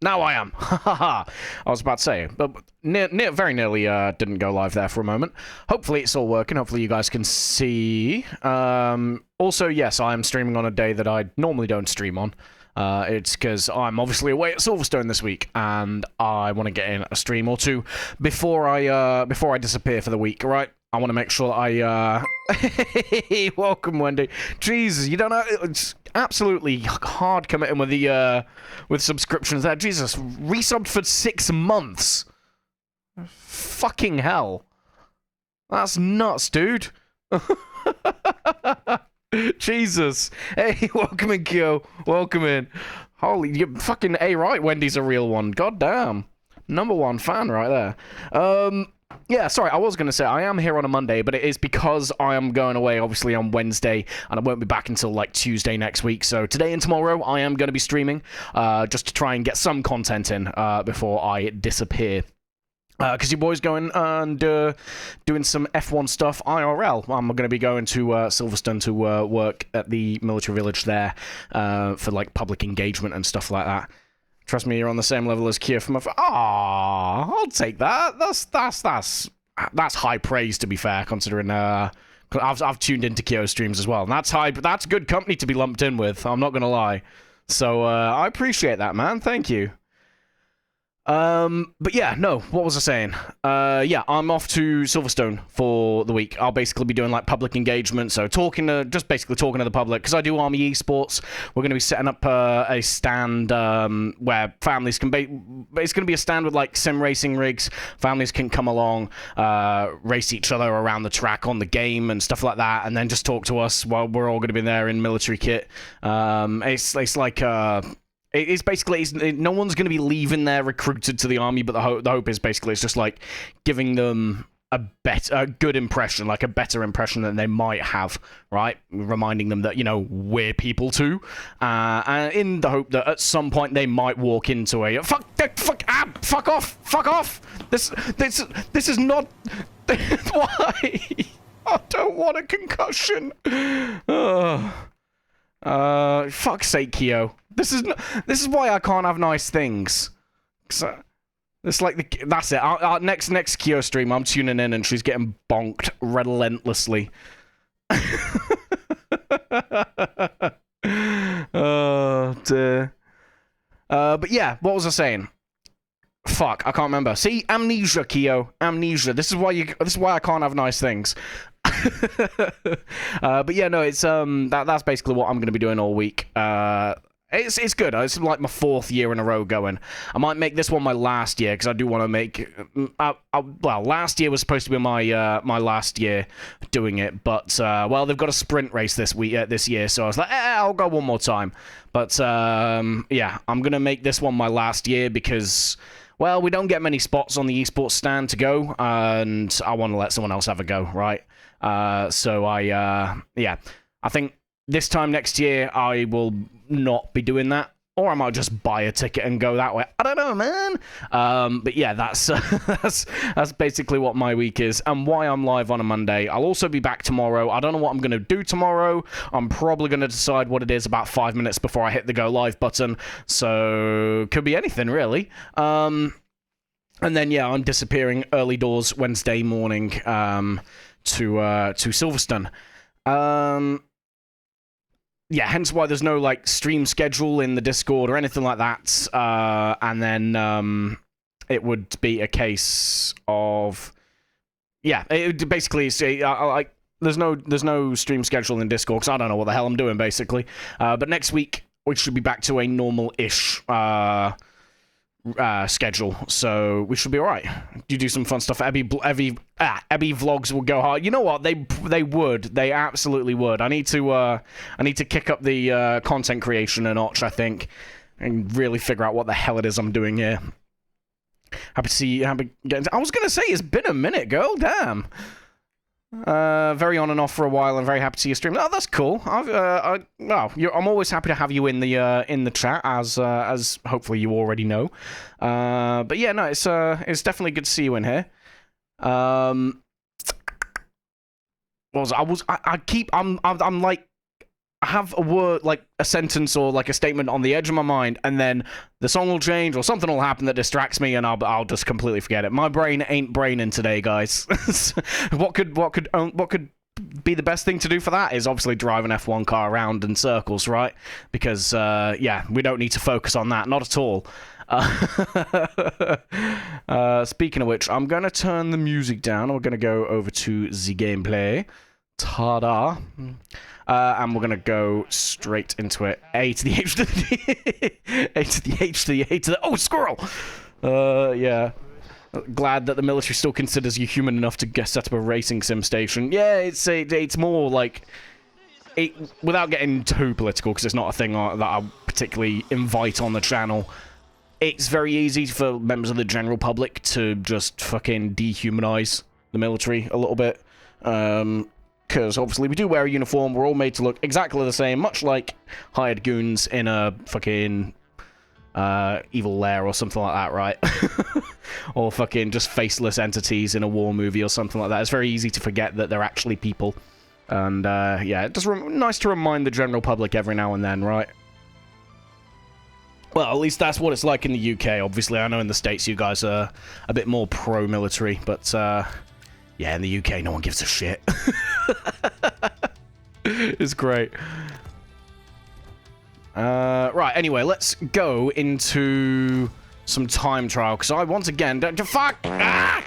Now I am. I was about to say, but very nearly didn't go live there for a moment. Hopefully it's all working. Hopefully you guys can see. Also, yes, I am streaming on a day that I normally don't stream on. It's because I'm obviously away at Silverstone this week, and I want to get in a stream or two before I disappear for the week. Right? I want to make sure that I. Welcome, Wendy. Jesus, you don't know. It's absolutely hard committing with the with subscriptions there. Jesus, resubbed for 6 months. Fucking hell. That's nuts, dude. Jesus. Hey, welcome in, Kyo. Welcome in. Holy, you fucking A right, Wendy's a real one. God damn. #1 fan right there. Yeah, sorry, I was going to say, I am here on a Monday, but it is because I am going away, obviously, on Wednesday, and I won't be back until, like, Tuesday next week. So today and tomorrow, I am going to be streaming, just to try and get some content in before I disappear. Because your boy's going and doing some F1 stuff IRL. I'm going to be going to Silverstone to work at the military village there for, like, public engagement and stuff like that. Trust me, you're on the same level as Kia from a... Aww, I'll take that. That's high praise, to be fair, considering I've tuned into Kyo's streams as well. And that's good company to be lumped in with, I'm not going to lie. So, I appreciate that, man. Thank you. But yeah, no, what was I saying? Yeah, I'm off to Silverstone for the week. I'll basically be doing, like, public engagement, so just basically talking to the public, because I do Army Esports. We're going to be setting up a stand where families can it's going to be a stand with, like, sim racing rigs. Families can come along, race each other around the track on the game and stuff like that, and then just talk to us while we're all going to be there in military kit. It's like... It's basically, no one's going to be leaving there recruited to the army, but the hope is basically it's just like giving them a good impression, like a better impression than they might have, right? Reminding them that, you know, we're people too, and in the hope that at some point they might walk into a fuck off. This is not why. I don't want a concussion. Fuck's sake, Kyo. This is why I can't have nice things. It's like that's it. Our next Kyo stream, I'm tuning in and she's getting bonked relentlessly. Oh dear. But yeah, what was I saying? Fuck, I can't remember. See, amnesia, Kyo. Amnesia. This is why I can't have nice things. But yeah, no, it's that's basically what I'm going to be doing all week. It's good. It's like my 4th year in a row going. I might make this one my last year because I do want to make. Well, last year was supposed to be my my last year doing it, but well, they've got a sprint race this year, so I was like, I'll go one more time. But yeah, I'm gonna make this one my last year because, well, we don't get many spots on the esports stand to go, and I want to let someone else have a go, right? So yeah, I think this time next year I will not be doing that, or I might just buy a ticket and go that way. I don't know, man. But yeah, that's that's basically what my week is and why I'm live on a Monday. I'll also be back tomorrow. I don't know what I'm going to do tomorrow. I'm probably going to decide what it is about 5 minutes before I hit the go live button. So could be anything really. And then yeah, I'm disappearing early doors Wednesday morning to Silverstone. Yeah, hence why there's no, like, stream schedule in the Discord or anything like that. And then it would be a case of, yeah, it would basically say like there's no stream schedule in Discord because I don't know what the hell I'm doing basically. But next week we should be back to a normal-ish schedule, so we should be all right. You do some fun stuff. Ebby vlogs will go hard. You know what? They absolutely would. I need to kick up the content creation a notch, I think, and really figure out what the hell it is I'm doing here. Happy to see you. I was gonna say it's been a minute, girl. Damn. Very on and off for a while. I'm very happy to see you stream. Oh, that's cool. I'm always happy to have you in the chat, as hopefully you already know. But yeah, no, it's definitely good to see you in here. I'm like have a word, like a sentence or like a statement on the edge of my mind, and then the song will change or something will happen that distracts me, and I'll just completely forget it. My brain ain't braining today, guys. What could be the best thing to do for that is obviously drive an F1 car around in circles, right? Because yeah, we don't need to focus on that, not at all. Speaking of which, I'm gonna turn the music down. We're gonna go over to the gameplay. Ta-da. And we're gonna go straight into it. A to the H to the A to the H to the A to the oh, squirrel. Yeah. Glad that the military still considers you human enough to set up a racing sim station. Yeah, it's more like without getting too political, because it's not a thing that I particularly invite on the channel. It's very easy for members of the general public to just fucking dehumanize the military a little bit. Because obviously we do wear a uniform, we're all made to look exactly the same, much like hired goons in a fucking evil lair or something like that, right? Or fucking just faceless entities in a war movie or something like that. It's very easy to forget that they're actually people. And yeah, it's just nice to remind the general public every now and then, right? Well, at least that's what it's like in the UK. Obviously, I know in the States you guys are a bit more pro-military, but yeah, in the UK, no one gives a shit. It's great. Right, anyway, let's go into some time trial, because I, once again, fuck! Ah!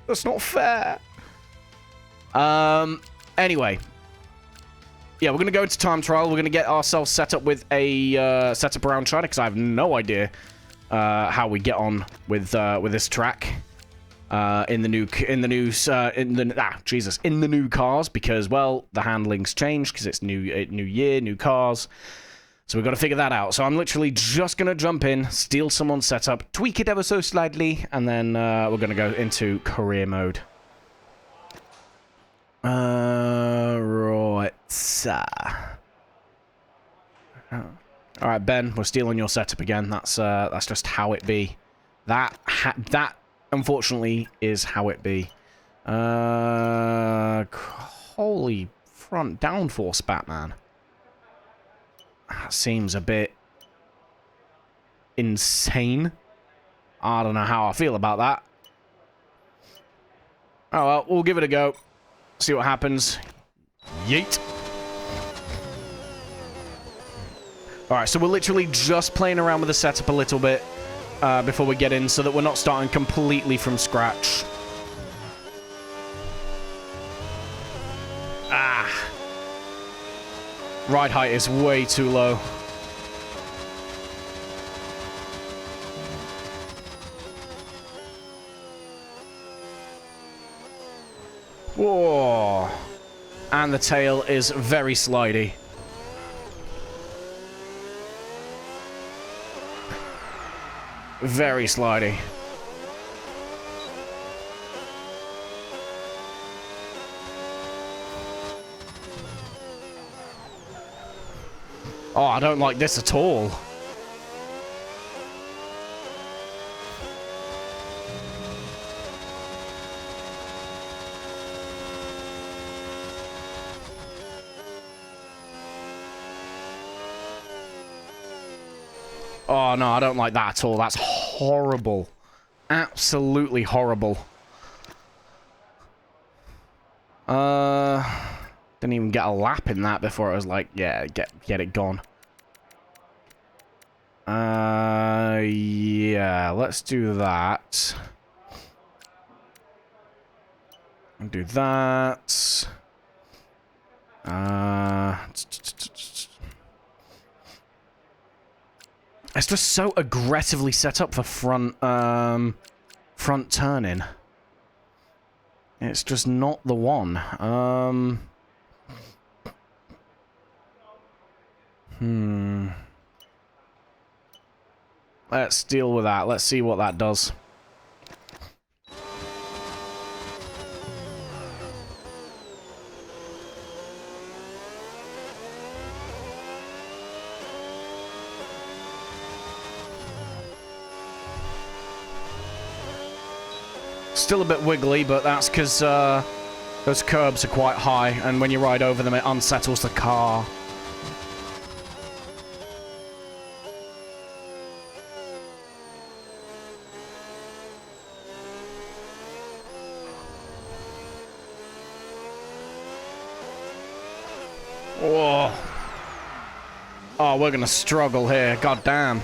That's not fair. Anyway. Yeah, we're going to go into time trial. We're going to get ourselves set up with a setup around China, because I have no idea how we get on with this track. In the new cars, because, well, the handling's changed because it's new year, new cars. So we've got to figure that out. So I'm literally just going to jump in, steal someone's setup, tweak it ever so slightly, and then we're going to go into career mode. Right. Alright, Ben, we're stealing your setup again. That's just how it be. That unfortunately is how it be. Holy front downforce, Batman. That seems a bit insane. I don't know how I feel about that. Oh well, we'll give it a go. See what happens. Yeet. Alright, so we're literally just playing around with the setup a little bit before we get in, so that we're not starting completely from scratch. Ah. Ride height is way too low. Whoa. And the tail is very slidey. Very slidey. Oh, I don't like this at all. Oh, no, I don't like that at all. That's horrible. Absolutely horrible. Didn't even get a lap in that before it was like, yeah, get it gone. Yeah, let's do that. I'll do that. It's just so aggressively set up for front turning. It's just not the one. Let's deal with that. Let's see what that does. Still a bit wiggly, but that's because Those curbs are quite high, and when you ride over them, it unsettles the car. Whoa. Oh, we're gonna struggle here. God damn.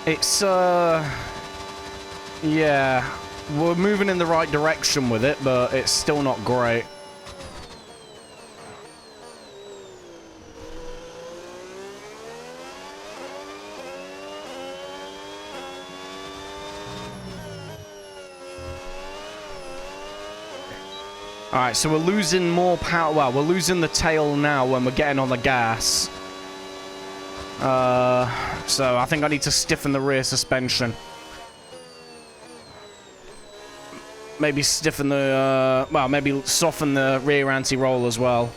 It's, yeah, we're moving in the right direction with it, but it's still not great. Alright, so we're losing more power. Well, we're losing the tail now when we're getting on the gas. So I think I need to stiffen the rear suspension. Maybe stiffen the, well, maybe soften the rear anti-roll as well.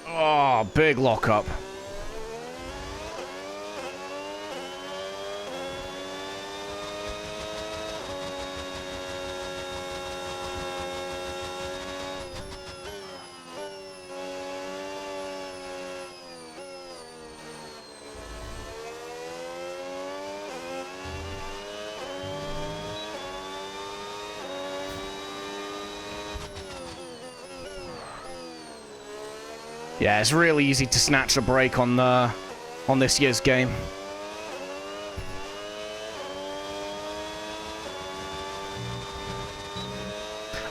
Oh, big lockup. Yeah, it's really easy to snatch a break on this year's game.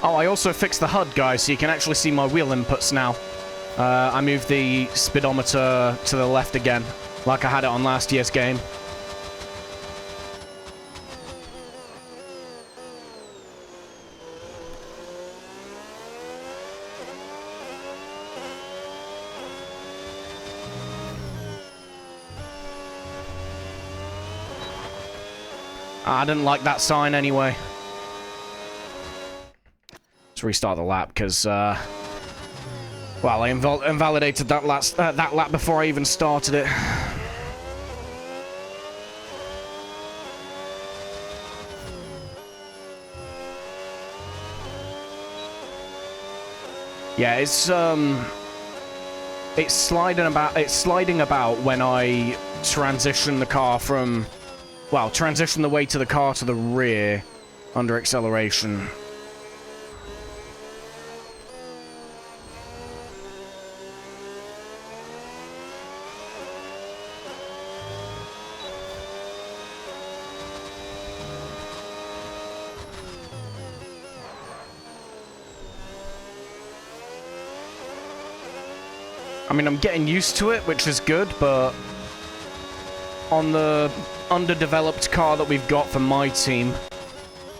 Oh, I also fixed the HUD, guys, so you can actually see my wheel inputs now. I moved the speedometer to the left again, like I had it on last year's game. I didn't like that sign anyway. Let's restart the lap, because, well, I invalidated that lap before I even started it. Yeah, it's sliding about when I transition the car from, well, transition the weight of the car to the rear under acceleration. I mean, I'm getting used to it, which is good, but on the underdeveloped car that we've got for MyTeam,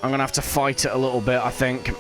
I'm gonna have to fight it a little bit, I think.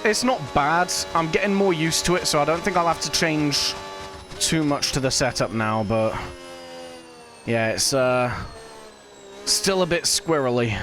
It's not bad. I'm getting more used to it, so I don't think I'll have to change too much to the setup now, but... yeah, it's, still a bit squirrely.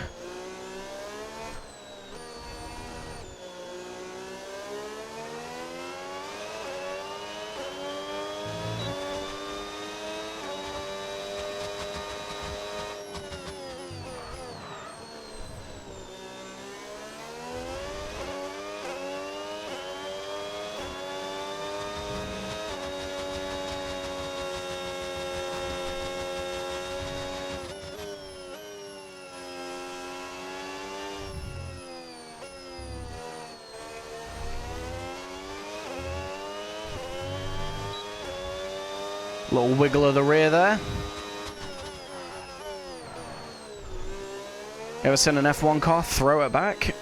Little wiggle of the rear there. Ever seen an F1 car throw it back?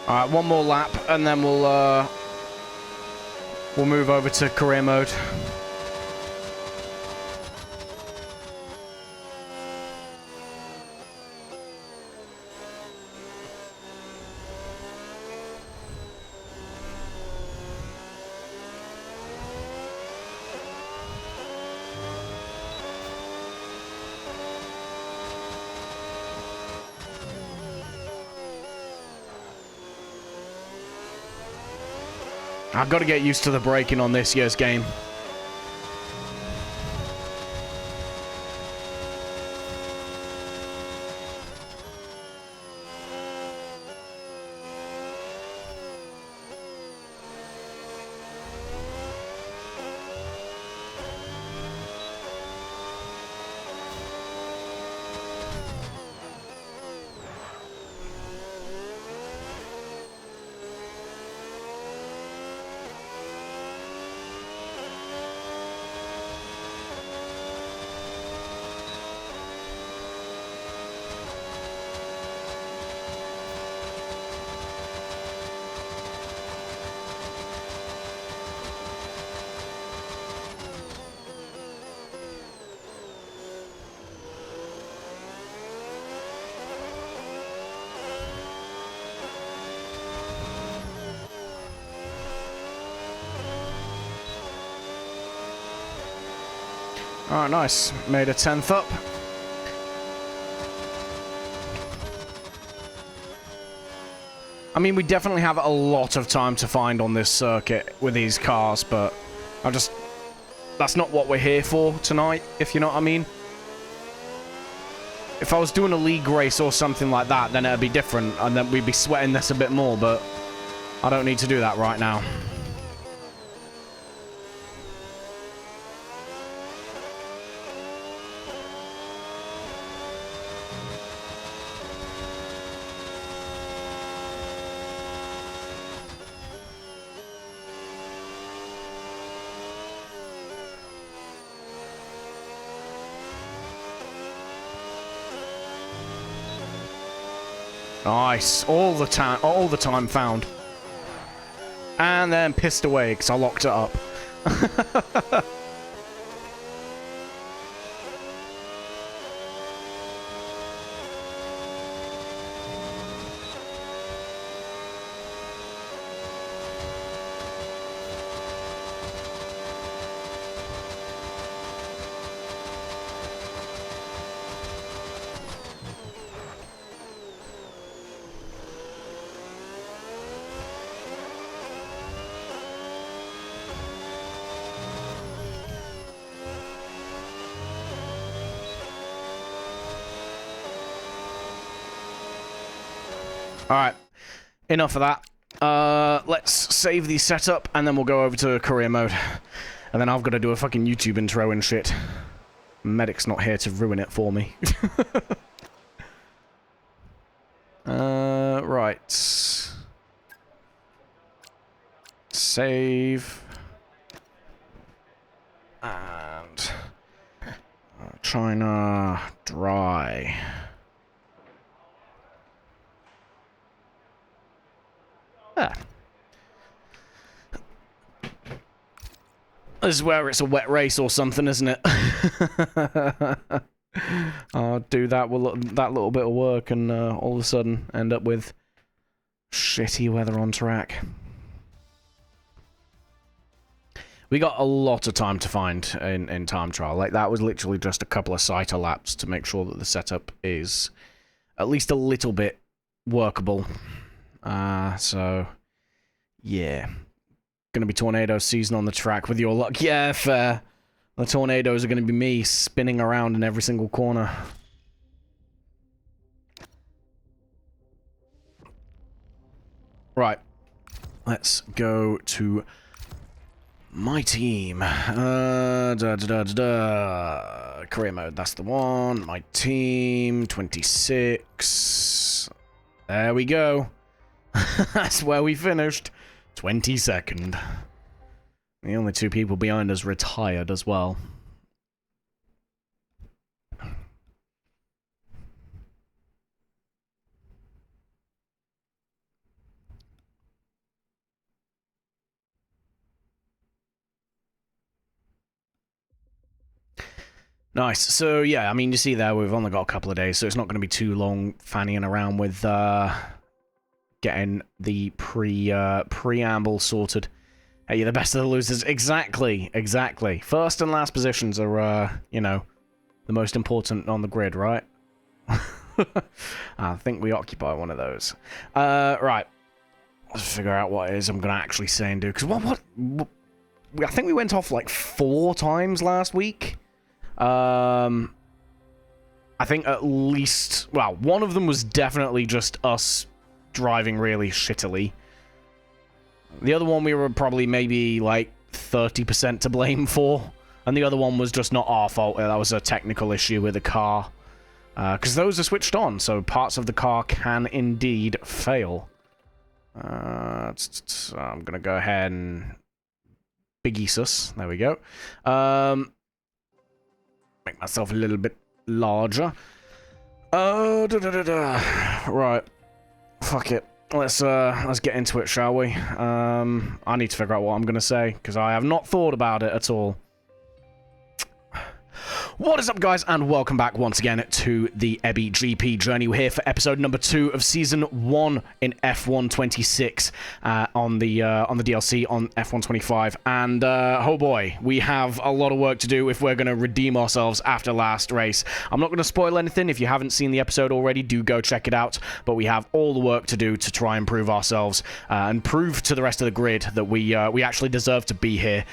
Alright, one more lap, and then we'll move over to career mode. I've got to get used to the braking on this year's game. Alright, nice. Made a 10th up. I mean, we definitely have a lot of time to find on this circuit with these cars, but that's not what we're here for tonight, if you know what I mean. If I was doing a league race or something like that, then it'd be different, and then we'd be sweating this a bit more, but I don't need to do that right now. Nice. All the time found. And then pissed away because I locked it up. Alright, enough of that. Let's save the setup, and then we'll go over to career mode. And then I've got to do a fucking YouTube intro and shit. Medic's not here to ruin it for me. save. And China dry. Yeah. This is where it's a wet race or something, isn't it? I'll do that little bit of work and all of a sudden end up with shitty weather on track. We got a lot of time to find in time trial. Like, that was literally just a couple of site laps to make sure that the setup is at least a little bit workable. So, yeah. Gonna be tornado season on the track with your luck. Yeah, fair. The tornadoes are gonna be me spinning around in every single corner. Right. Let's go to MyTeam. Career mode, that's the one. MyTeam 26. There we go. That's where we finished. 22nd. The only two people behind us retired as well. Nice. So, yeah, I mean, you see there, we've only got a couple of days, so it's not going to be too long fannying around with getting the preamble sorted. Hey, you're the best of the losers. Exactly, exactly. First and last positions are, you know, the most important on the grid, right? I think we occupy one of those. Right. Let's figure out what it is I'm going to actually say and do. Because what? I think we went off like 4 times last week. I think at least... Well, one of them was definitely just us driving really shittily. The other one we were probably maybe like 30% to blame for. And the other one was just not our fault. That was a technical issue with the car. Because those are switched on, so parts of the car can indeed fail. I'm going to go ahead and... Big Esus. There we go. Make myself a little bit larger. Right. Fuck it. Let's get into it, shall we? I need to figure out what I'm going to say, because I have not thought about it at all. What is up, guys, and welcome back once again to the Ebby GP journey. We're here for episode number 2 of season 1 in F126 on the DLC on F125, and oh boy, we have a lot of work to do if we're going to redeem ourselves after last race. I'm not going to spoil anything. If you haven't seen the episode already, do go check it out. But we have all the work to do to try and prove ourselves and prove to the rest of the grid that we actually deserve to be here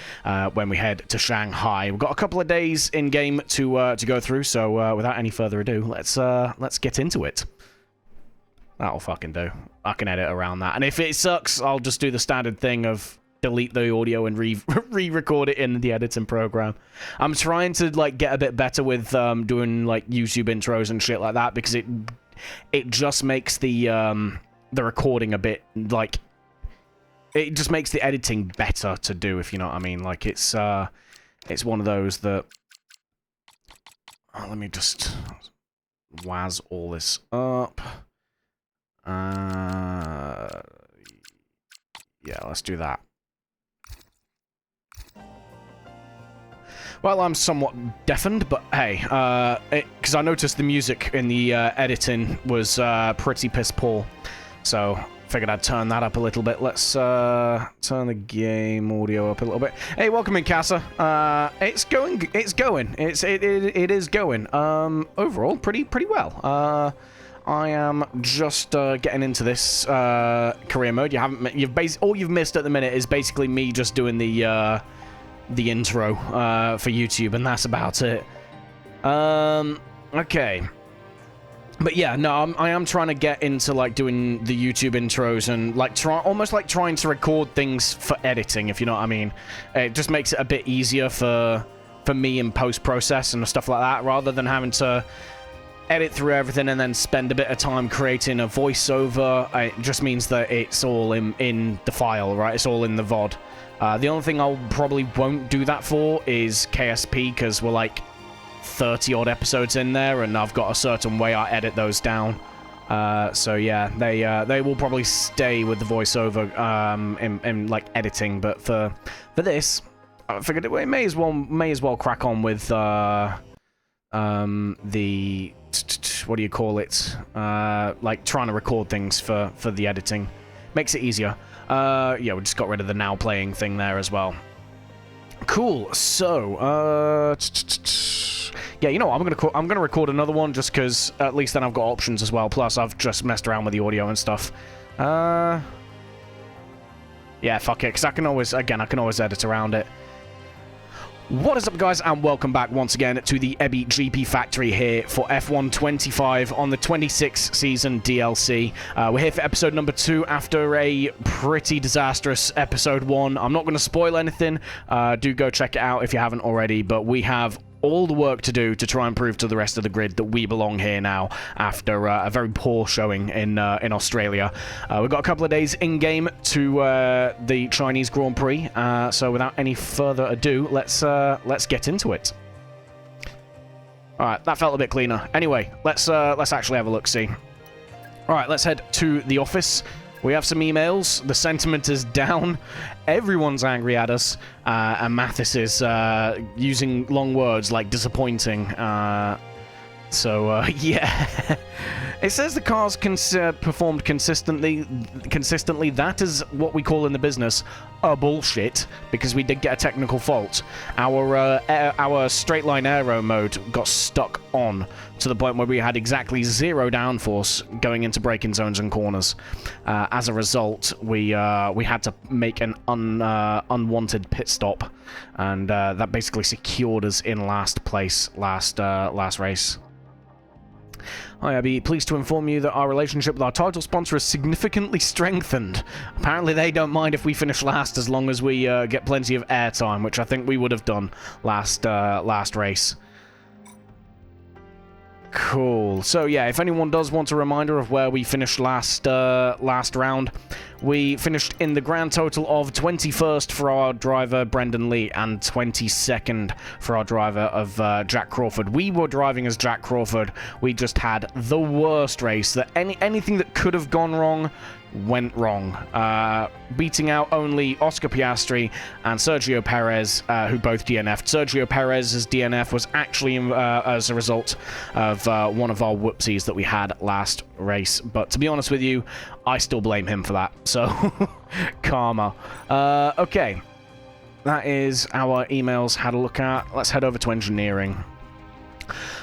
when we head to Shanghai. We've got a couple of days in game to go through, so without any further ado, let's get into it. That'll fucking do. I can edit around that, and if it sucks, I'll just do the standard thing of delete the audio and re-record it in the editing program. I'm trying to like get a bit better with doing like YouTube intros and shit like that, because it just makes the recording a bit like, it just makes the editing better to do, if you know what I mean. Like it's one of those that. Let me just waz all this up. Yeah, let's do that. Well, I'm somewhat deafened, but hey, because I noticed the music in the editing was pretty piss poor, so figured I'd turn that up a little bit. Let's turn the game audio up a little bit. Hey, welcome in, Casa. It's going. It is going. Overall, pretty well. I am just getting into this career mode. All you've missed at the minute is basically me just doing the intro for YouTube, and that's about it. Okay. But yeah, no, I am trying to get into like doing the YouTube intros and like almost like trying to record things for editing, if you know what I mean. It just makes it a bit easier for me in post-process and stuff like that, rather than having to edit through everything and then spend a bit of time creating a voiceover. It just means that it's all in the file, right? It's all in the VOD. The only thing I probably won't do that for is KSP, because we're like 30-odd episodes in there, and I've got a certain way I edit those down. So yeah, they will probably stay with the voiceover in like editing, but for this, I figured it may as well crack on with the what do you call it? Like trying to record things for the editing. Makes it easier. Yeah, we just got rid of the now playing thing there as well. Cool. So, yeah, you know what? I'm gonna record another one just because at least then I've got options as well. Plus, I've just messed around with the audio and stuff. Yeah, fuck it, because I can always edit around it. What is up, guys, and welcome back once again to the Ebby GP Factory here for F1 25 on the 26th season DLC. We're here for episode number 2 after a pretty disastrous episode 1. I'm not going to spoil anything. Do go check it out if you haven't already, but we have all the work to do to try and prove to the rest of the grid that we belong here now after a very poor showing in Australia. We've got a couple of days in-game to the Chinese Grand Prix, so without any further ado, let's get into it. Alright, that felt a bit cleaner. Anyway, let's actually have a look-see. Alright, let's head to the office. We have some emails. The sentiment is down. Everyone's angry at us. And Mathis is using long words like disappointing. So, yeah. It says the car's performed consistently. That is what we call in the business a bullshit, because we did get a technical fault. Our straight line aero mode got stuck on to the point where we had exactly 0 downforce going into braking zones and corners. As a result, we had to make an unwanted pit stop, and that basically secured us in last place last race. Hi, Abby. Pleased to inform you that our relationship with our title sponsor is significantly strengthened. Apparently, they don't mind if we finish last as long as we get plenty of airtime, which I think we would have done last race. Cool. So yeah, if anyone does want a reminder of where we finished last round, we finished in the grand total of 21st for our driver Brendan Lee and 22nd for our driver of Jack Crawford. We were driving as Jack Crawford. We just had the worst race. That anything that could have gone wrong went wrong, beating out only Oscar Piastri and Sergio Perez, who both DNF'd. Sergio Perez's DNF was actually as a result of one of our whoopsies that we had last race, but to be honest with you, I still blame him for that, so karma. Okay, that is our emails had a look at. Let's head over to engineering.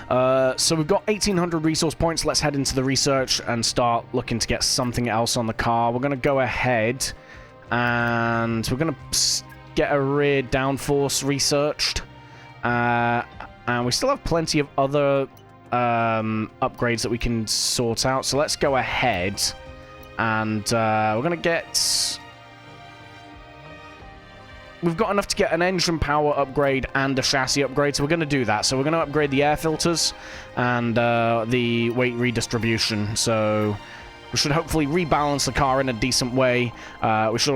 So we've got 1,800 resource points. Let's head into the research and start looking to get something else on the car. We're going to go ahead and we're going to get a rear downforce researched. And we still have plenty of other upgrades that we can sort out. So let's go ahead and we're going to get... We've got enough to get an engine power upgrade and a chassis upgrade, so we're going to do that. So we're going to upgrade the air filters and the weight redistribution. So we should hopefully rebalance the car in a decent way. We should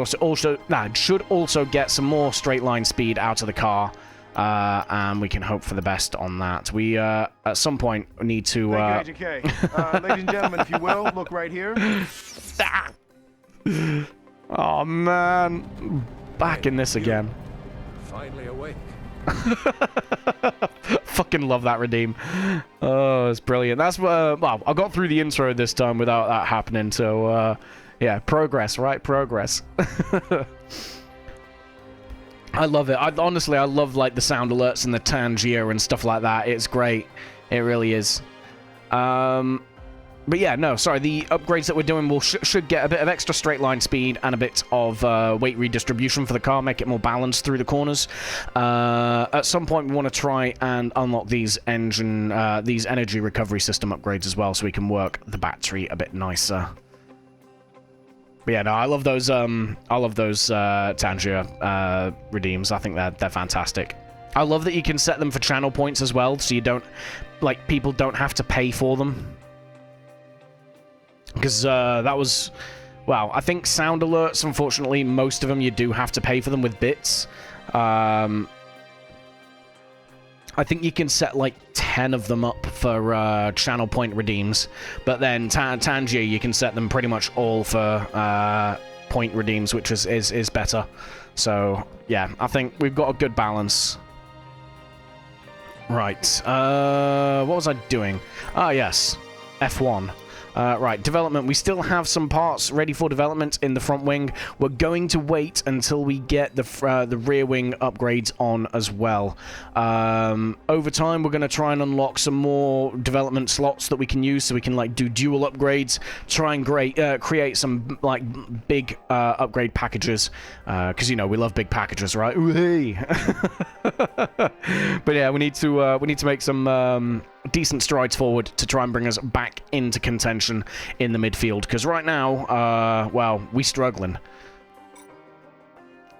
also get some more straight line speed out of the car, and we can hope for the best on that. We at some point need to. Thank you, AJK. Ladies and gentlemen, if you will, look right here. Oh man. Back in this again. Finally awake. Fucking love that redeem. Oh, it's brilliant. That's well, I got through the intro this time without that happening. So yeah, progress, right? Progress. I love it. Honestly, I love like the sound alerts and the Tangier and stuff like that. It's great. It really is. But yeah, no, sorry, the upgrades that we're doing will should get a bit of extra straight line speed and a bit of weight redistribution for the car, make it more balanced through the corners. At some point, we want to try and unlock these energy recovery system upgrades as well, so we can work the battery a bit nicer. But yeah, no, I love those Tangier redeems. I think they're fantastic. I love that you can set them for channel points as well, so you don't, like, people don't have to pay for them. Because that was well, I think sound alerts, unfortunately, most of them you do have to pay for them with bits. I think you can set like 10 of them up for channel point redeems, but then Tangier, you can set them pretty much all for point redeems, which is better. So yeah, I think we've got a good balance. Right, what was I doing? Ah, yes, F1. Right, development. We still have some parts ready for development in the front wing. We're going to wait until we get the rear wing upgrades on as well. Over time, we're going to try and unlock some more development slots that we can use, so we can like do dual upgrades, try and create some like big upgrade packages, because you know we love big packages, right? Ooh-hey. But yeah, we need to make some decent strides forward to try and bring us back into contention in the midfield, because right now, well, we're struggling.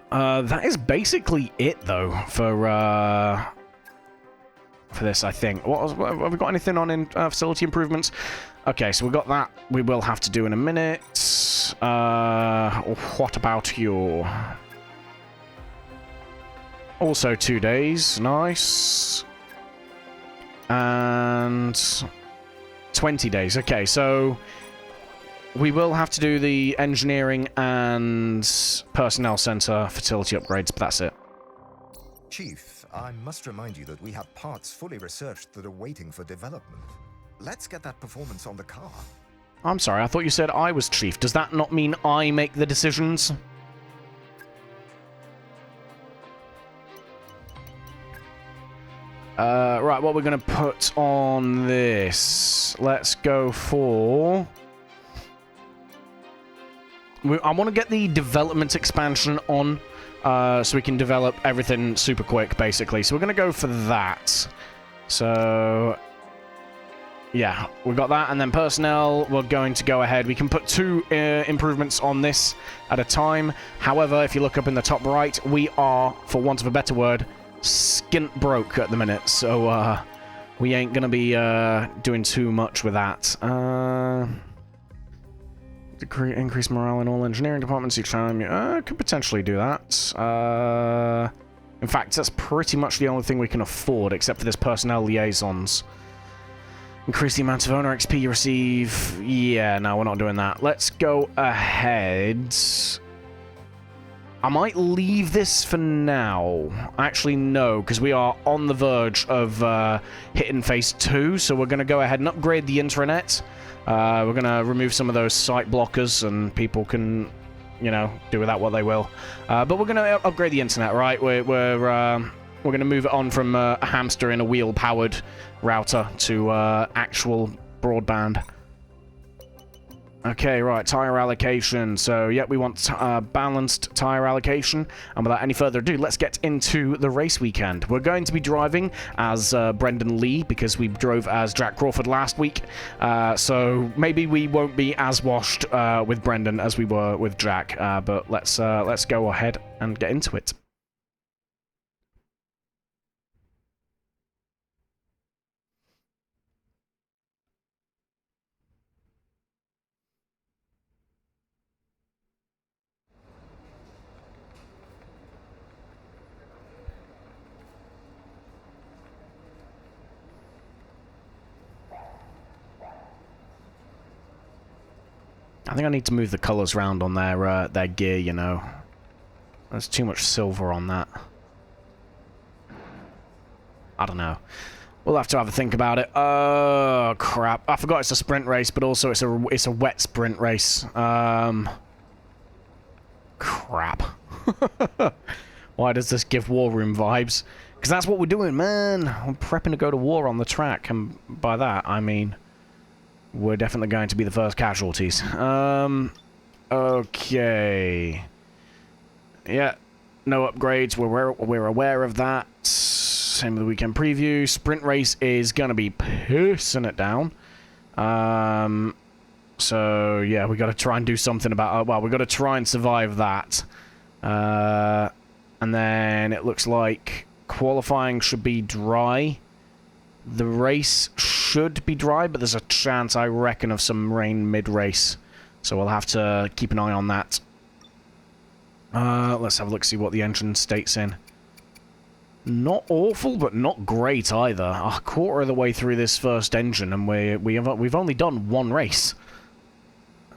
That is basically it, though, for this, I think. Have we got anything on facility improvements? Okay, so we got that. We will have to do in a minute. What about you? Also 2 days. Nice. And 20 days. Okay, so we will have to do the engineering and personnel center fertility upgrades, but that's it. Chief, I must remind you that we have parts fully researched that are waiting for development. Let's get that performance on the car. I'm sorry, I thought you said I was chief. Does that not mean I make the decisions? Right, what we're going to put on this. Let's go for... I want to get the development expansion on, so we can develop everything super quick, basically. So we're going to go for that. So... yeah, we got that, and then personnel, we're going to go ahead. We can put 2 improvements on this at a time. However, if you look up in the top right, we are, for want of a better word, skint broke at the minute, so we ain't gonna be doing too much with that. Increase morale in all engineering departments each time. Could potentially do that. In fact, that's pretty much the only thing we can afford, except for this personnel liaisons. Increase the amount of owner XP you receive. Yeah, no, we're not doing that. Let's go ahead. I might leave this for now. Actually, no, because we are on the verge of hitting phase 2, so we're going to go ahead and upgrade the intranet. We're going to remove some of those site blockers, and people can, you know, do with that what they will. But we're going to upgrade the internet, right? We're going to move it on from a hamster in a wheel-powered router to actual broadband. Okay, right, tire allocation. So, yeah, we want balanced tire allocation. And without any further ado, let's get into the race weekend. We're going to be driving as Brendan Lee, because we drove as Jack Crawford last week. So maybe we won't be as washed with Brendan as we were with Jack. But let's go ahead and get into it. I think I need to move the colours around on their gear, you know. There's too much silver on that. I don't know. We'll have to have a think about it. Oh, crap. I forgot it's a sprint race, but also it's a wet sprint race. Crap. Why does this give war room vibes? Because that's what we're doing, man. We're prepping to go to war on the track, and by that, I mean... we're definitely going to be the first casualties. Okay. Yeah, no upgrades. We're aware of that. Same with the weekend preview. Sprint race is going to be pissing it down. So, yeah, we got to try and do something about... well, we got to try and survive that. And then it looks like qualifying should be dry. The race should be dry, but there's a chance, I reckon, of some rain mid-race. So we'll have to keep an eye on that. Let's have a look, see what the engine state's in. Not awful, but not great either. A quarter of the way through this first engine, and we've only done one race.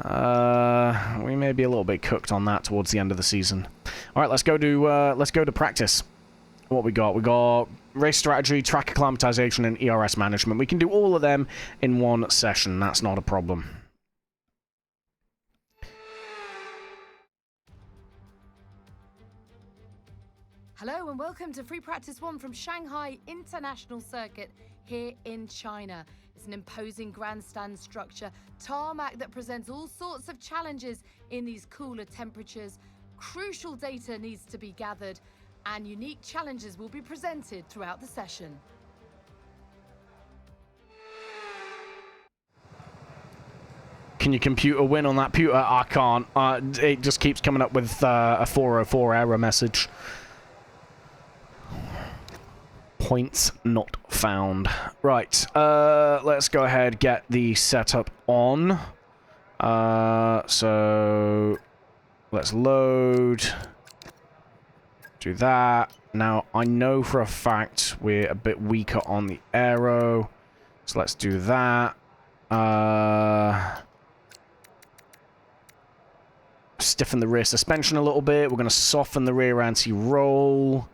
We may be a little bit cooked on that towards the end of the season. All right, let's go to practice. What we got? We got race strategy, track acclimatization, and ERS management. We can do all of them in one session. That's not a problem. Hello and welcome to Free Practice 1 from Shanghai International Circuit here in China. It's an imposing grandstand structure, tarmac that presents all sorts of challenges in these cooler temperatures. Crucial data needs to be gathered and unique challenges will be presented throughout the session. Can you compute a win on that pewter? I can't. It just keeps coming up with a 404 error message. Points not found. Right, let's go ahead, get the setup on. So let's load. Do that. Now, I know for a fact we're a bit weaker on the aero. So let's do that. Stiffen the rear suspension a little bit. We're going to soften the rear anti-roll.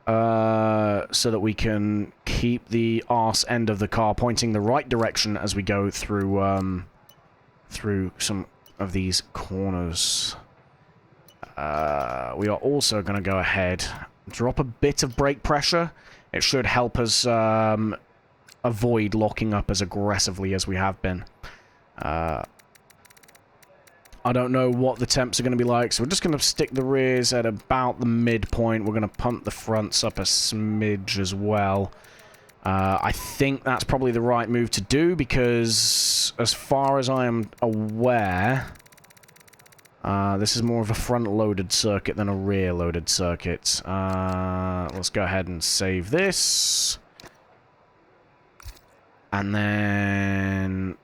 So that we can keep the arse end of the car pointing the right direction as we go through some of these corners. We are also going to go ahead, drop a bit of brake pressure. It should help us avoid locking up as aggressively as we have been. I don't know what the temps are going to be like, so we're just going to stick the rears at about the midpoint. We're going to pump the fronts up a smidge as well. I think that's probably the right move to do, because as far as I am aware, this is more of a front-loaded circuit than a rear-loaded circuit. Let's go ahead and save this. And then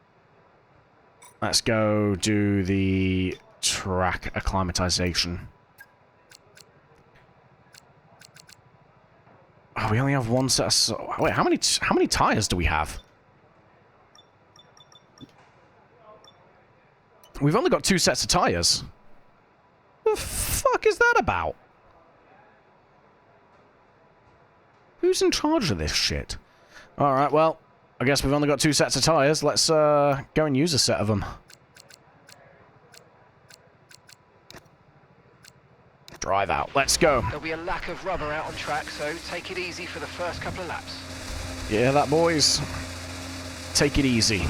let's go do the track acclimatization. Oh, we only have one set of... Wait, how many tires do we have? We've only got 2 sets of tires. What the fuck is that about? Who's in charge of this shit? Alright, well, I guess we've only got 2 sets of tires. Let's go and use a set of them. Drive out. Let's go. There'll be a lack of rubber out on track, so take it easy for the first couple of laps. Yeah, that, boys. Take it easy.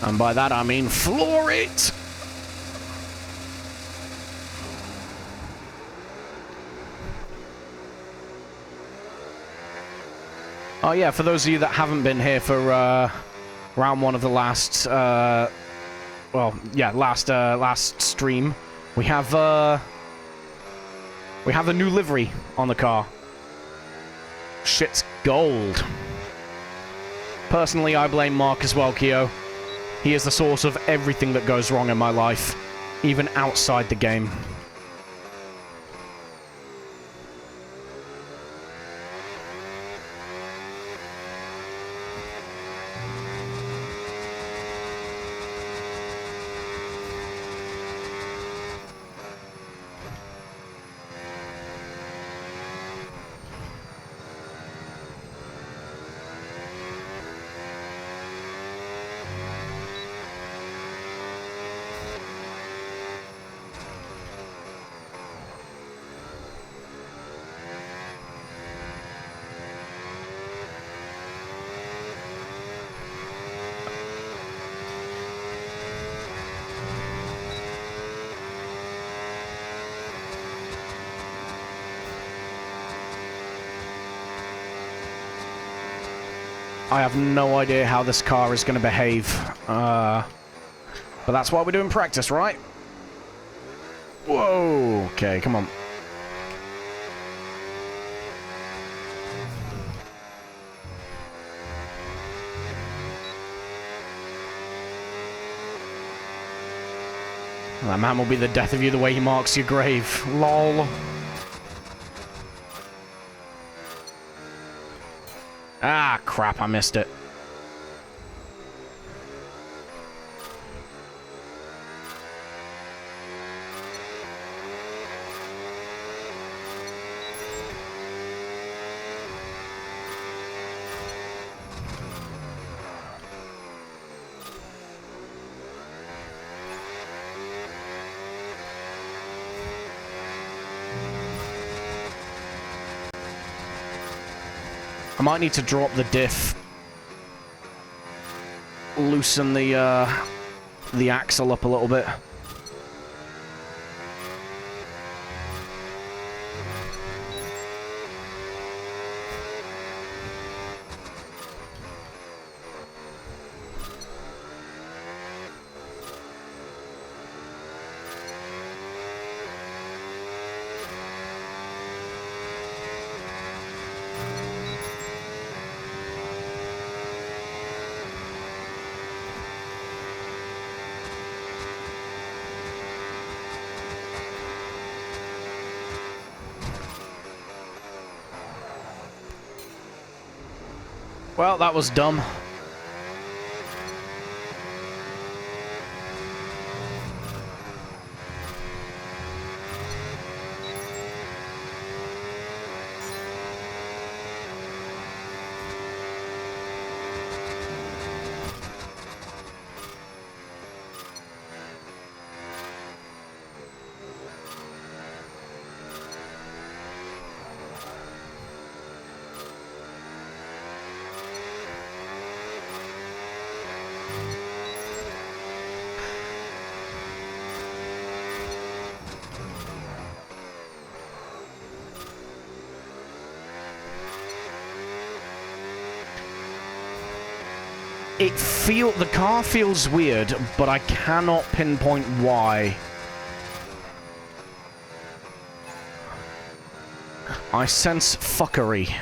And by that I mean floor it! Oh yeah, for those of you that haven't been here for round 1 of the last, last stream, we have a new livery on the car. Shit's gold. Personally, I blame Mark as well, Keo. He is the source of everything that goes wrong in my life, even outside the game. I have no idea how this car is going to behave. But that's why we're doing practice, right? Whoa! Okay, come on. That man will be the death of you the way he marks your grave. Lol. Ah, crap, I missed it. I might need to drop the diff. Loosen the axle up a little bit. Well, that was dumb. The car feels weird, but I cannot pinpoint why. I sense fuckery.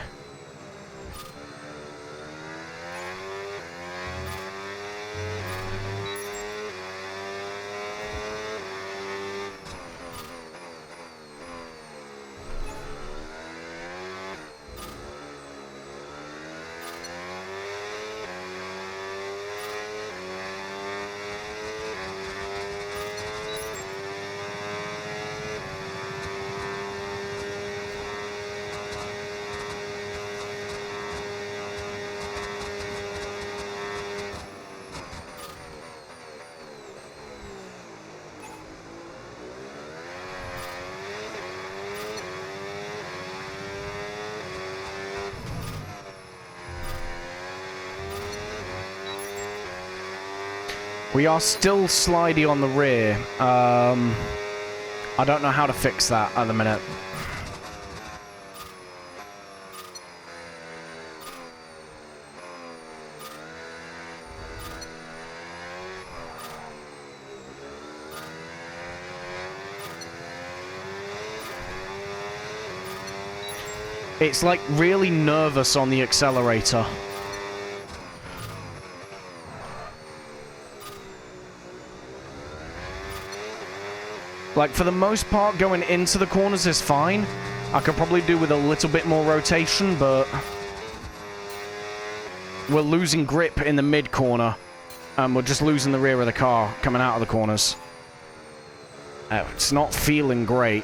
We are still slidey on the rear. I don't know how to fix that at the minute. It's like really nervous on the accelerator. Like, for the most part, going into the corners is fine. I could probably do with a little bit more rotation, but we're losing grip in the mid-corner, and we're just losing the rear of the car coming out of the corners. It's not feeling great.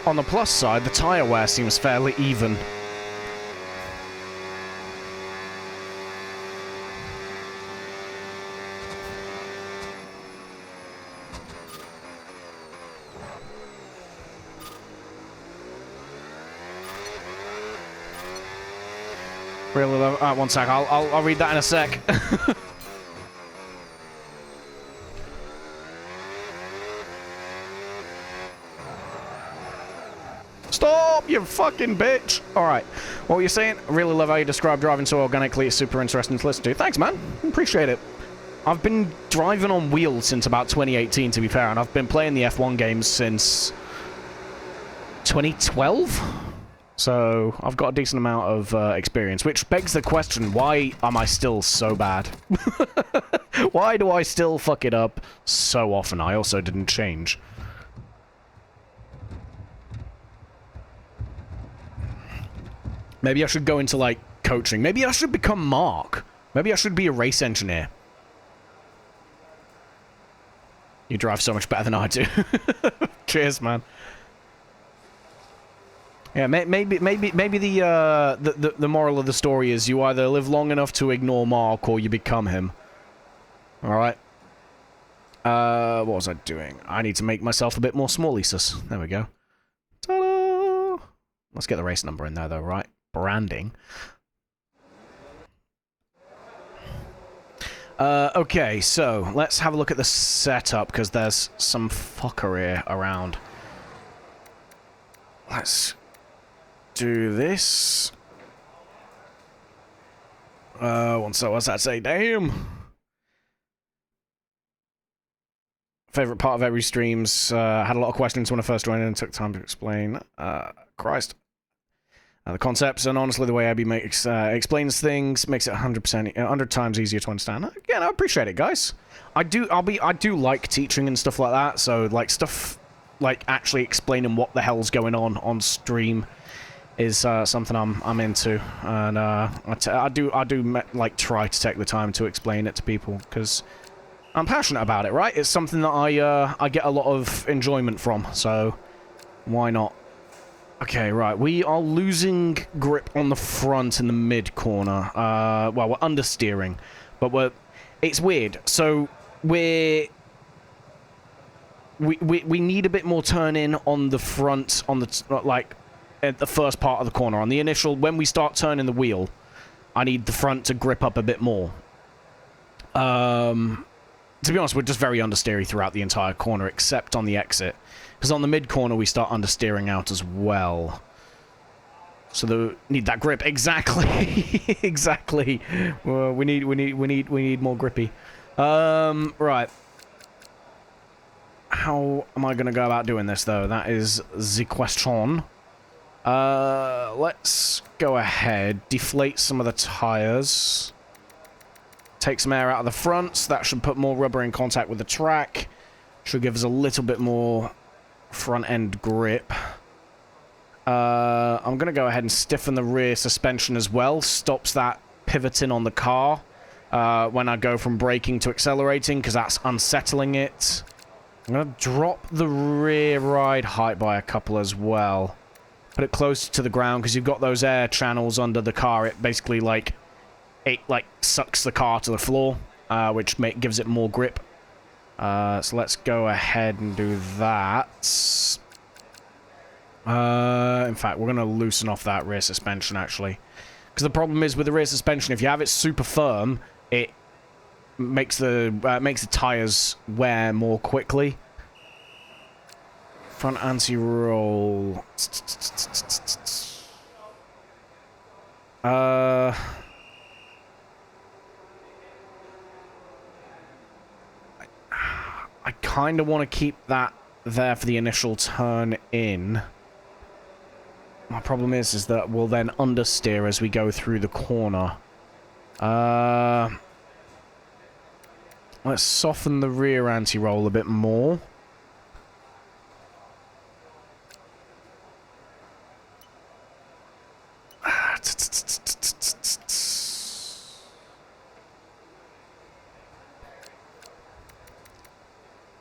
On the plus side, the tyre wear seems fairly even. Really low. One sec. I'll read that in a sec. Stop, you fucking bitch. All right. What were you saying? I really love how you describe driving so organically. It's super interesting to listen to. Thanks, man. Appreciate it. I've been driving on wheels since about 2018, to be fair, and I've been playing the F1 games since 2012. So I've got a decent amount of experience, which begs the question, why am I still so bad? Why do I still fuck it up so often? I also didn't change. Maybe I should go into, like, coaching. Maybe I should become Mark. Maybe I should be a race engineer. You drive so much better than I do. Cheers, man. Yeah, maybe the moral of the story is you either live long enough to ignore Mark or you become him. Alright. What was I doing? I need to make myself a bit more small-isus. There we go. Ta-da! Let's get the race number in there, though, right? Branding. Okay, so let's have a look at the setup, because there's some fuckery around. Let's do this. What's that say? Damn! Favorite part of every streams. Had a lot of questions when I first joined in and took time to explain. Christ. The concepts, and honestly, the way Abby explains things makes it 100 times easier to understand. Again, I appreciate it, guys. I do like teaching and stuff like that. So, like, stuff like actually explaining what the hell's going on stream is something I'm into, and I do like try to take the time to explain it to people because I'm passionate about it. Right? It's something that I get a lot of enjoyment from. So, why not? Okay, right. We are losing grip on the front in the mid corner. Well, we're understeering, but it's weird. So we need a bit more turn in on the front, on the like at the first part of the corner. On the initial, when we start turning the wheel, I need the front to grip up a bit more. To be honest, we're just very understeery throughout the entire corner, except on the exit. Because on the mid-corner, we start understeering out as well. So need that grip. Exactly. Exactly. Well, we need more grippy. Right. How am I going to go about doing this, though? That is the question. Let's go ahead. Deflate some of the tires. Take some air out of the fronts. That should put more rubber in contact with the track. Should give us a little bit more front end grip. I'm going to go ahead and stiffen the rear suspension as well. Stops that pivoting on the car when I go from braking to accelerating, because that's unsettling it. I'm going to drop the rear ride height by a couple as well. Put it closer to the ground, because you've got those air channels under the car. It basically, sucks the car to the floor, which gives it more grip. So let's go ahead and do that. In fact, we're going to loosen off that rear suspension, actually. Because the problem is with the rear suspension, if you have it super firm, it makes the tires wear more quickly. Front anti-roll. I kind of want to keep that there for the initial turn in. My problem is that we'll then understeer as we go through the corner. Let's soften the rear anti-roll a bit more.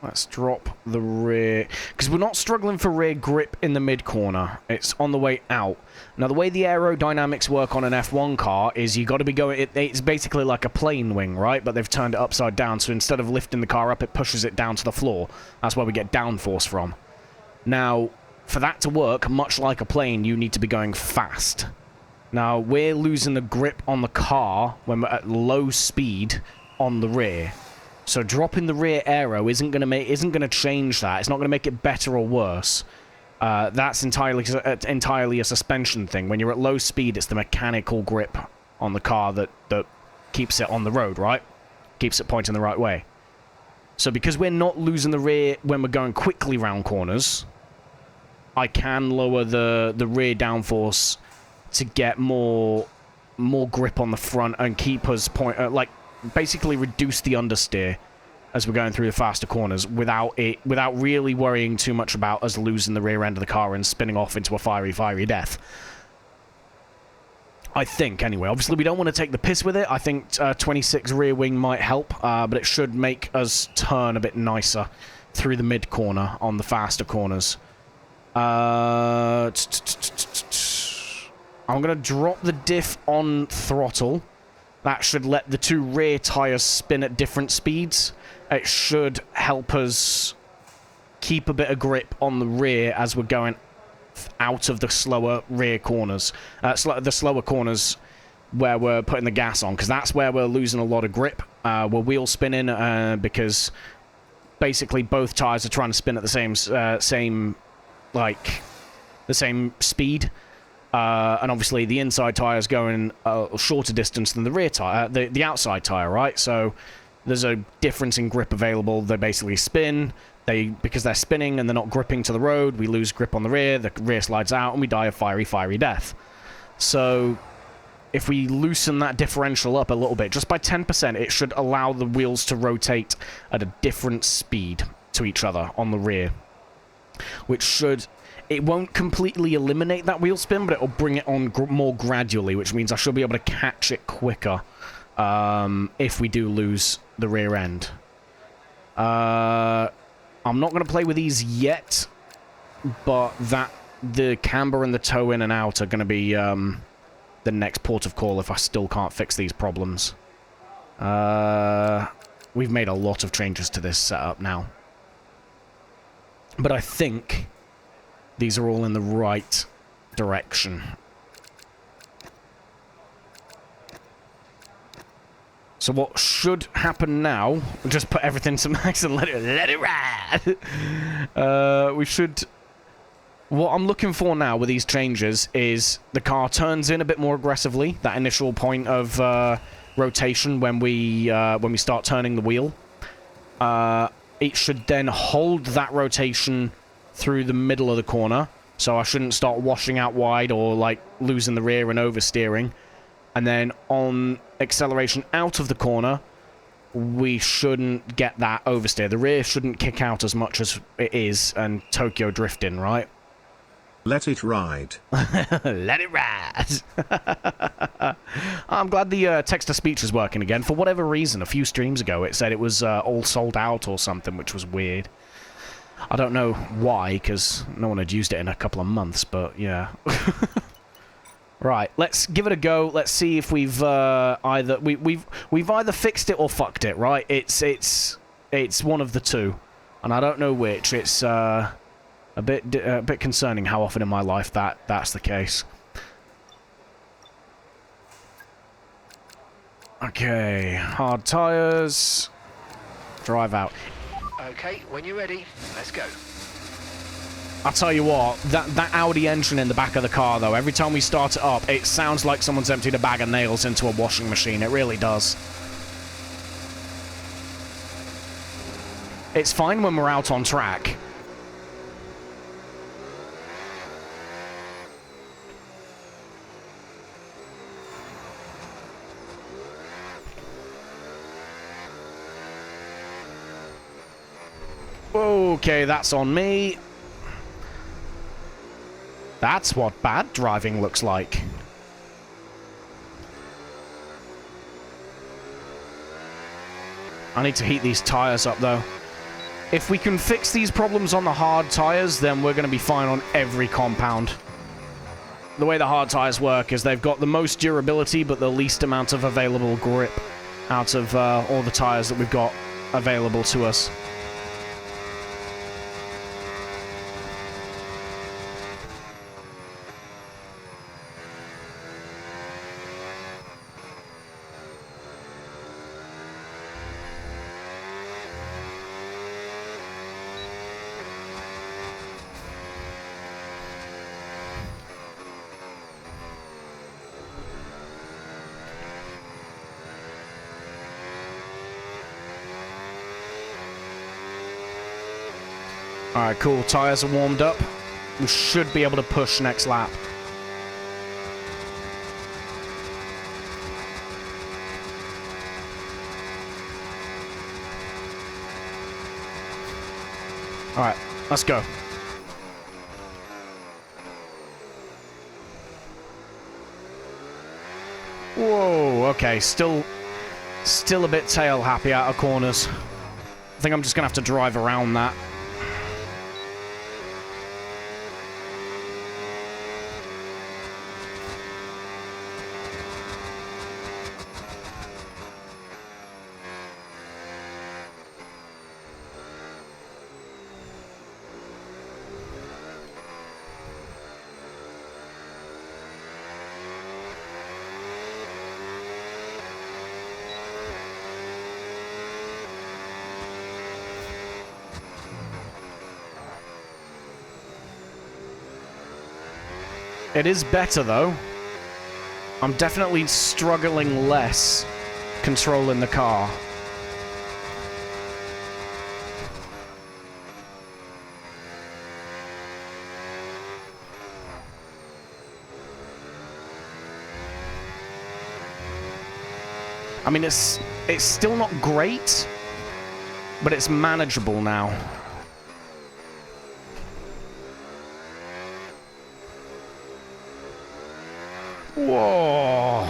Let's drop the rear, because we're not struggling for rear grip in the mid-corner. It's on the way out. Now, the way the aerodynamics work on an F1 car is you got to be going... It's basically like a plane wing, right? But they've turned it upside down, so instead of lifting the car up, it pushes it down to the floor. That's where we get downforce from. Now, for that to work, much like a plane, you need to be going fast. Now, we're losing the grip on the car when we're at low speed on the rear. So dropping the rear aero isn't going to change that. It's not going to make it better or worse. That's entirely a suspension thing. When you're at low speed, it's the mechanical grip on the car that keeps it on the road, right? Keeps it pointing the right way. So because we're not losing the rear when we're going quickly round corners, I can lower the rear downforce to get more grip on the front and keep us like basically reduce the understeer as we're going through the faster corners without really worrying too much about us losing the rear end of the car and spinning off into a fiery death. I think, anyway. Obviously, we don't want to take the piss with it. I think 26 rear wing might help, but it should make us turn a bit nicer through the mid-corner on the faster corners. I'm going to drop the diff on throttle. That should let the two rear tires spin at different speeds. It should help us keep a bit of grip on the rear as we're going out of the slower rear corners. The slower corners where we're putting the gas on, because that's where we're losing a lot of grip. We're wheel spinning because basically both tires are trying to spin at the same speed. And obviously the inside tire is going a shorter distance than the rear tire, the outside tire, right? So there's a difference in grip available. They basically spin. Because they're spinning and they're not gripping to the road, we lose grip on the rear slides out, and we die a fiery death. So if we loosen that differential up a little bit, just by 10%, it should allow the wheels to rotate at a different speed to each other on the rear. It won't completely eliminate that wheel spin, but it will bring it on more gradually, which means I should be able to catch it quicker if we do lose the rear end. I'm not going to play with these yet, but the camber and the toe in and out are going to be the next port of call if I still can't fix these problems. We've made a lot of changes to this setup now. But I think these are all in the right direction. So what should happen now, just put everything to max and let it ride. What I'm looking for now with these changes is the car turns in a bit more aggressively, that initial point of rotation when we start turning the wheel. It should then hold that rotation through the middle of the corner, so I shouldn't start washing out wide or like losing the rear and oversteering. And then on acceleration out of the corner, we shouldn't get that oversteer. The rear shouldn't kick out as much as it is and Tokyo drifting, right? Let it ride. Let it ride. I'm glad the text-to-speech is working again. For whatever reason, a few streams ago, it said it was all sold out or something, which was weird. I don't know why, because no one had used it in a couple of months, but yeah. Right, let's give it a go. Let's see if we've we've either fixed it or fucked it. Right, it's one of the two, and I don't know which. It's a bit concerning how often in my life that's the case. Okay, hard tires. Drive out. Okay, when you're ready, let's go. I'll tell you what, that Audi engine in the back of the car, though, every time we start it up, it sounds like someone's emptied a bag of nails into a washing machine. It really does. It's fine when we're out on track. Okay, that's on me. That's what bad driving looks like. I need to heat these tires up, though. If we can fix these problems on the hard tires, then we're going to be fine on every compound. The way the hard tires work is they've got the most durability, but the least amount of available grip out of all the tires that we've got available to us. Alright, cool. Tires are warmed up. We should be able to push next lap. Alright, let's go. Whoa, okay, still a bit tail happy out of corners. I think I'm just gonna have to drive around that. It is better, though. I'm definitely struggling less controlling the car. I mean, it's still not great, but it's manageable now. Whoa.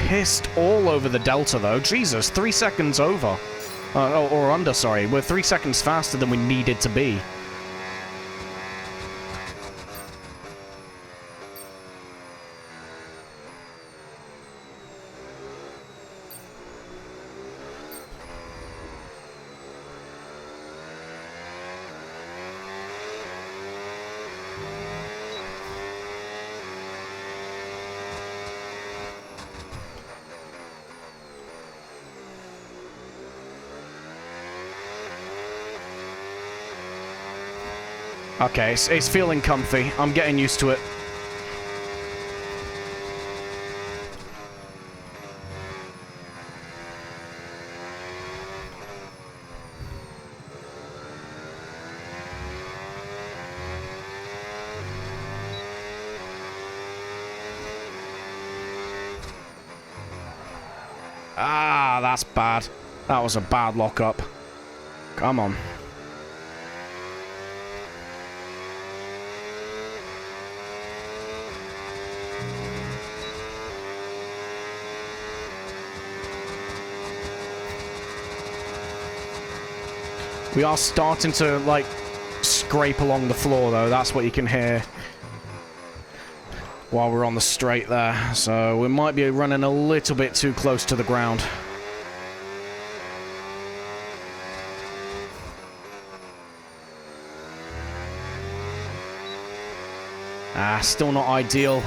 Pissed all over the Delta, though. Jesus, 3 seconds over. Or under, sorry. We're 3 seconds faster than we needed to be. Okay, it's feeling comfy. I'm getting used to it. Ah, that's bad. That was a bad lock-up. Come on. We are starting to, like, scrape along the floor, though. That's what you can hear while we're on the straight there. So we might be running a little bit too close to the ground. Ah, still not ideal.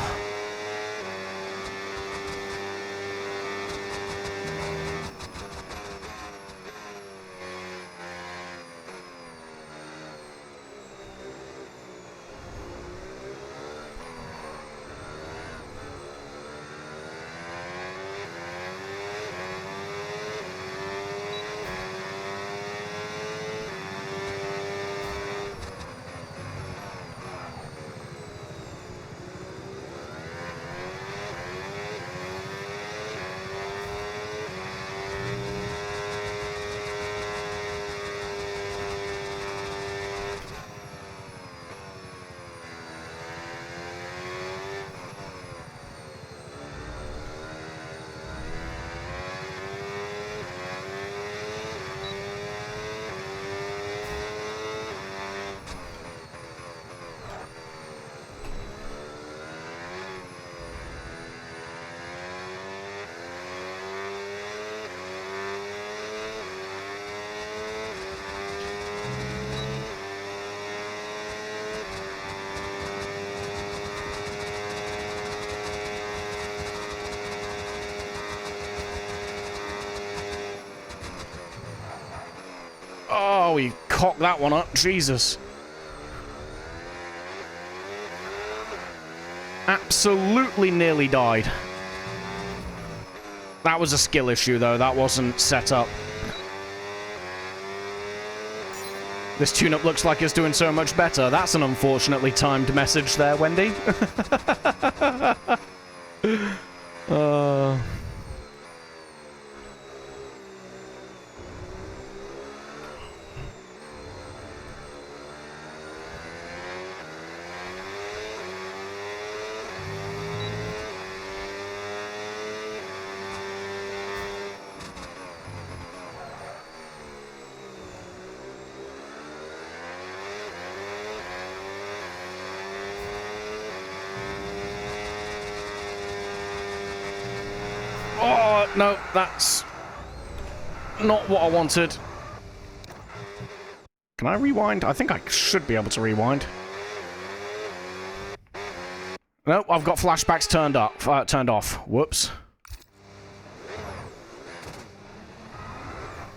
cock that one up. Jesus. Absolutely nearly died. That was a skill issue, though. That wasn't set up. This tune-up looks like it's doing so much better. That's an unfortunately timed message there, Wendy. Oh, no, that's not what I wanted. Can I rewind? I think I should be able to rewind. Nope, I've got flashbacks turned off. Whoops.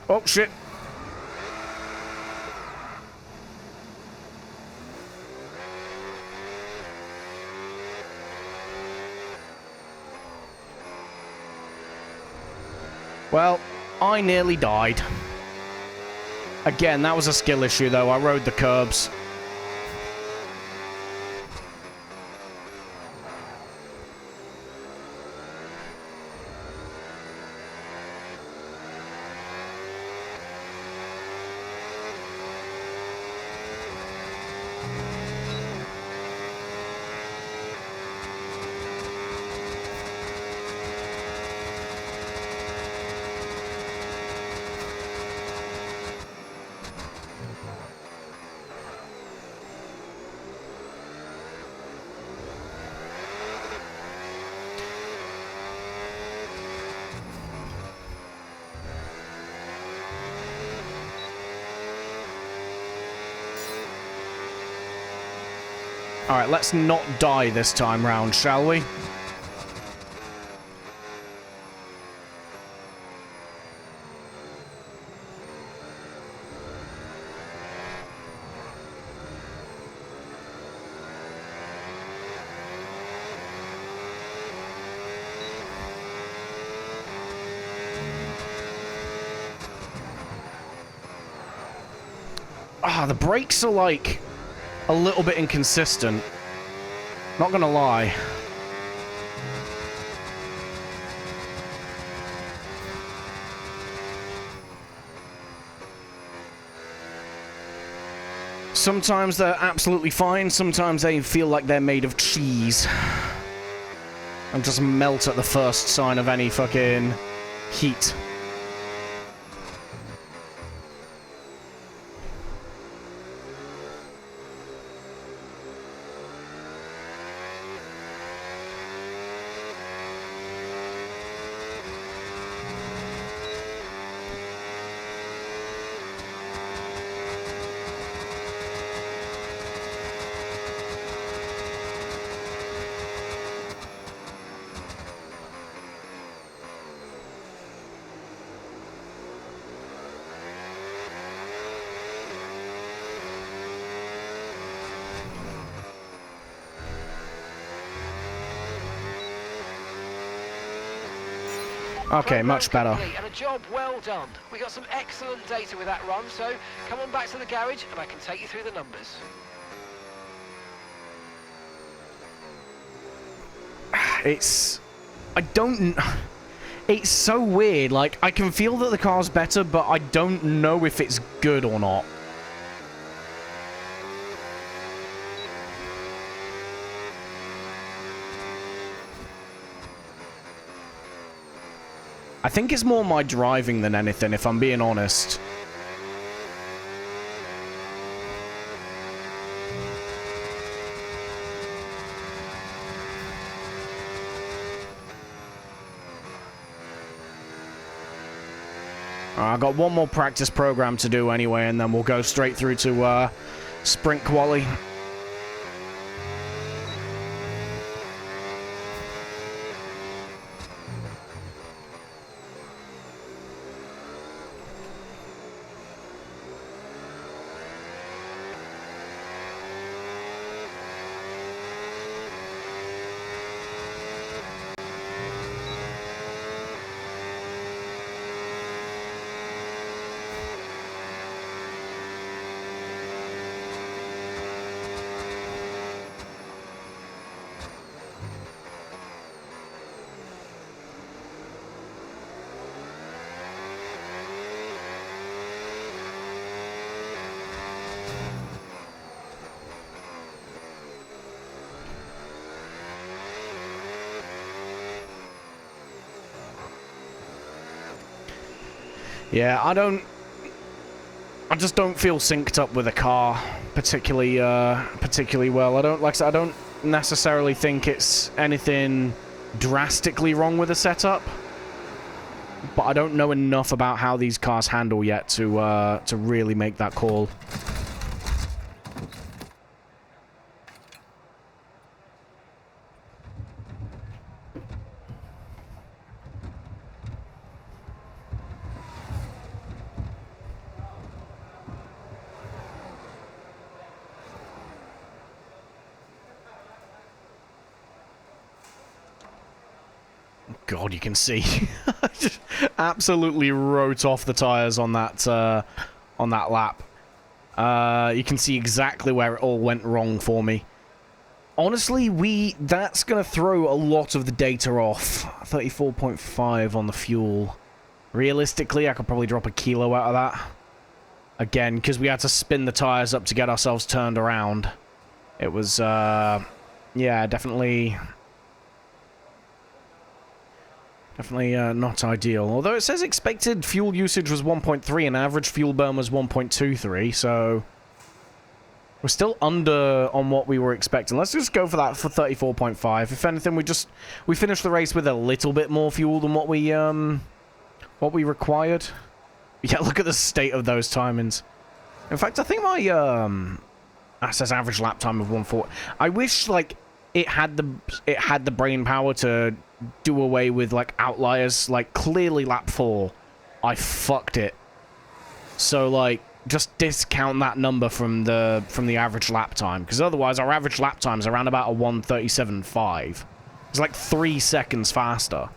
Oh, shit. Well, I nearly died. Again, that was a skill issue, though. I rode the curbs. Alright, let's not die this time round, shall we? Ah, the brakes are like a little bit inconsistent. Not gonna lie. Sometimes they're absolutely fine, sometimes they feel like they're made of cheese. And just melt at the first sign of any fucking heat. Okay, much better. And a job well done. We got some excellent data with that run, so come on back to the garage and I can take you through the numbers. It's so weird. Like, I can feel that the car's better, but I don't know if it's good or not. I think it's more my driving than anything, if I'm being honest. I've got one more practice program to do anyway, and then we'll go straight through to sprint quali. Yeah, I just don't feel synced up with the car particularly well. I don't necessarily think it's anything drastically wrong with the setup, but I don't know enough about how these cars handle yet to really make that call. God, you can see. Just absolutely wrote off the tires on that lap. You can see exactly where it all went wrong for me. Honestly, that's going to throw a lot of the data off. 34.5 on the fuel. Realistically, I could probably drop a kilo out of that. Again, because we had to spin the tires up to get ourselves turned around. It was, yeah, definitely not ideal. Although it says expected fuel usage was 1.3 and average fuel burn was 1.23, so we're still under on what we were expecting. Let's just go for that for 34.5. If anything, we finished the race with a little bit more fuel than what we required. Yeah, look at the state of those timings. In fact, I think my that says average lap time of 140. I wish like it had the brain power to do away with like outliers. Like clearly lap 4 I fucked it, so like just discount that number from the average lap time, because otherwise our average lap time is around about a 1:37.5. It's like 3 seconds faster,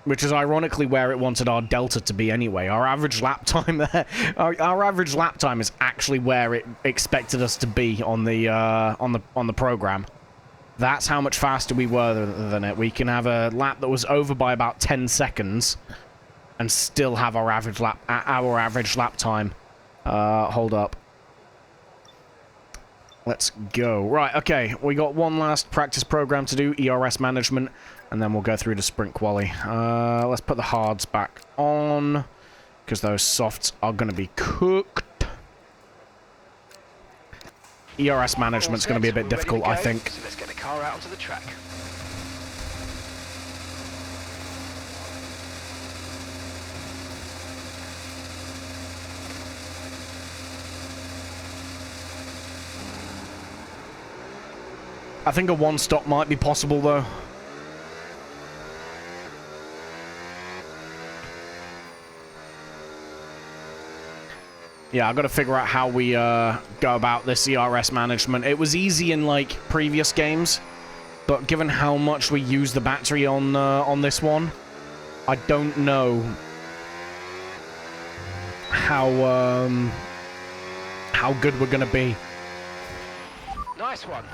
which is ironically where it wanted our delta to be anyway. Our average lap time there, our average lap time is actually where it expected us to be on the program. That's how much faster we were than it. We can have a lap that was over by about 10 seconds and still have our average lap time. Hold up. Let's go. Right, okay. We got one last practice program to do, ERS management, and then we'll go through to sprint quali. Let's put the hards back on, because those softs are going to be cooked. ERS management's going to be a bit difficult, I think. So let's get the car out onto the track. I think a one-stop might be possible, though. Yeah, I've got to figure out how we go about this ERS management. It was easy in, like, previous games, but given how much we use the battery on this one, I don't know how good we're going to be. Nice one.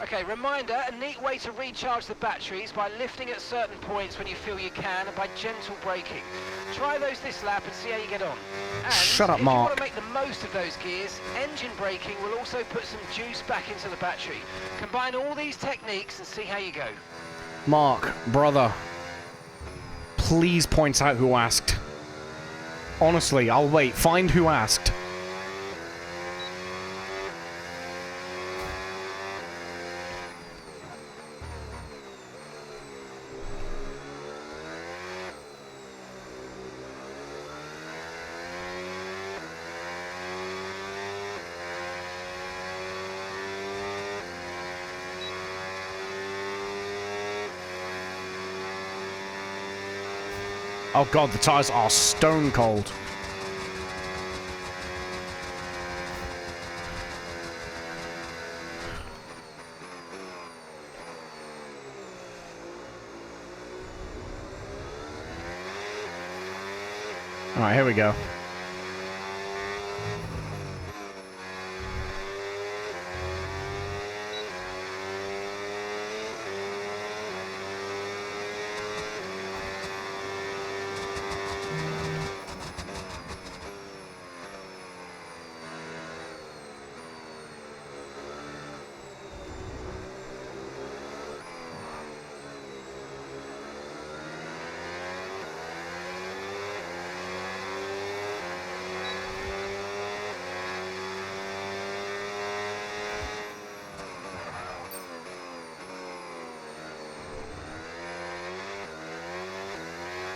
Okay, reminder, a neat way to recharge the batteries by lifting at certain points when you feel you can and by gentle braking. Try those this lap and see how you get on. And shut up, Mark. if you want to make the most of those gears, engine braking will also put some juice back into the battery. Combine all these techniques and see how you go. Mark, brother, please point out who asked. Honestly, I'll wait. Find who asked. Oh god, the tires are stone cold. Alright, here we go.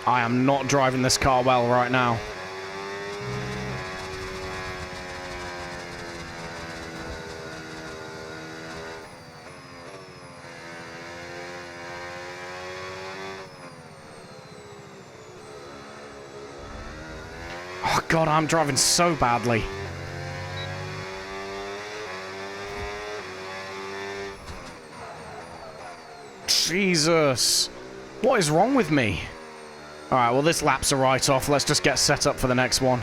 I am not driving this car well right now. Oh god, I'm driving so badly. Jesus. What is wrong with me? Alright, well this lap's a write-off. Let's just get set up for the next one.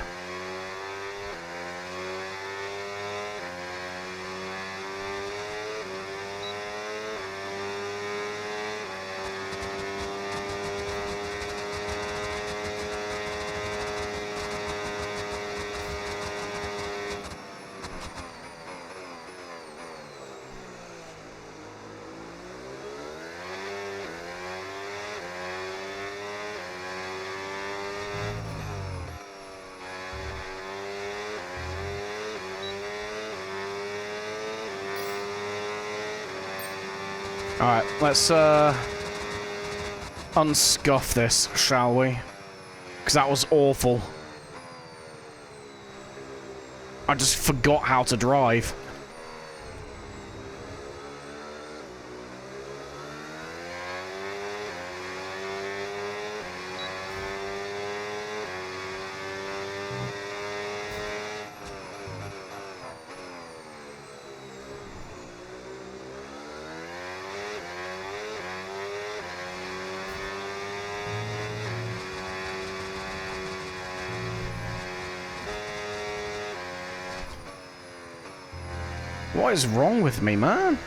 Alright, let's unscuff this, shall we? Because that was awful. I just forgot how to drive. What is wrong with me, man?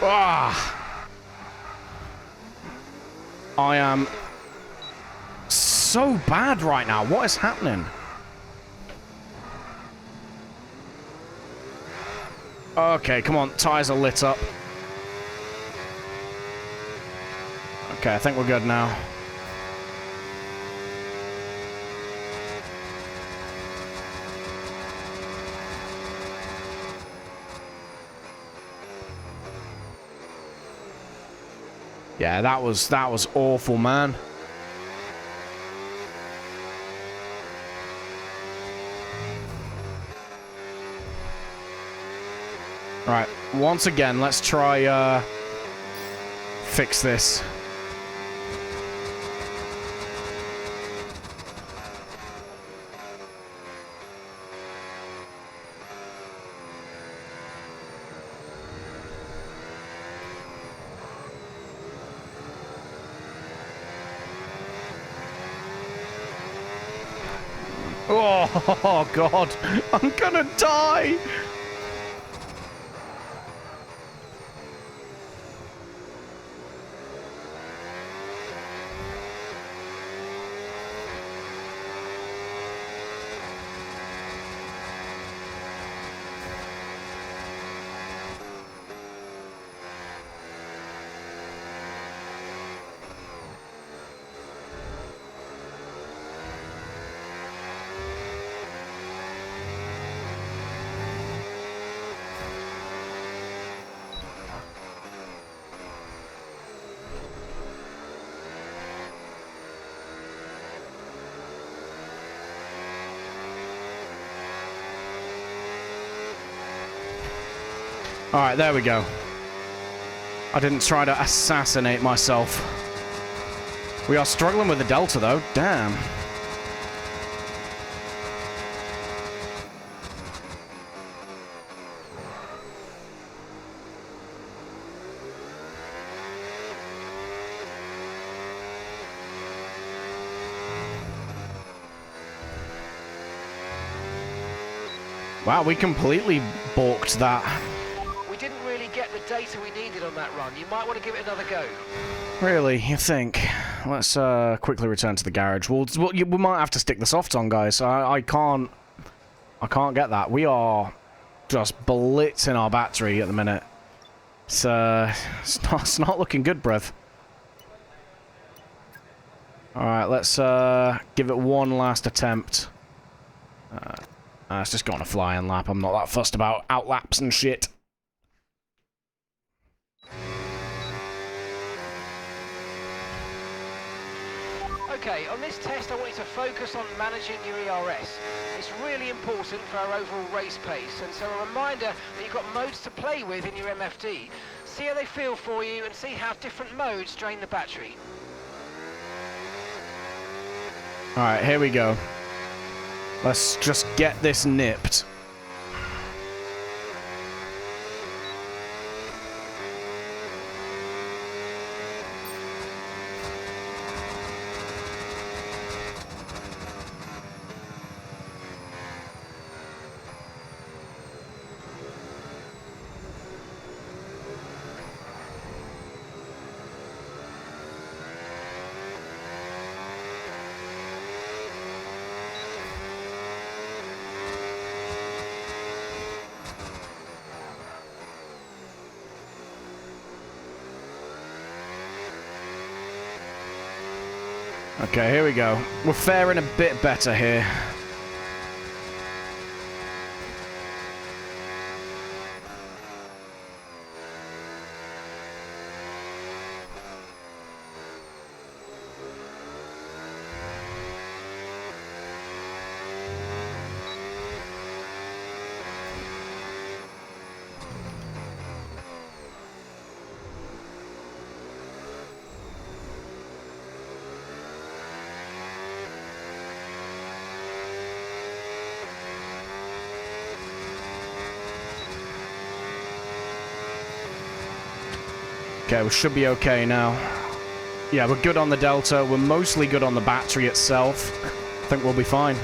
Ah! I am so bad right now. What is happening? Okay, come on. Tires are lit up. Okay, I think we're good now. Yeah, that was awful, man. Right, once again, let's try fix this. Oh, God. I'm gonna die. Alright, there we go. I didn't try to assassinate myself. We are struggling with the Delta, though. Damn. Wow, we completely balked that. We didn't really get the data we needed on that run. You might want to give it another go. Really? You think? Let's quickly return to the garage. We might have to stick the softs on, guys. I can't get that. We are just blitzing our battery at the minute. It's not looking good, bruv. Alright, let's give it one last attempt. Let's just go on a flying lap. I'm not that fussed about outlaps and shit. Okay, on this test I want you to focus on managing your ERS. It's really important for our overall race pace, and so a reminder that you've got modes to play with in your MFD. See how they feel for you and see how different modes drain the battery. Alright, here we go. Let's just get this nipped. Okay, here we go. We're faring a bit better here. Okay, we should be okay now. Yeah, we're good on the Delta. We're mostly good on the battery itself. I think we'll be fine.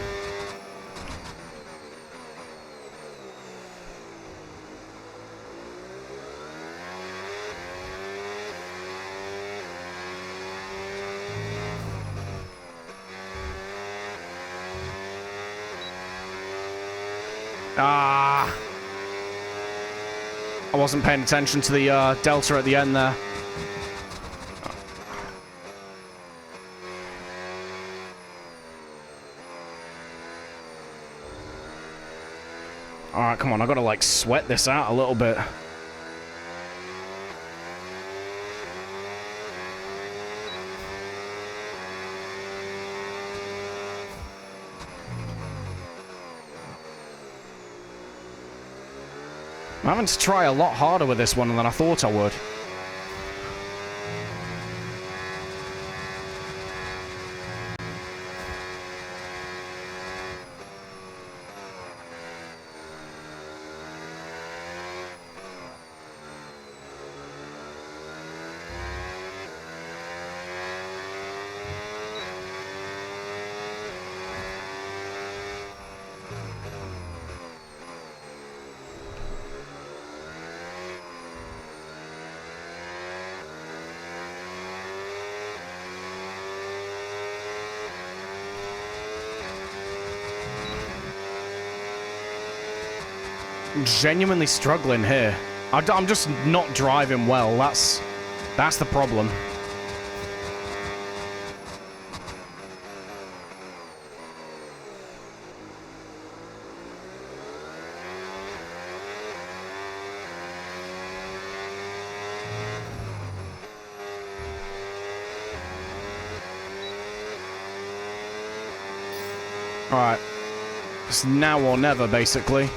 Ah! I wasn't paying attention to the Delta at the end there. Alright, come on, I gotta like sweat this out a little bit. I'm having to try a lot harder with this one than I thought I would. Genuinely struggling here. I'm just not driving well. That's the problem. All right. It's now or never, basically.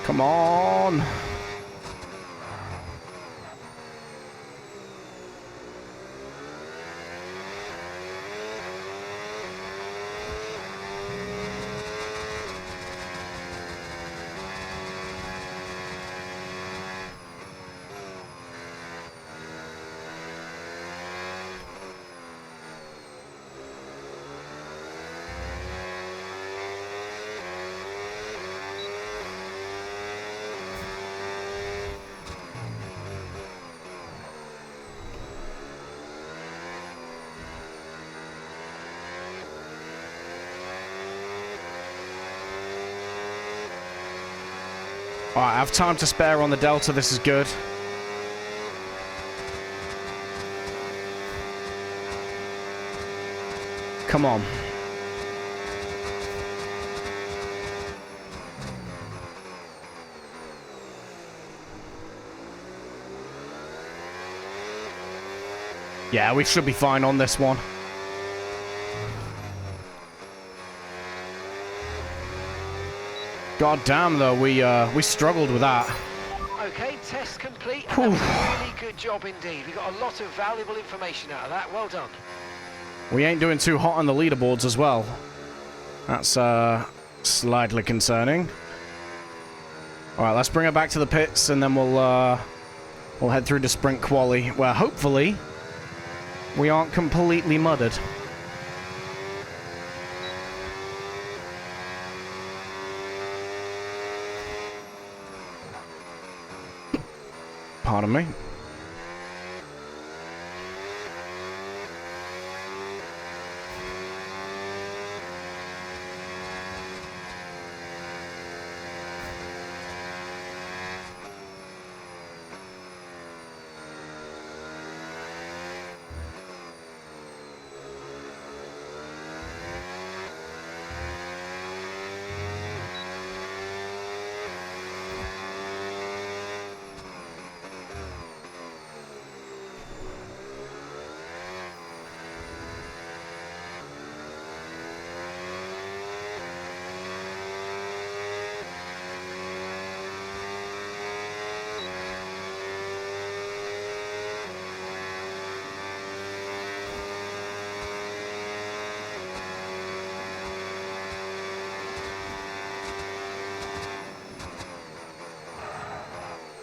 Come on. Alright, I have time to spare on the Delta. This is good. Come on. Yeah, we should be fine on this one. God damn, though, we struggled with that. Okay, test complete. And that was a really good job indeed. We got a lot of valuable information out of that. Well done. We ain't doing too hot on the leaderboards as well. That's slightly concerning. All right, let's bring it back to the pits, and then we'll head through to sprint quali, where hopefully we aren't completely mudded. Pardon me.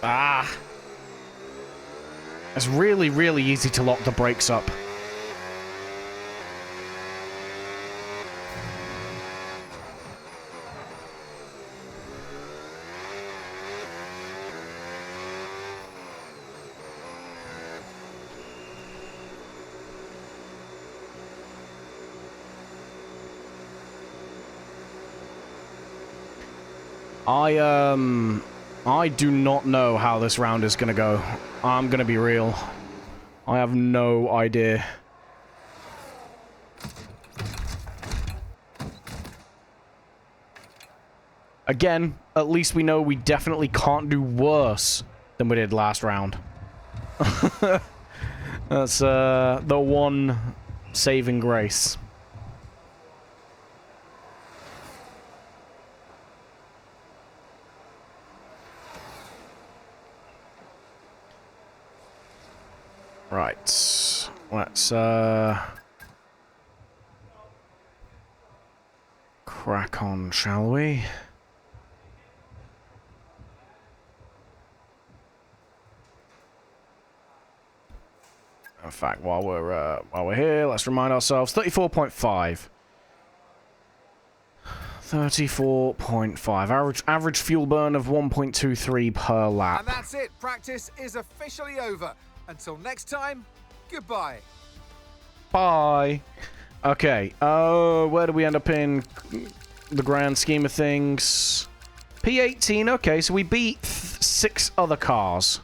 Ah. It's really, really easy to lock the brakes up. I do not know how this round is gonna go. I'm gonna be real. I have no idea. Again, at least we know we definitely can't do worse than we did last round. That's the one saving grace. Right, let's crack on, shall we? In fact, while we're here, let's remind ourselves 34.5. 34.5. Average fuel burn of 1.23 per lap. And that's it. Practice is officially over. Until next time, goodbye. Bye. Okay, where do we end up in the grand scheme of things? P18, okay, so we beat 6 other cars.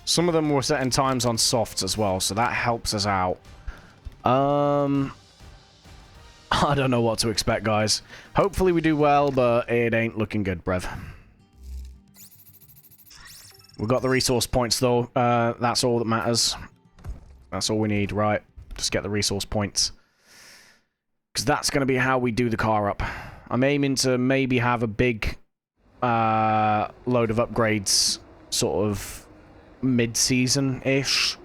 Some of them were setting times on softs as well, so that helps us out. I don't know what to expect, guys. Hopefully we do well, but it ain't looking good, brev. We've got the resource points, though. That's all that matters. That's all we need, right? Just get the resource points. Because that's going to be how we do the car up. I'm aiming to maybe have a big load of upgrades sort of mid-season-ish.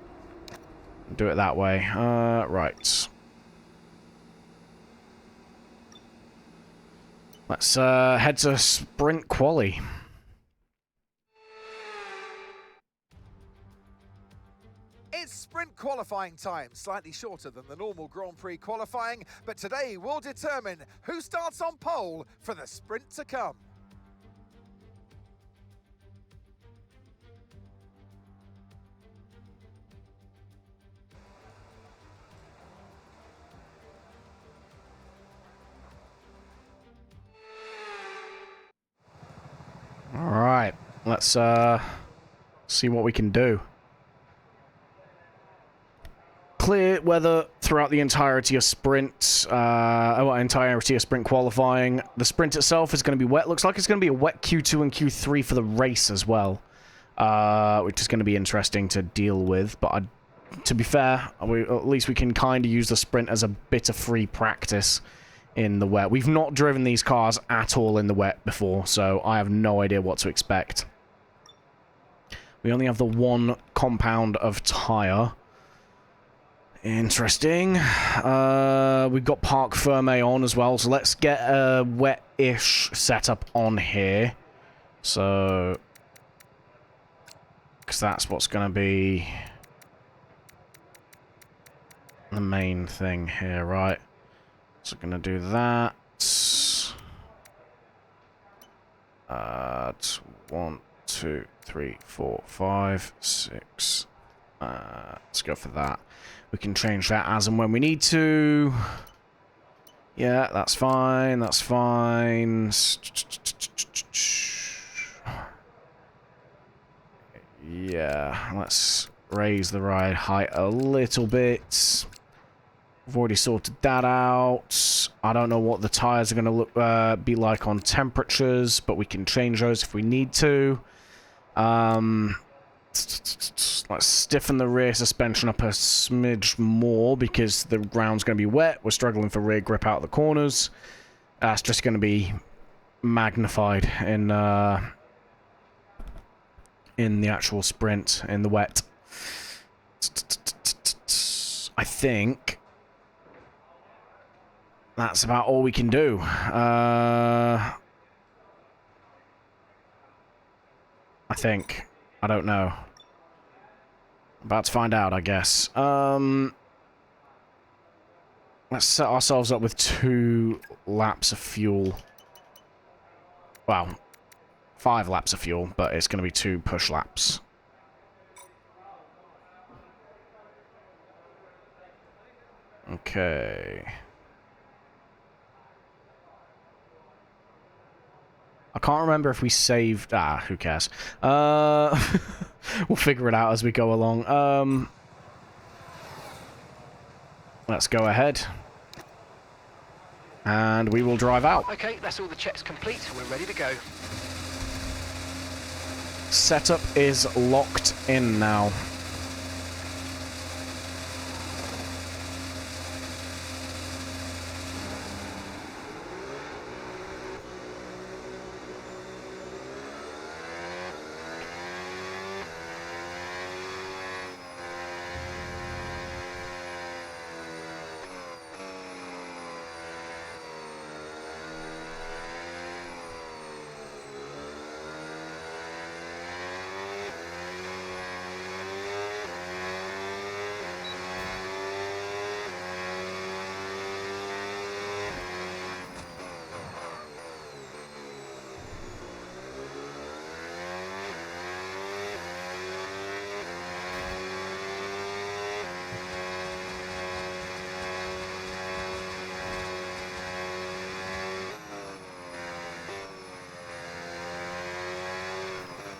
Do it that way. Right. Let's head to sprint quali. It's sprint qualifying time, slightly shorter than the normal Grand Prix qualifying, but today we'll determine who starts on pole for the sprint to come. All right, Let's see what we can do. Clear weather throughout the entirety of sprint, entirety of sprint qualifying. The sprint itself is going to be wet. Looks like it's going to be a wet Q2 and Q3 for the race as well, which is going to be interesting to deal with. But to be fair, at least we can kind of use the sprint as a bit of free practice in the wet. We've not driven these cars at all in the wet before, so I have no idea what to expect. We only have the one compound of tyre. Interesting. We've got Parc Fermé on as well, so let's get a wet-ish setup on here. So, because that's what's going to be the main thing here, right? So we're going to do that. 1, 2, 3, 4, 5, 6. Let's go for that. We can change that as and when we need to. Yeah, that's fine. That's fine. Yeah, let's raise the ride height a little bit. I've already sorted that out. I don't know what the tires are going to look be like on temperatures, but we can change those if we need to. Let's stiffen the rear suspension up a smidge more because the ground's going to be wet. We're struggling for rear grip out of the corners. That's just going to be magnified in the actual sprint in the wet. I think that's about all we can do. I think. I don't know. About to find out, I guess. Let's set ourselves up with 2 laps of fuel. Well, 5 laps of fuel, but it's going to be 2 push laps. Okay. I can't remember if we saved... Ah, who cares? We'll figure it out as we go along. Let's go ahead. And we will drive out. Okay, that's all the checks complete. We're ready to go. Setup is locked in now.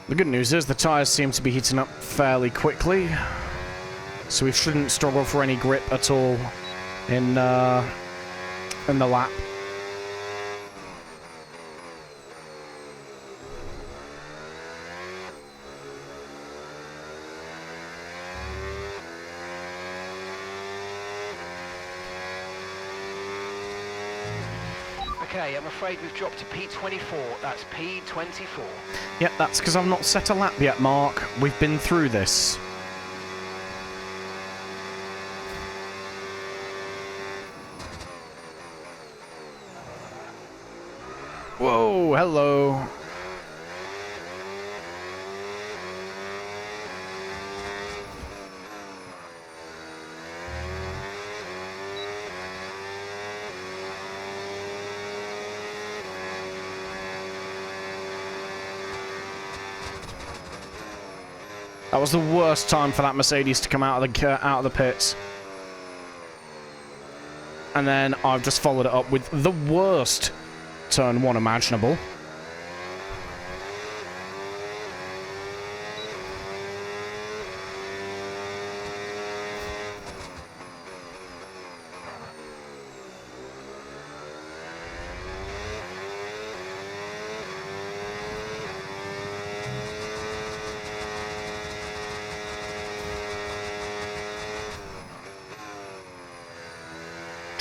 The good news is the tyres seem to be heating up fairly quickly, so we shouldn't struggle for any grip at all in the lap. Okay, I'm afraid we've dropped to P24. That's P24. Yep, that's because I've not set a lap yet, Mark. We've been through this. Whoa, hello. That was the worst time for that Mercedes to come out of the pits. And then I've just followed it up with the worst turn 1 imaginable.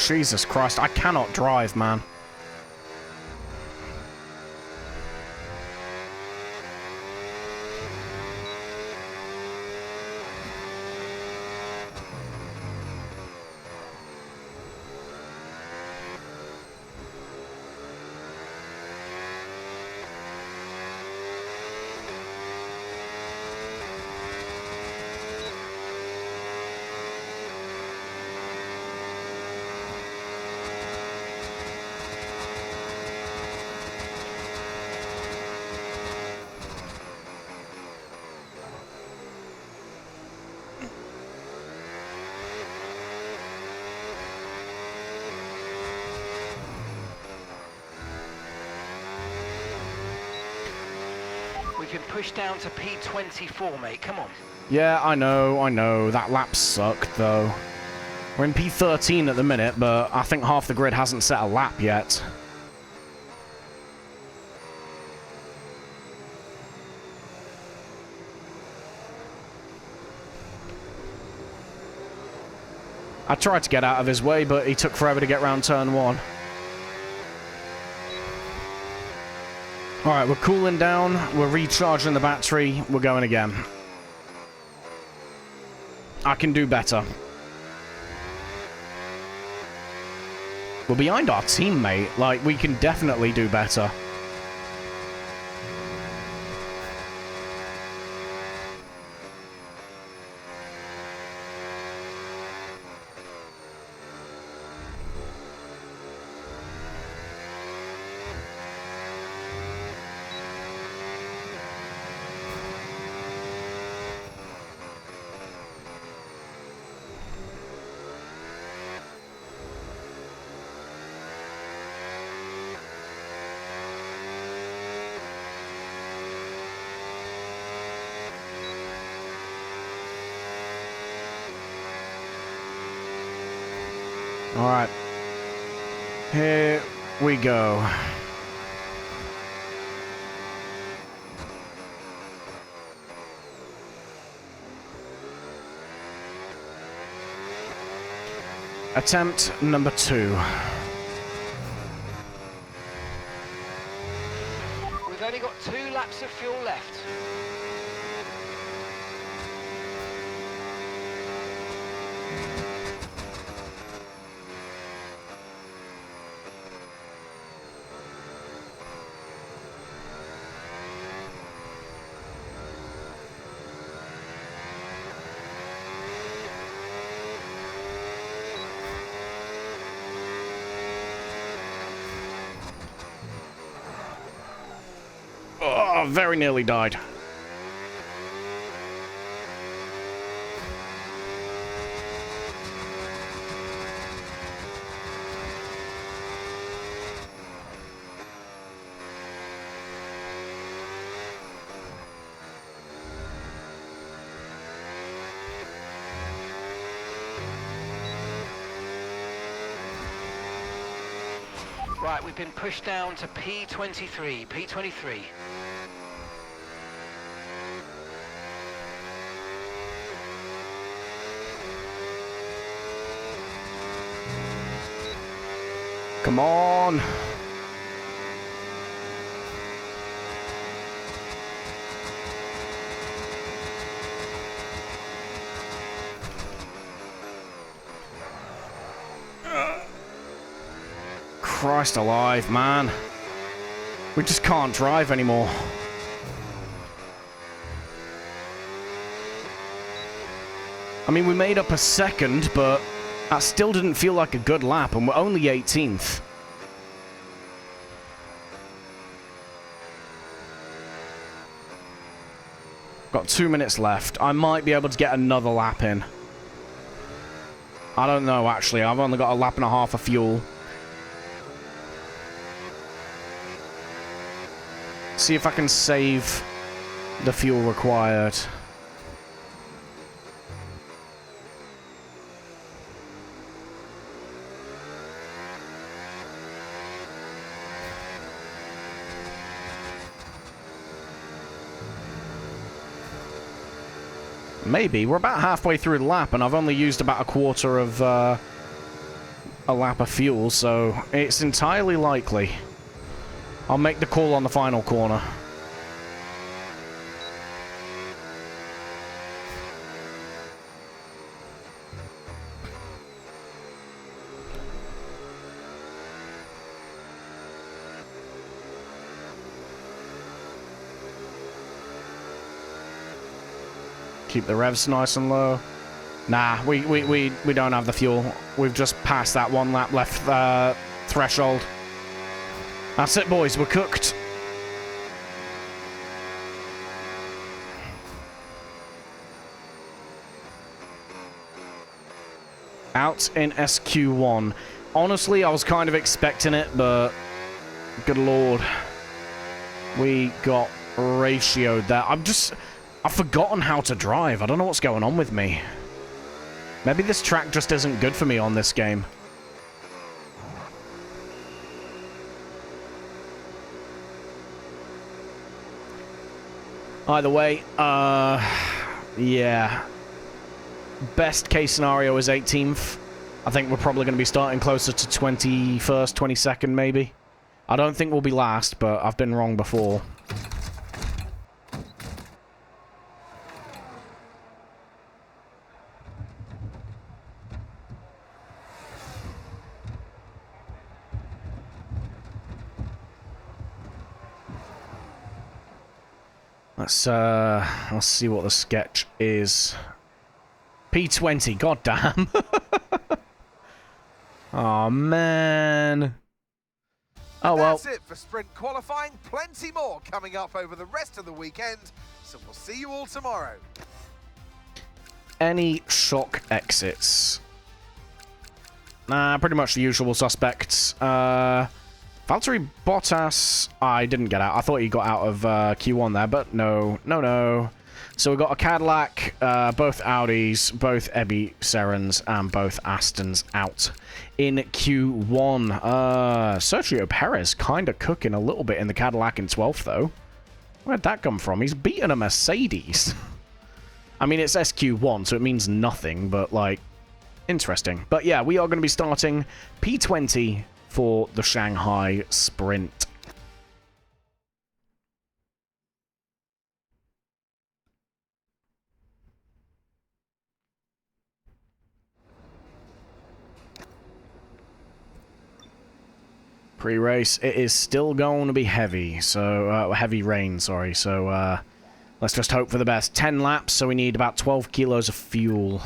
Jesus Christ, I cannot drive, man. We've been pushed down to P24, mate. Come on. Yeah, I know. That lap sucked, though. We're in P13 at the minute, but I think half the grid hasn't set a lap yet. I tried to get out of his way, but he took forever to get round turn 1. Alright, we're cooling down, we're recharging the battery, we're going again. I can do better. We're behind our teammate, like, we can definitely do better. Alright. Here we go. Attempt number 2. We've only got 2 laps of fuel left. Oh, very nearly died. Right, we've been pushed down to P23. P23. Come on. Christ alive, man. We just can't drive anymore. I mean, we made up a second, but that still didn't feel like a good lap, and we're only 18th. Got 2 minutes left. I might be able to get another lap in. I don't know, actually. I've only got a lap and a half of fuel. See if I can save the fuel required. Maybe. We're about halfway through the lap, and I've only used about a quarter of a lap of fuel, so it's entirely likely. I'll make the call on the final corner. Keep the revs nice and low. Nah, we don't have the fuel. We've just passed that one lap left threshold. That's it, boys. We're cooked. Out in SQ1. Honestly, I was kind of expecting it, but good lord. We got ratioed there. I've forgotten how to drive. I don't know what's going on with me. Maybe this track just isn't good for me on this game. Either way, yeah. Best case scenario is 18th. I think we're probably going to be starting closer to 21st, 22nd maybe. I don't think we'll be last, but I've been wrong before. Let's see what the sketch is. P20, goddamn. Oh man. Oh well. That's it for sprint qualifying. Plenty more coming up over the rest of the weekend. So we'll see you all tomorrow. Any shock exits? Nah, pretty much the usual suspects. Valtteri Bottas, I didn't get out. I thought he got out of Q1 there, but no. So we got a Cadillac, both Audis, both Ebby Serens, and both Astons out in Q1. Sergio Perez kind of cooking a little bit in the Cadillac in 12th, though. Where'd that come from? He's beaten a Mercedes. I mean, it's SQ1, so it means nothing, but, like, interesting. But yeah, we are going to be starting P20 for the Shanghai Sprint. Pre-race, it is still going to be heavy, so heavy rain, sorry. So let's just hope for the best. 10 laps, so we need about 12 kilos of fuel.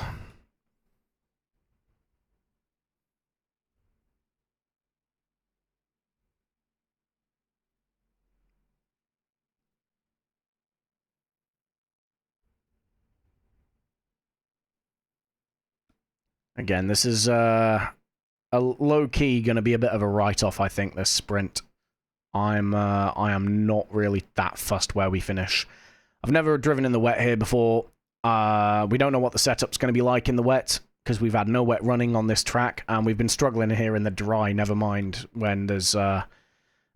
Again, this is a low-key going to be a bit of a write-off, I think, this sprint. I am not really that fussed where we finish. I've never driven in the wet here before. We don't know what the setup's going to be like in the wet, because we've had no wet running on this track, and we've been struggling here in the dry, never mind when there's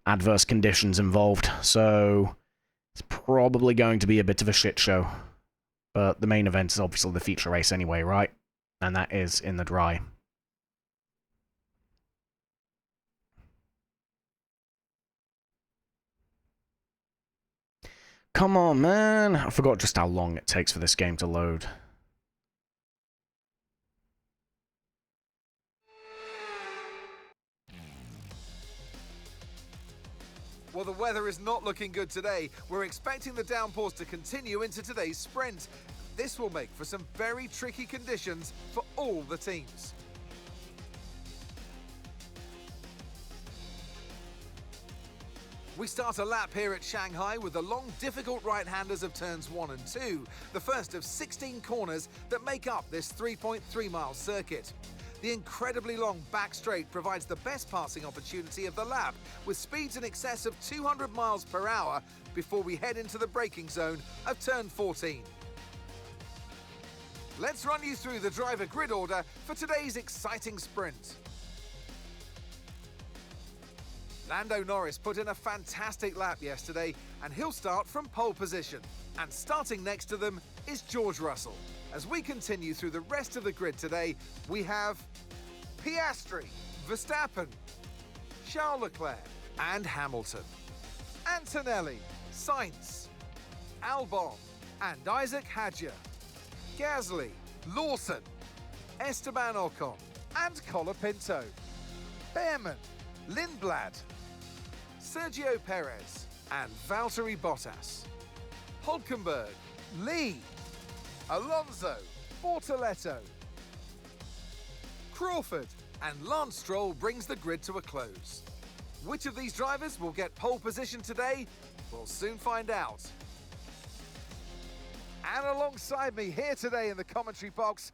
adverse conditions involved. So it's probably going to be a bit of a shit show. But the main event is obviously the feature race anyway, right? And that is in the dry. Come on, man. I forgot just how long it takes for this game to load. Well, the weather is not looking good today. We're expecting the downpours to continue into today's sprint. This will make for some very tricky conditions for all the teams. We start a lap here at Shanghai with the long, difficult right-handers of turns 1 and 2, the first of 16 corners that make up this 3.3-mile circuit. The incredibly long back straight provides the best passing opportunity of the lap, with speeds in excess of 200 miles per hour before we head into the braking zone of turn 14. Let's run you through the driver grid order for today's exciting sprint. Lando Norris put in a fantastic lap yesterday, and he'll start from pole position. And starting next to them is George Russell. As we continue through the rest of the grid today, we have Piastri, Verstappen, Charles Leclerc and Hamilton, Antonelli, Sainz, Albon and Isaac Hadjar, Gasly, Lawson, Esteban Ocon and Colapinto, Behrman, Lindblad, Sergio Perez and Valtteri Bottas, Hulkenberg, Lee, Alonso, Bortoletto, Crawford and Lance Stroll brings the grid to a close. Which of these drivers will get pole position today? We'll soon find out. And alongside me here today in the commentary box,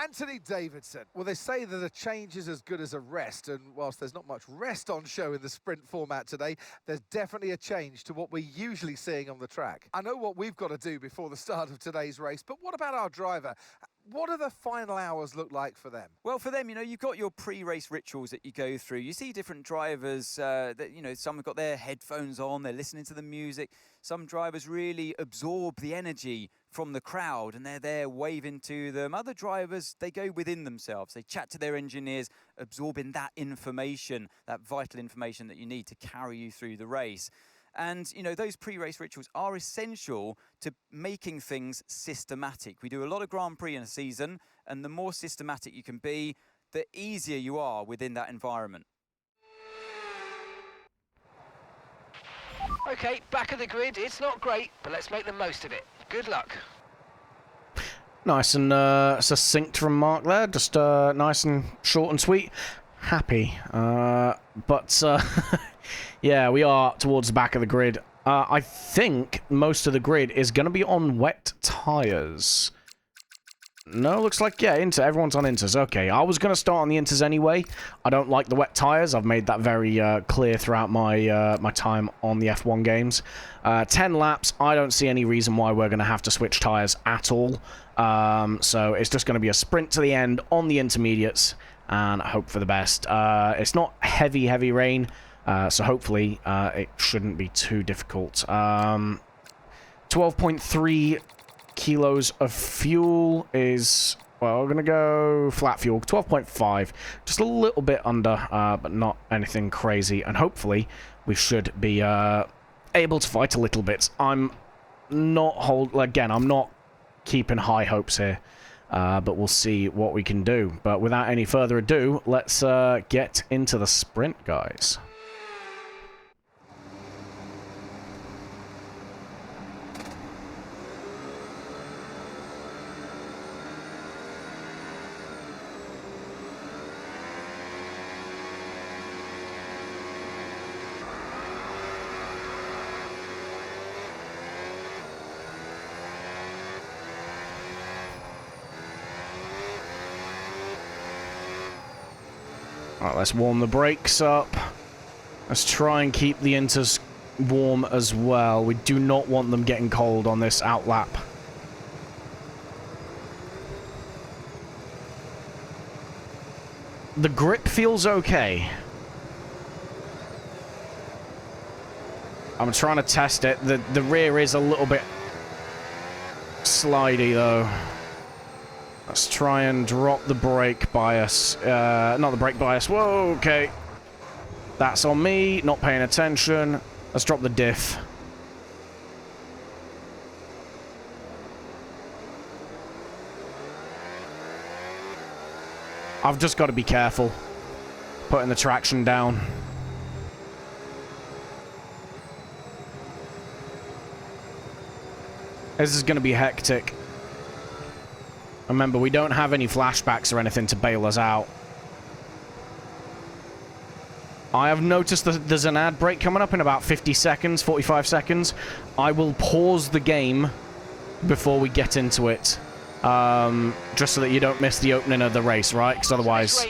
Anthony Davidson. Well, they say that a change is as good as a rest, and whilst there's not much rest on show in the sprint format today, there's definitely a change to what we're usually seeing on the track. I know what we've got to do before the start of today's race, but what about our driver? What do the final hours look like for them? Well, for them, you know, you've got your pre-race rituals that you go through. You see different drivers that, you know, some have got their headphones on, they're listening to the music. Some drivers really absorb the energy from the crowd and they're there waving to them. Other drivers, they go within themselves. They chat to their engineers, absorbing that information, that vital information that you need to carry you through the race. And, you know, those pre-race rituals are essential to making things systematic. We do a lot of Grand Prix in a season, and the more systematic you can be, the easier you are within that environment. Okay, back of the grid. It's not great, but let's make the most of it. Good luck. Nice and succinct from Mark there. Just nice and short and sweet. Happy. Yeah, we are towards the back of the grid. I think most of the grid is going to be on wet tyres. No, looks like, yeah, Inter. Everyone's on Inters. Okay, I was going to start on the Inters anyway. I don't like the wet tyres. I've made that very clear throughout my my time on the F1 games. 10 laps. I don't see any reason why we're going to have to switch tyres at all. So it's just going to be a sprint to the end on the intermediates and hope for the best. It's not heavy rain. So hopefully it shouldn't be too difficult. 12.3 kilos of fuel is, well, we're going to go flat fuel, 12.5. Just a little bit under, but not anything crazy. And hopefully we should be able to fight a little bit. I'm not keeping high hopes here. But we'll see what we can do. But without any further ado, let's get into the sprint, guys. Alright, let's warm the brakes up. Let's try and keep the Inters warm as well. We do not want them getting cold on this outlap. The grip feels okay. I'm trying to test it. The rear is a little bit slidey though. Let's try and drop the brake bias. Not the brake bias. Whoa, okay. That's on me, not paying attention. Let's drop the diff. I've just got to be careful putting the traction down. This is going to be hectic. Remember, we don't have any flashbacks or anything to bail us out. I have noticed that there's an ad break coming up in about 50 seconds, 45 seconds. I will pause the game before we get into it. Just so that you don't miss the opening of the race, right? Because otherwise,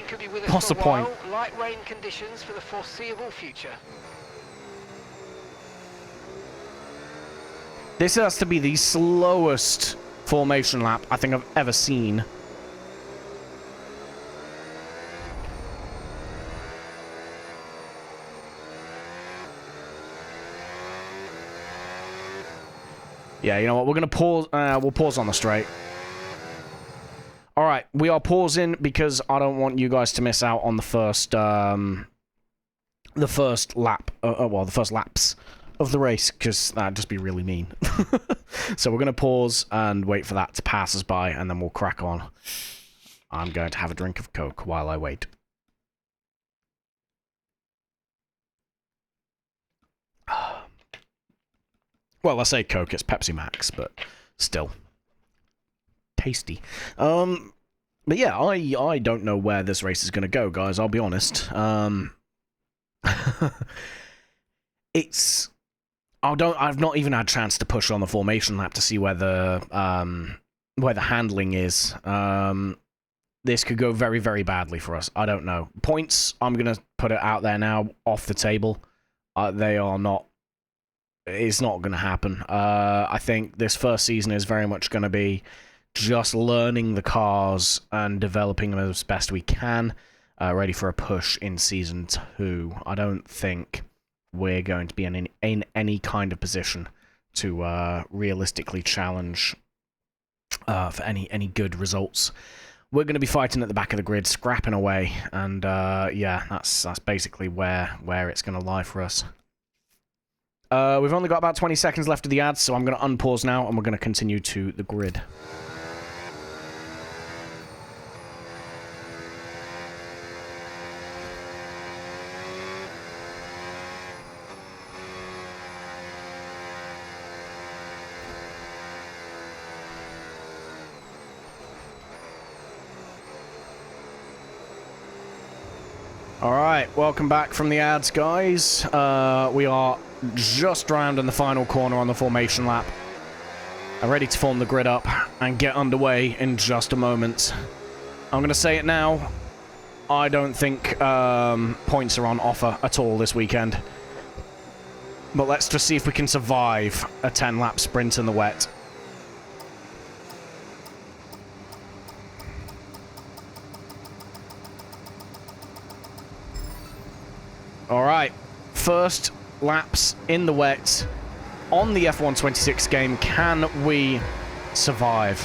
what's the point? Light rain conditions for the foreseeable future. This has to be the slowest formation lap I think I've ever seen. Yeah, you know what? We're gonna pause. We'll pause on the straight. All right, we are pausing because I don't want you guys to miss out on the first lap, well, the first laps of the race, because that'd just be really mean. So we're going to pause and wait for that to pass us by, and then we'll crack on. I'm going to have a drink of Coke while I wait. Well, I say Coke, it's Pepsi Max, but still. Tasty. But yeah, I don't know where this race is going to go, guys, I'll be honest. I've not even had a chance to push on the formation lap to see where the handling is. This could go very, very badly for us. I don't know. Points, I'm going to put it out there now, off the table. They are not... It's not going to happen. I think this first season is very much going to be just learning the cars and developing them as best we can, ready for a push in Season 2. I don't think we're going to be in any kind of position to realistically challenge for any good results. We're going to be fighting at the back of the grid, scrapping away, and yeah, that's basically where it's going to lie for us. We've only got about 20 seconds left of the ads, so I'm going to unpause now, and we're going to continue to the grid. Alright, welcome back from the ads, guys. We are just round in the final corner on the formation lap. I'm ready to form the grid up and get underway in just a moment. I'm going to say it now. I don't think points are on offer at all this weekend. But let's just see if we can survive a 10-lap sprint in the wet. Alright, first laps in the wet on the F126 game. Can we survive?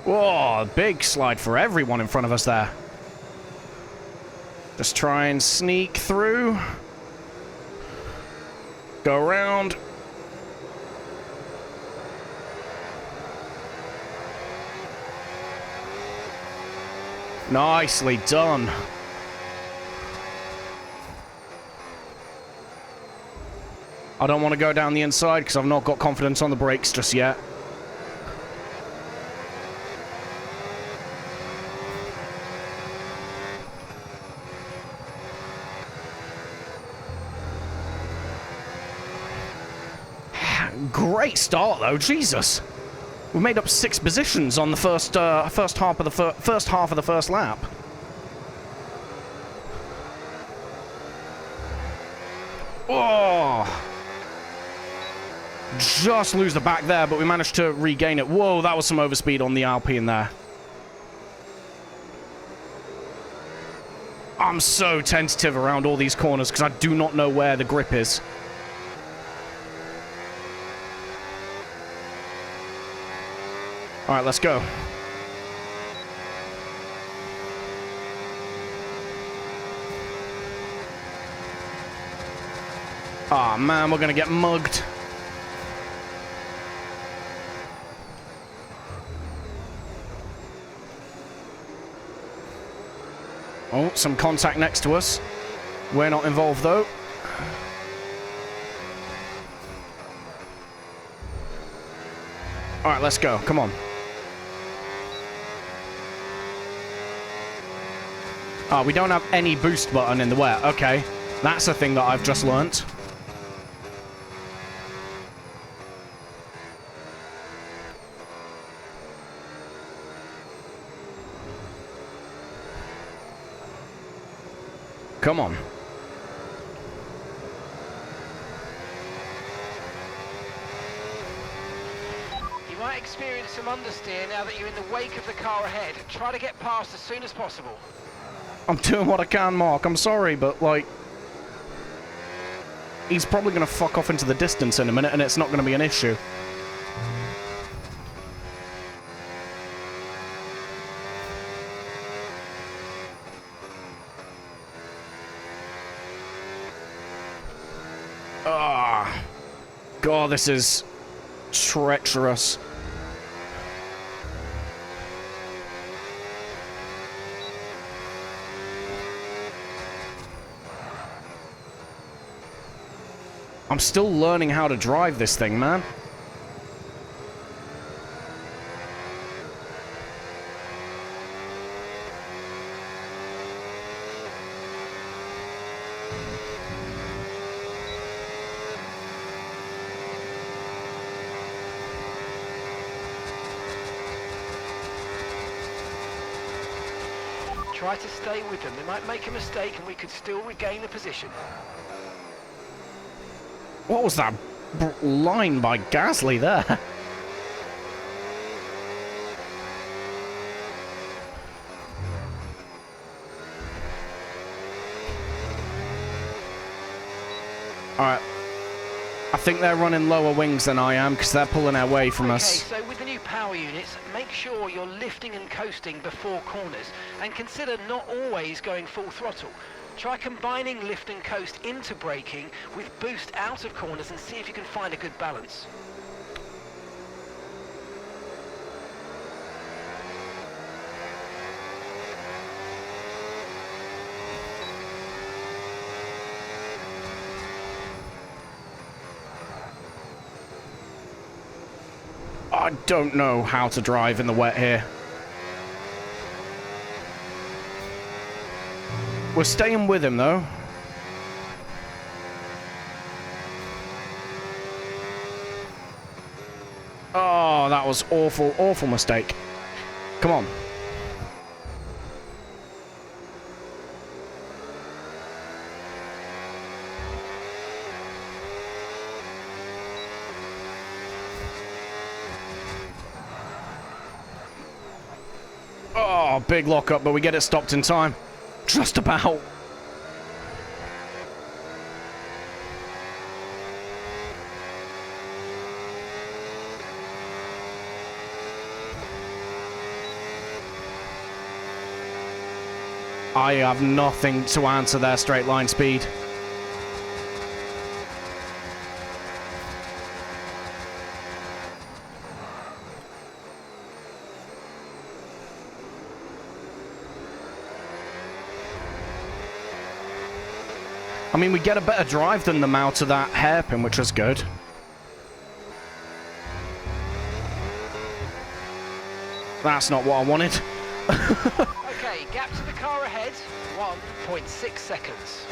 Whoa, big slide for everyone in front of us there. Just try and sneak through. Go around. Nicely done. I don't want to go down the inside because I've not got confidence on the brakes just yet. Great start, though. Jesus, we made up 6 positions on the first half of the first lap. Oh, just lose the back there, but we managed to regain it. Whoa, that was some overspeed on the Alpine there. I'm so tentative around all these corners because I do not know where the grip is. All right, let's go. Aw, man, we're gonna get mugged. Oh, some contact next to us. We're not involved, though. All right, let's go. Come on. Oh, we don't have any boost button in the wet. Okay, that's a thing that I've just learnt. Come on. might experience some understeer now that you're in the wake of the car ahead. Try to get past as soon as possible. I'm doing what I can, Mark. I'm sorry, but, like... He's probably going to fuck off into the distance in a minute, and it's not going to be an issue. Ah, God, this is treacherous. I'm still learning how to drive this thing, man. Try to stay with them. They might make a mistake and we could still regain the position. What was that line by Gasly there? Alright. I think they're running lower wings than I am because they're pulling away from us. Okay, so with the new power units, make sure you're lifting and coasting before corners and consider not always going full throttle. Try combining lift and coast into braking with boost out of corners and see if you can find a good balance. I don't know how to drive in the wet here. We're staying with him, though. Oh, that was awful, awful mistake. Come on. Oh, big lockup, but we get it stopped in time. Just about. I have nothing to answer their straight line speed. I mean, we get a better drive than them out of that hairpin, which was good. That's not what I wanted. Okay, gap to the car ahead, 1.6 seconds.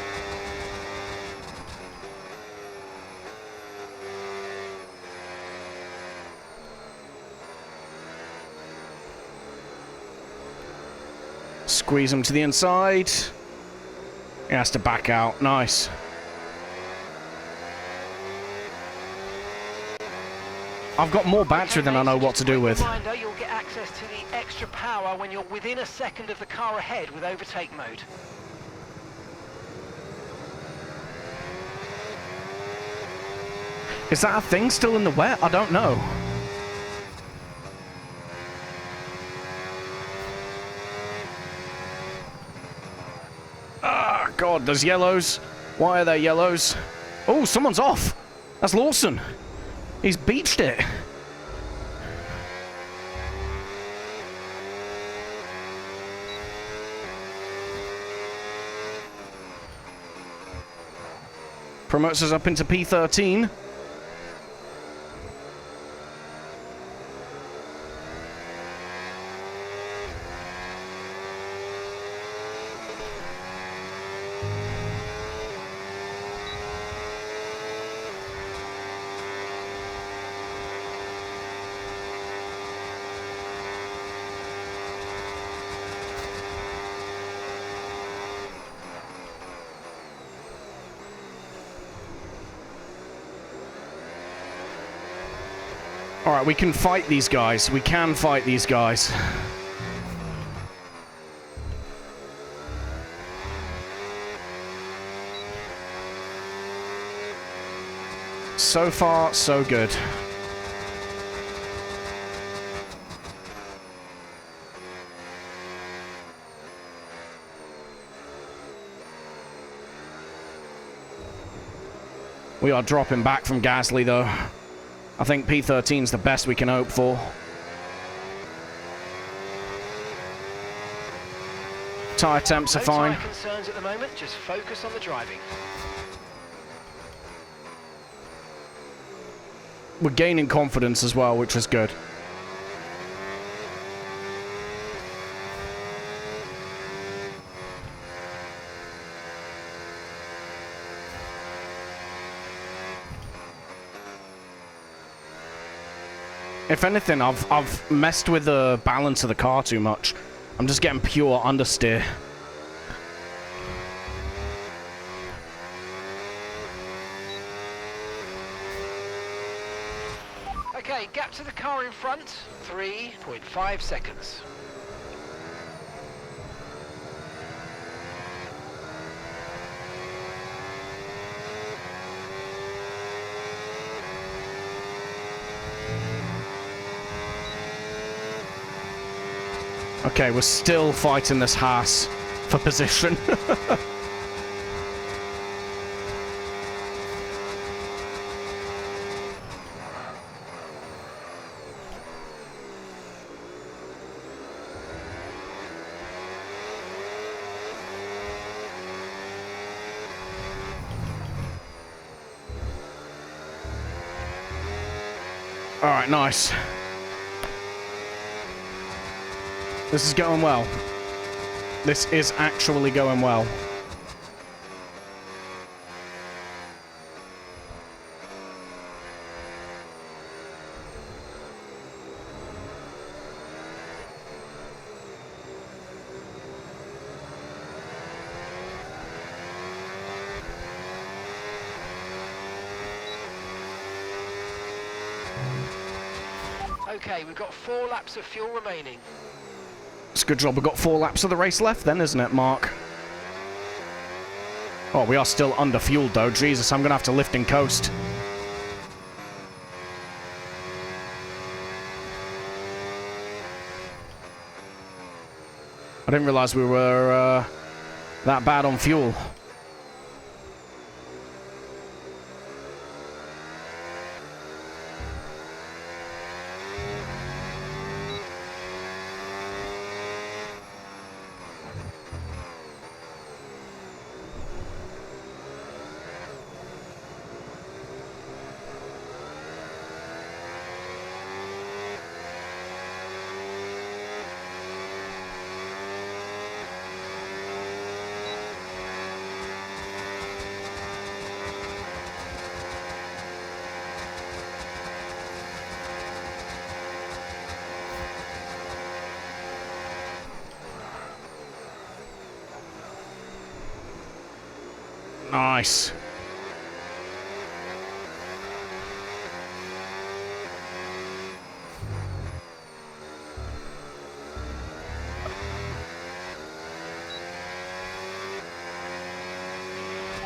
Squeeze him to the inside. He has to back out. Nice. I've got more battery than I know what to do with. Reminder, you'll get access to the extra power when you're within a second of the car ahead with overtake mode. Is that a thing still in the wet? I don't know. Ah, God, there's yellows. Why are there yellows? Oh, someone's off. That's Lawson. He's beached it. Promotes us up into P13. Alright, we can fight these guys. We can fight these guys. So far, so good. We are dropping back from Gasly, though. I think P13's the best we can hope for. Tyre temps are fine. No tyre concerns at the moment, just focus on the driving. We're gaining confidence as well, which was good. If anything, I've messed with the balance of the car too much. I'm just getting pure understeer. Okay, gap to the car in front, 3.5 seconds. Okay, we're still fighting this Haas for position. Alright, nice. This is going well. This is actually going well. Okay, we've got 4 laps of fuel remaining. It's a good job we've got 4 laps of the race left then, isn't it, Mark? Oh, we are still under-fueled, though. Jesus, I'm going to have to lift and coast. I didn't realize we were that bad on fuel. Nice.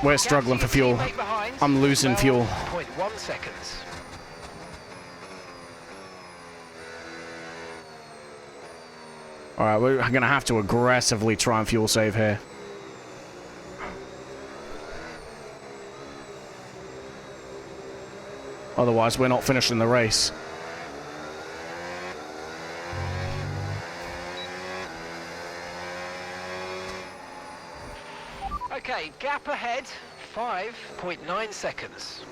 We're struggling for fuel. I'm losing fuel. 0.1 seconds. Alright, we're going to have to aggressively try and fuel save here. Otherwise, we're not finishing the race. Okay, gap ahead, 5.9 seconds.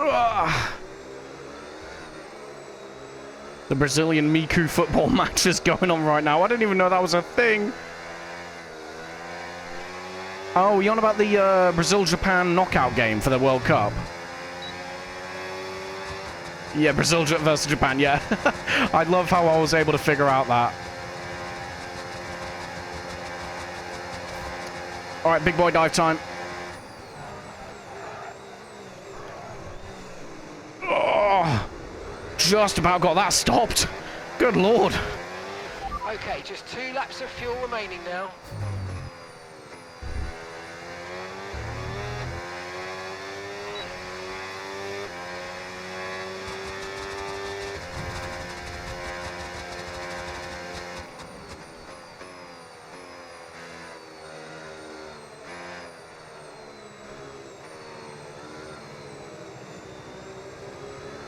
Ugh. The Brazilian Miku football match is going on right now. I didn't even know that was a thing. Oh, you on about the Brazil-Japan knockout game for the World Cup? Yeah, Brazil versus Japan, yeah. I love how I was able to figure out that. Alright, big boy dive time. Oh, just about got that stopped. Good lord. Okay, just 2 laps of fuel remaining now.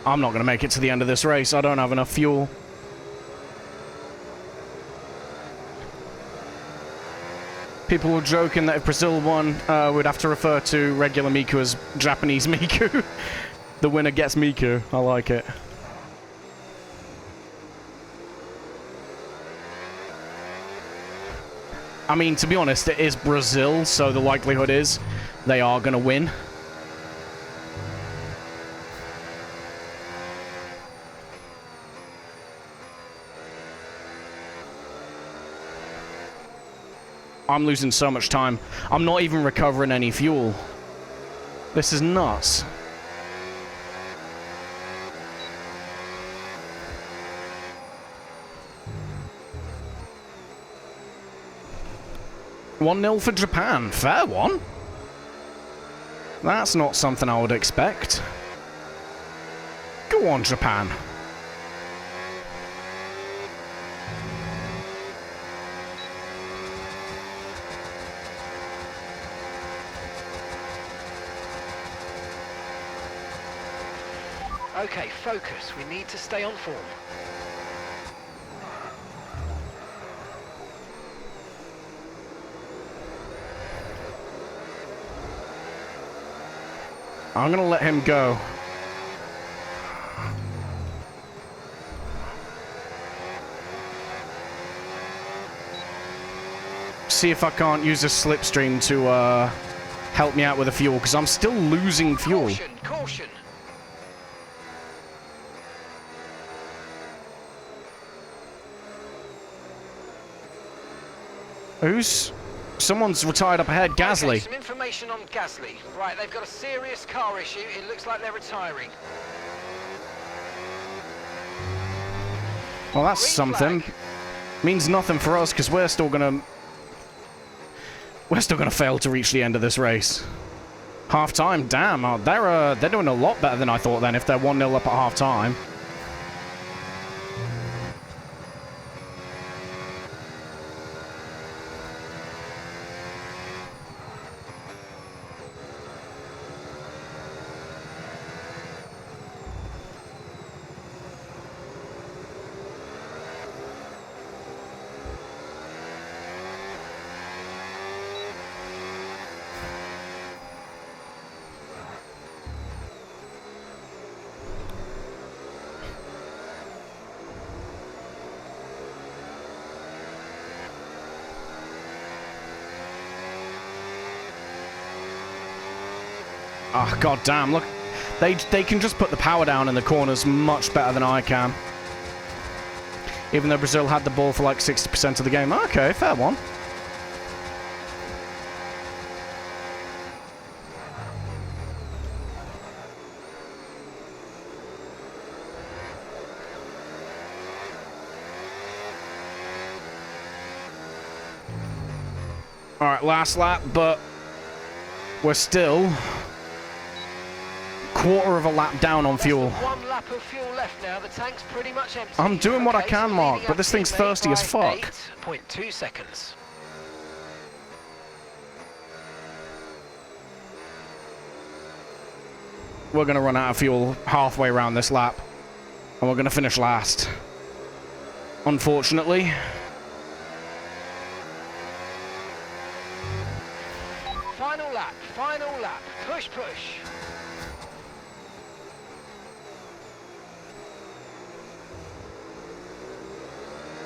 I'm not going to make it to the end of this race. I don't have enough fuel. People were joking that if Brazil won, we'd have to refer to regular Miku as Japanese Miku. The winner gets Miku. I like it. I mean, to be honest, it is Brazil, so the likelihood is they are going to win. I'm losing so much time. I'm not even recovering any fuel. This is nuts. One 0 for Japan. Fair one. That's not something I would expect. Go on, Japan. Okay, focus. We need to stay on form. I'm gonna let him go. See if I can't use a slipstream to help me out with the fuel, because I'm still losing fuel. Caution, caution. Someone's retired up ahead. Gasly. Okay, some information on Gasly. Right, they've got a serious car issue. It looks like they're retiring. Well, that's Green something. flag. Means nothing for us, because we're still gonna fail to reach the end of this race. Half time, damn. They're doing a lot better than I thought then. If they're 1-0 up at half time. Oh, god damn, look. They can just put the power down in the corners much better than I can. Even though Brazil had the ball for like 60% of the game. Okay, fair one. Alright, last lap, but we're still quarter of a lap down on fuel. 1 lap of fuel left now. The tank's pretty much empty. I'm doing what I Okay, can, so Mark, leading but up this to thing's the thirsty as by fuck. 8.2 seconds. We're going to run out of fuel halfway around this lap. And we're going to finish last. Unfortunately. Final lap, final lap. Push, push.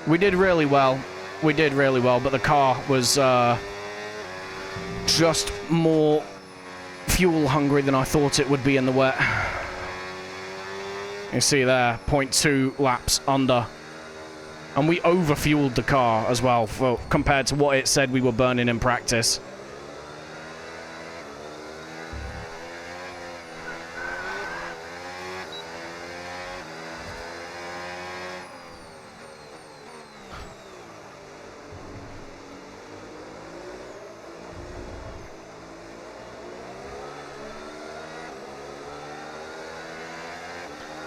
We did really well. We did really well, but the car was just more fuel hungry than I thought it would be in the wet. You see there, 0.2 laps under. And we overfueled the car as well, compared to what it said we were burning in practice.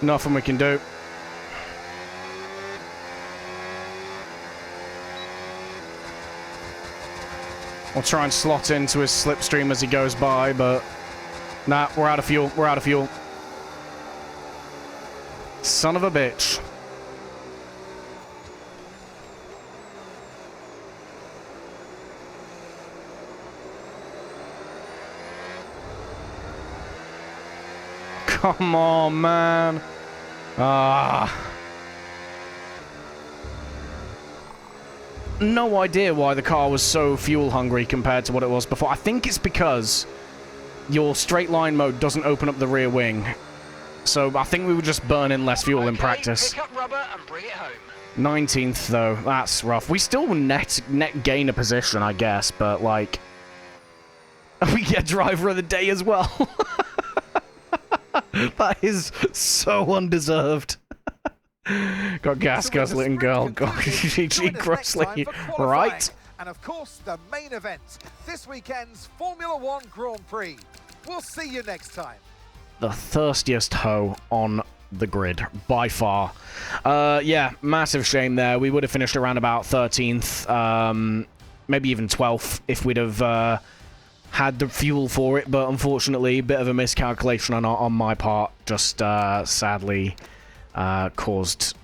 Nothing we can do. We'll try and slot into his slipstream as he goes by, but... Nah, we're out of fuel. We're out of fuel. Son of a bitch. Come on, man. No idea why the car was so fuel hungry compared to what it was before. I think it's because your straight line mode doesn't open up the rear wing. So I think we were just burning less fuel in practice. Pick up rubber and bring it home. 19th though, that's rough. We still net gain a position, I guess, but like we get driver of the day as well. That is so undeserved. Got gas guzzling girl. Got GG Crossley. Right. And of course, the main event, this weekend's Formula One Grand Prix. We'll see you next time. The thirstiest hoe on the grid, by far. Yeah, massive shame there. We would have finished around about 13th, maybe even 12th if we'd have had the fuel for it, but unfortunately, a bit of a miscalculation on my part just sadly caused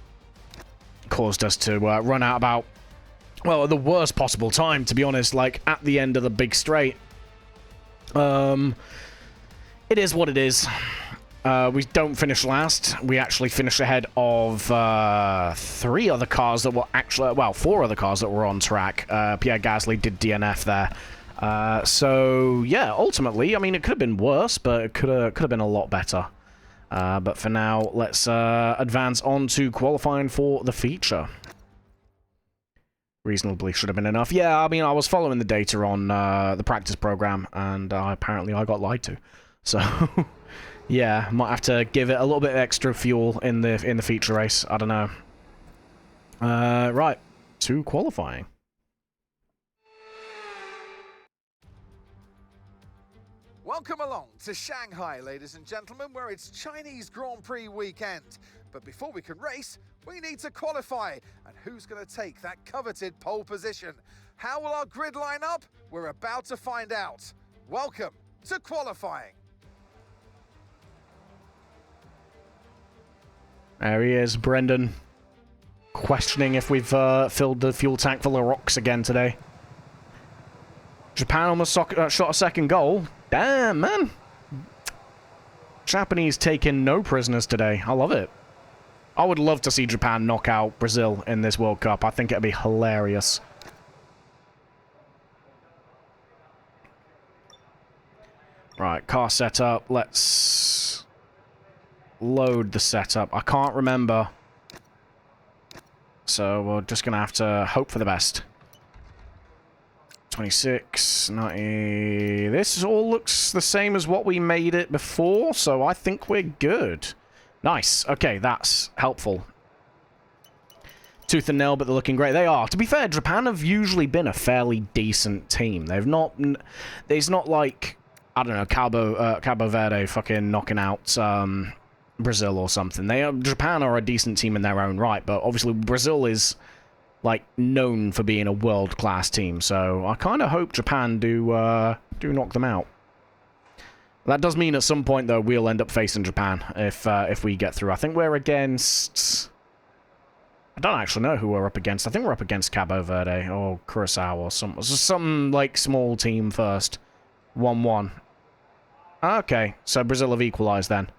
us to run out about, well, at the worst possible time, to be honest, like at the end of the big straight. It is what it is. We don't finish last. We actually finished ahead of 3 other cars that were actually, well, 4 other cars that were on track. Pierre Gasly did DNF there. So yeah, ultimately, I mean, it could have been worse, but it could have been a lot better. But for now, let's advance on to qualifying for the feature. Reasonably should have been enough. Yeah, I mean, I was following the data on the practice program, and apparently I got lied to. So yeah, might have to give it a little bit of extra fuel in the feature race. I don't know. Right, to qualifying. Welcome along to Shanghai, ladies and gentlemen, where it's Chinese Grand Prix weekend. But before we can race, we need to qualify. And who's going to take that coveted pole position? How will our grid line up? We're about to find out. Welcome to qualifying. There he is, Brendan. Questioning if we've filled the fuel tank full of rocks again today. Japan almost shot a second goal. Damn, man. Japanese taking no prisoners today. I love it. I would love to see Japan knock out Brazil in this World Cup. I think it'd be hilarious. Right, car setup. Let's load the setup. I can't remember. So we're just going to have to hope for the best. 26, 90... This all looks the same as what we made it before, so I think we're good. Nice. Okay, that's helpful. Tooth and nail, but they're looking great. They are. To be fair, Japan have usually been a fairly decent team. They've not... It's not like, I don't know, Cabo Verde fucking knocking out Brazil or something. Japan are a decent team in their own right, but obviously Brazil is, like, known for being a world-class team, so I kind of hope Japan do knock them out. That does mean at some point, though, we'll end up facing Japan if we get through. I think we're against... I don't actually know who we're up against. I think we're up against Cabo Verde or Curacao or some like, small team first. 1-1. Okay, so Brazil have equalised then.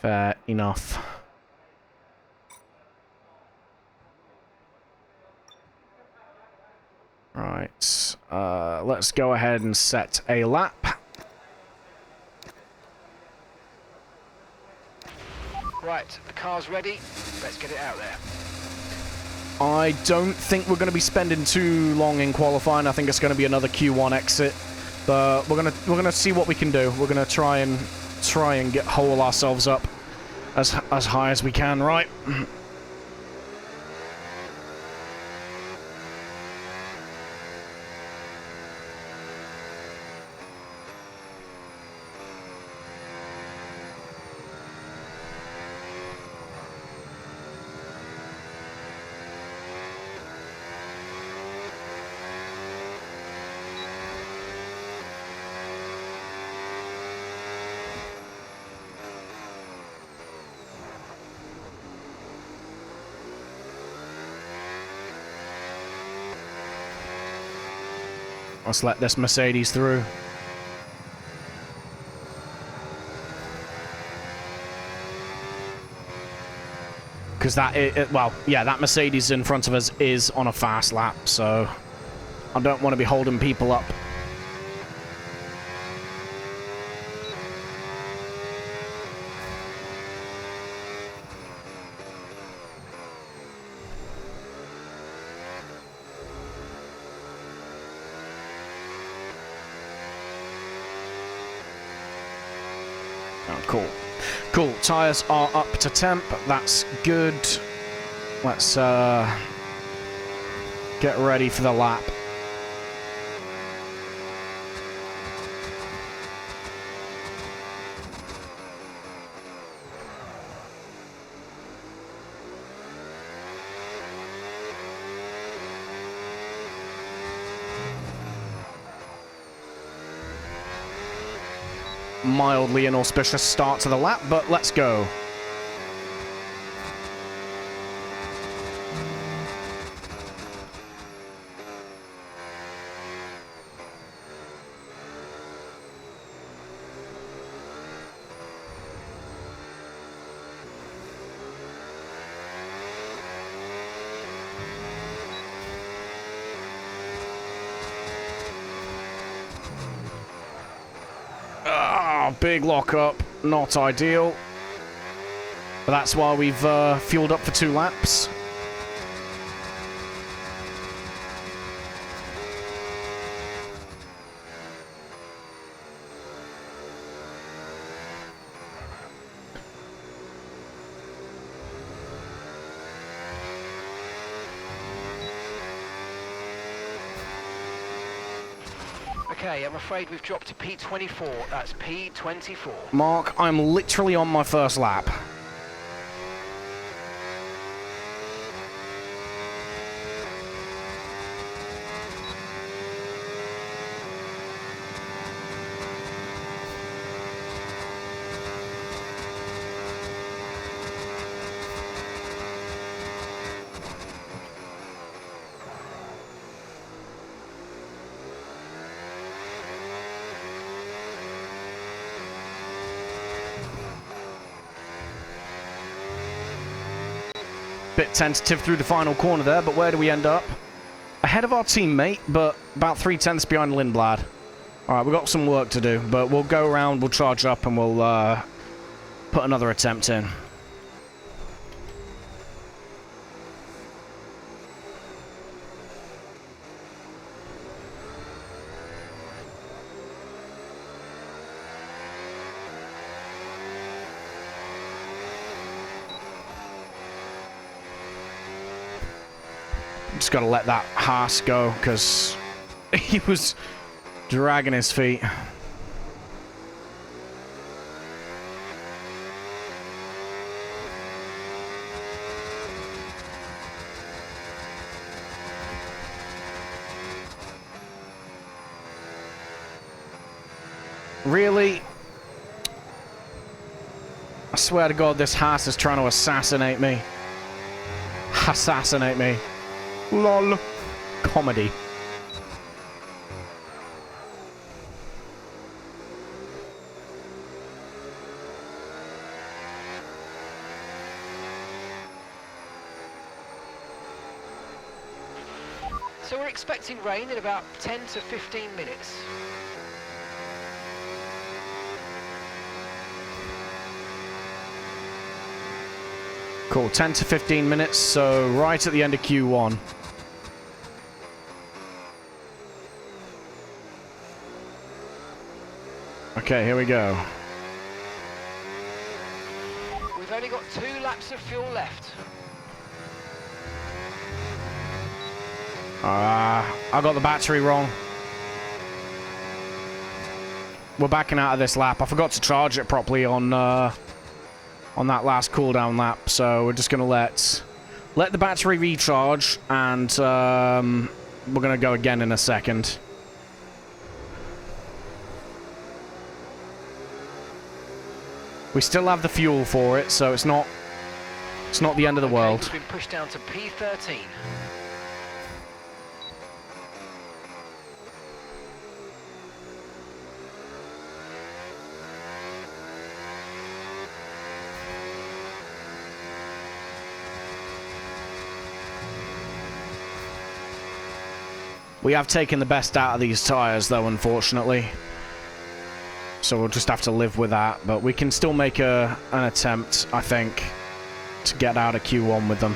Fair enough. Right. Let's go ahead and set a lap. Right, the car's ready. Let's get it out there. I don't think we're going to be spending too long in qualifying. I think it's going to be another Q1 exit, but we're gonna see what we can do. We're gonna try and get hole ourselves up as high as we can, right? Let's let this Mercedes through. Because that Mercedes in front of us is on a fast lap, so I don't want to be holding people up. Oh, cool. Cool. Tyres are up to temp. That's good. Let's get ready for the lap. Mildly inauspicious start to the lap, but let's go. Big lockup, not ideal. But that's why we've fueled up for 2 laps. Okay, I'm afraid we've dropped to P24. That's P24. Mark, I'm literally on my first lap. Bit tentative through the final corner there, but where do we end up? Ahead of our teammate, but about 3/10 behind Lindblad. Alright, we've got some work to do, but we'll go around, we'll charge up, and we'll put another attempt in. Just gotta let that Haas go, because he was dragging his feet. Really? I swear to God, this Haas is trying to assassinate me. Assassinate me. LOL. Comedy. So we're expecting rain in about 10 to 15 minutes. Cool, 10 to 15 minutes, so right at the end of Q1. Okay, here we go. We've only got 2 laps of fuel left. I got the battery wrong. We're backing out of this lap. I forgot to charge it properly on that last cooldown lap, so we're just gonna let the battery recharge, and we're gonna go again in a second. We still have the fuel for it, so it's not the end of the world. We've been pushed down to P13. We have taken the best out of these tyres, though, unfortunately. So we'll just have to live with that. But we can still make an attempt, I think, to get out of Q1 with them.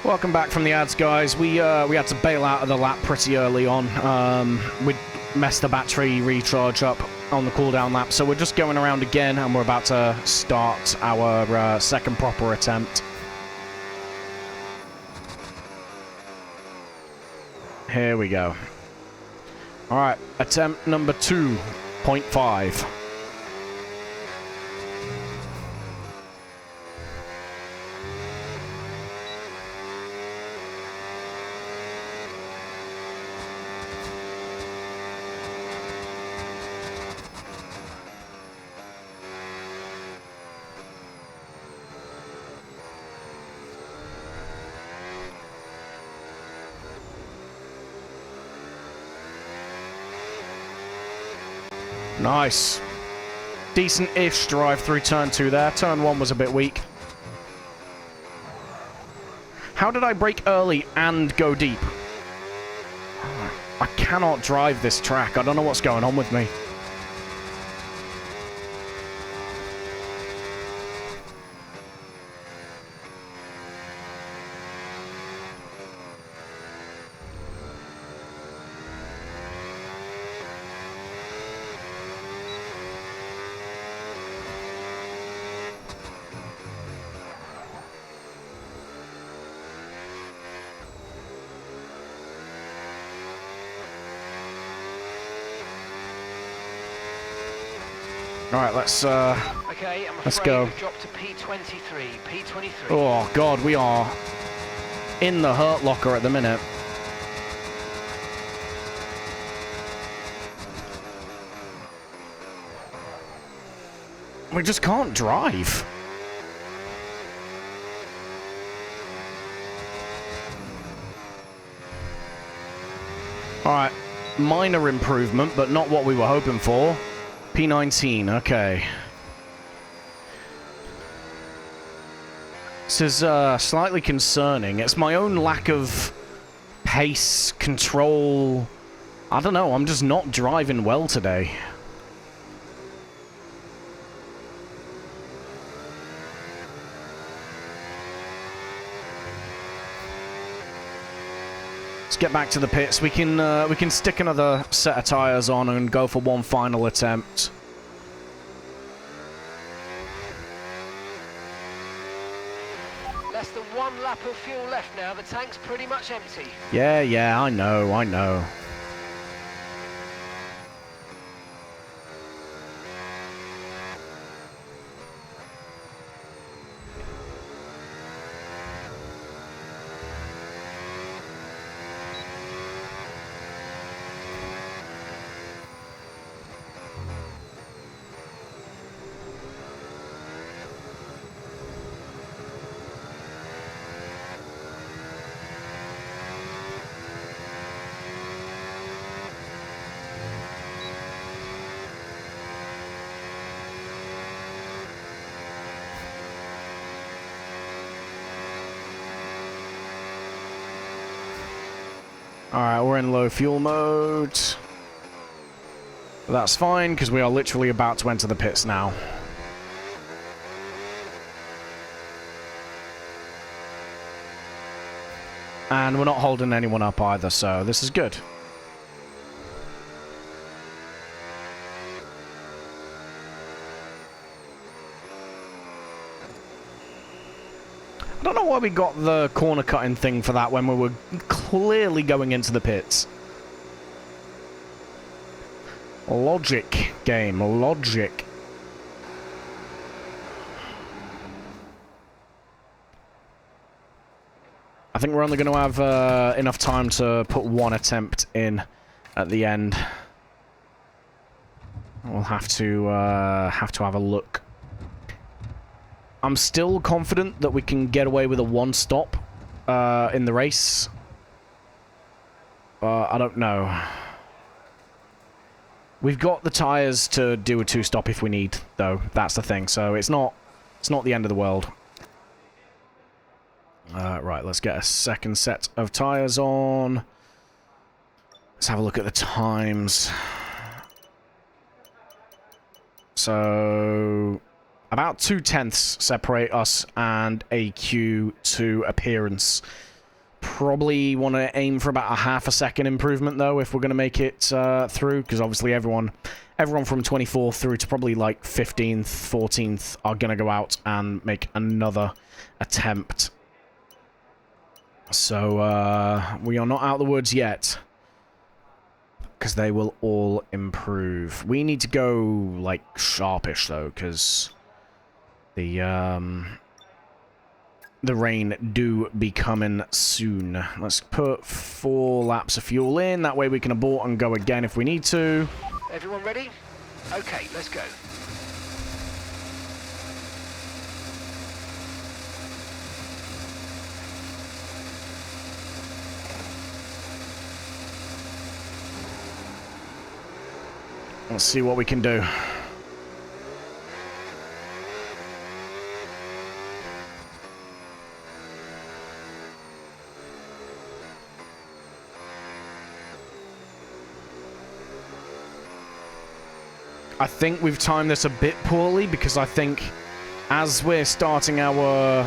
Welcome back from the ads, guys. We had to bail out of the lap pretty early on. We messed the battery recharge up on the cooldown lap, so we're just going around again, and we're about to start our second proper attempt. Here we go. All right, attempt number 2.5. Nice. Decent-ish drive through turn 2 there. Turn 1 was a bit weak. How did I brake early and go deep? I cannot drive this track. I don't know what's going on with me. All right, let's Okay, I'm let's afraid go. we've dropped to P23. Oh God, we are in the hurt locker at the minute. We just can't drive. All right, minor improvement, but not what we were hoping for. P19, okay. This is slightly concerning. It's my own lack of pace, control. I don't know, I'm just not driving well today. Let's get back to the pits. We can stick another set of tyres on and go for one final attempt. Less than 1 lap of fuel left now. The tank's pretty much empty. Yeah, I know. Alright, we're in low fuel mode. But that's fine, because we are literally about to enter the pits now. And we're not holding anyone up either, so this is good. I don't know why we got the corner cutting thing for that when we were clearly going into the pits. Logic, game. Logic. I think we're only going to have enough time to put one attempt in at the end. We'll have to have a look. I'm still confident that we can get away with a one-stop in the race. I don't know. We've got the tyres to do a two-stop if we need, though. That's the thing. So it's not the end of the world. Right, let's get a second set of tyres on. Let's have a look at the times. So about 2/10 separate us and a Q2 appearance. Probably want to aim for about a half a second improvement, though, if we're going to make it through, because obviously everyone from 24th through to probably like 15th, 14th are going to go out and make another attempt. So we are not out of the woods yet, because they will all improve. We need to go like sharpish though, because the rain do be coming soon. Let's put 4 laps of fuel in. That way we can abort and go again if we need to. Everyone ready? Okay, let's go. Let's see what we can do. I think we've timed this a bit poorly, because I think as we're starting our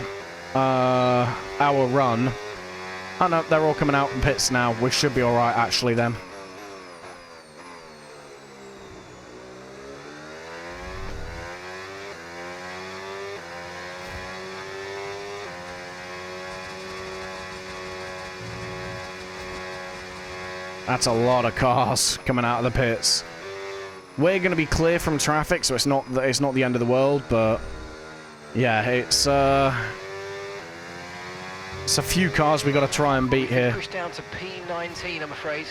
run... Oh no, they're all coming out in pits now. We should be alright actually then. That's a lot of cars coming out of the pits. We're going to be clear from traffic, so it's not the end of the world, but yeah, it's a few cars we got to try and beat here. Push down to P19, I'm afraid.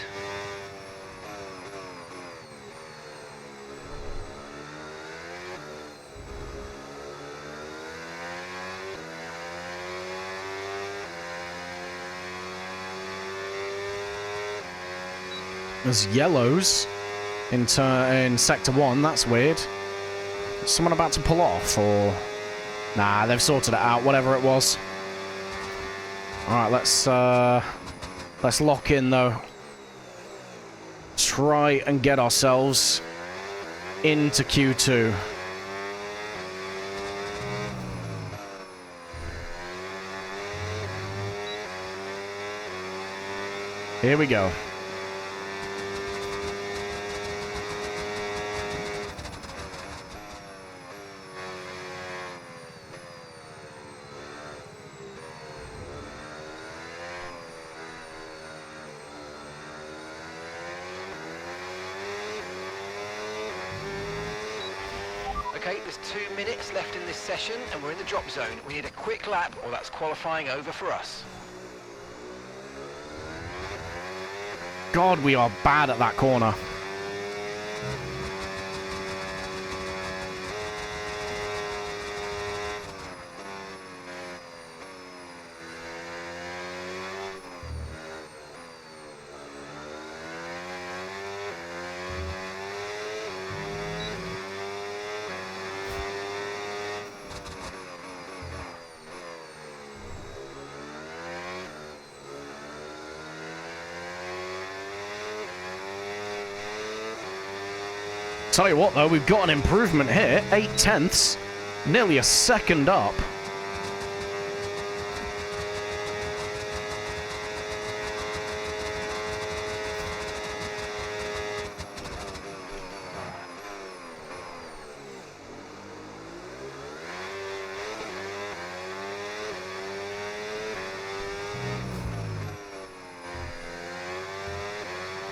There's yellows in Sector 1, that's weird. Is someone about to pull off, or... Nah, they've sorted it out, whatever it was. Alright, let's lock in, though. Try and get ourselves into Q2. Here we go. Okay, there's 2 minutes left in this session and we're in the drop zone. We need a quick lap or that's qualifying over for us. God, we are bad at that corner. Tell you what, though, we've got an improvement here. 8 tenths, nearly a second up.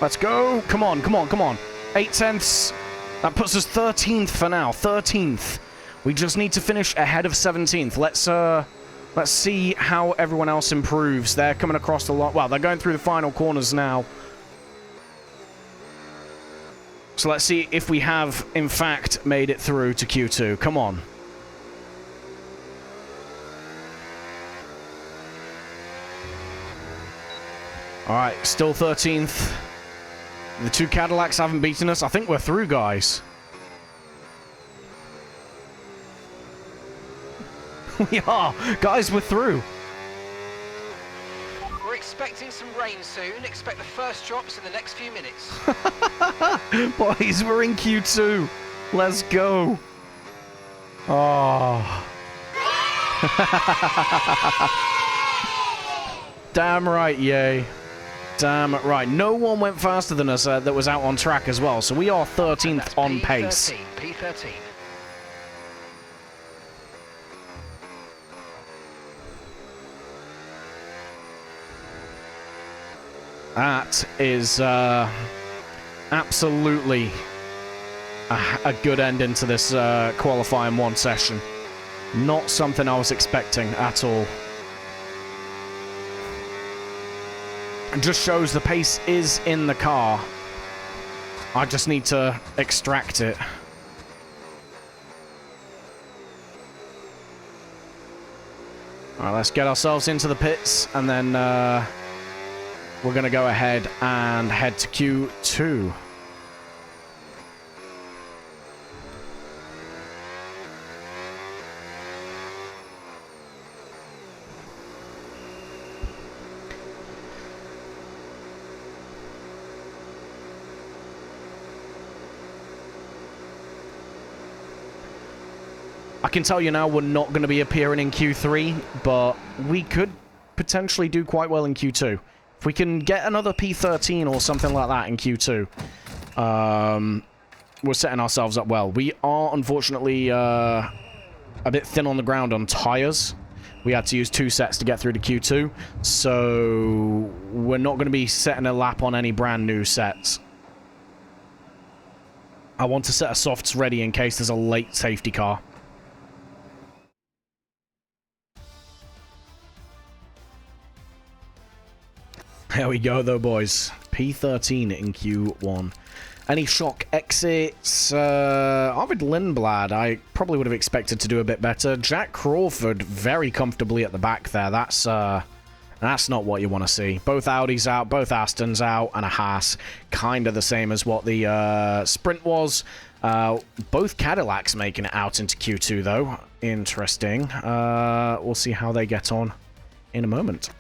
Let's go. Come on, come on, come on. 8 tenths. That puts us 13th for now. 13th. We just need to finish ahead of 17th. Let's see how everyone else improves. They're coming across the lot. Well, they're going through the final corners now. So let's see if we have, in fact, made it through to Q2. Come on. All right, still 13th. The 2 Cadillacs haven't beaten us. I think we're through, guys. We are. Guys, we're through. We're expecting some rain soon. Expect the first drops in the next few minutes. Boys, we're in Q2. Let's go. Oh. Damn right, yay. Damn right. No one went faster than us that was out on track as well. So we are 13th on pace. P13. That is absolutely a good ending to this qualifying 1 session. Not something I was expecting at all. It just shows the pace is in the car. I just need to extract it. Alright, let's get ourselves into the pits, and then we're going to go ahead and head to Q2. I can tell you now we're not going to be appearing in Q3, but we could potentially do quite well in Q2. If we can get another P13 or something like that in Q2, we're setting ourselves up well. We are, unfortunately, a bit thin on the ground on tires. We had to use 2 sets to get through to Q2, so we're not going to be setting a lap on any brand new sets. I want to set a softs ready in case there's a late safety car. There we go, though, boys. P13 in Q1. Any shock exits? Arvid Lindblad, I probably would have expected to do a bit better. Jack Crawford, very comfortably at the back there. That's not what you want to see. Both Audis out, both Astons out, and a Haas. Kind of the same as what the sprint was. Both Cadillacs making it out into Q2, though. Interesting. We'll see how they get on in a moment.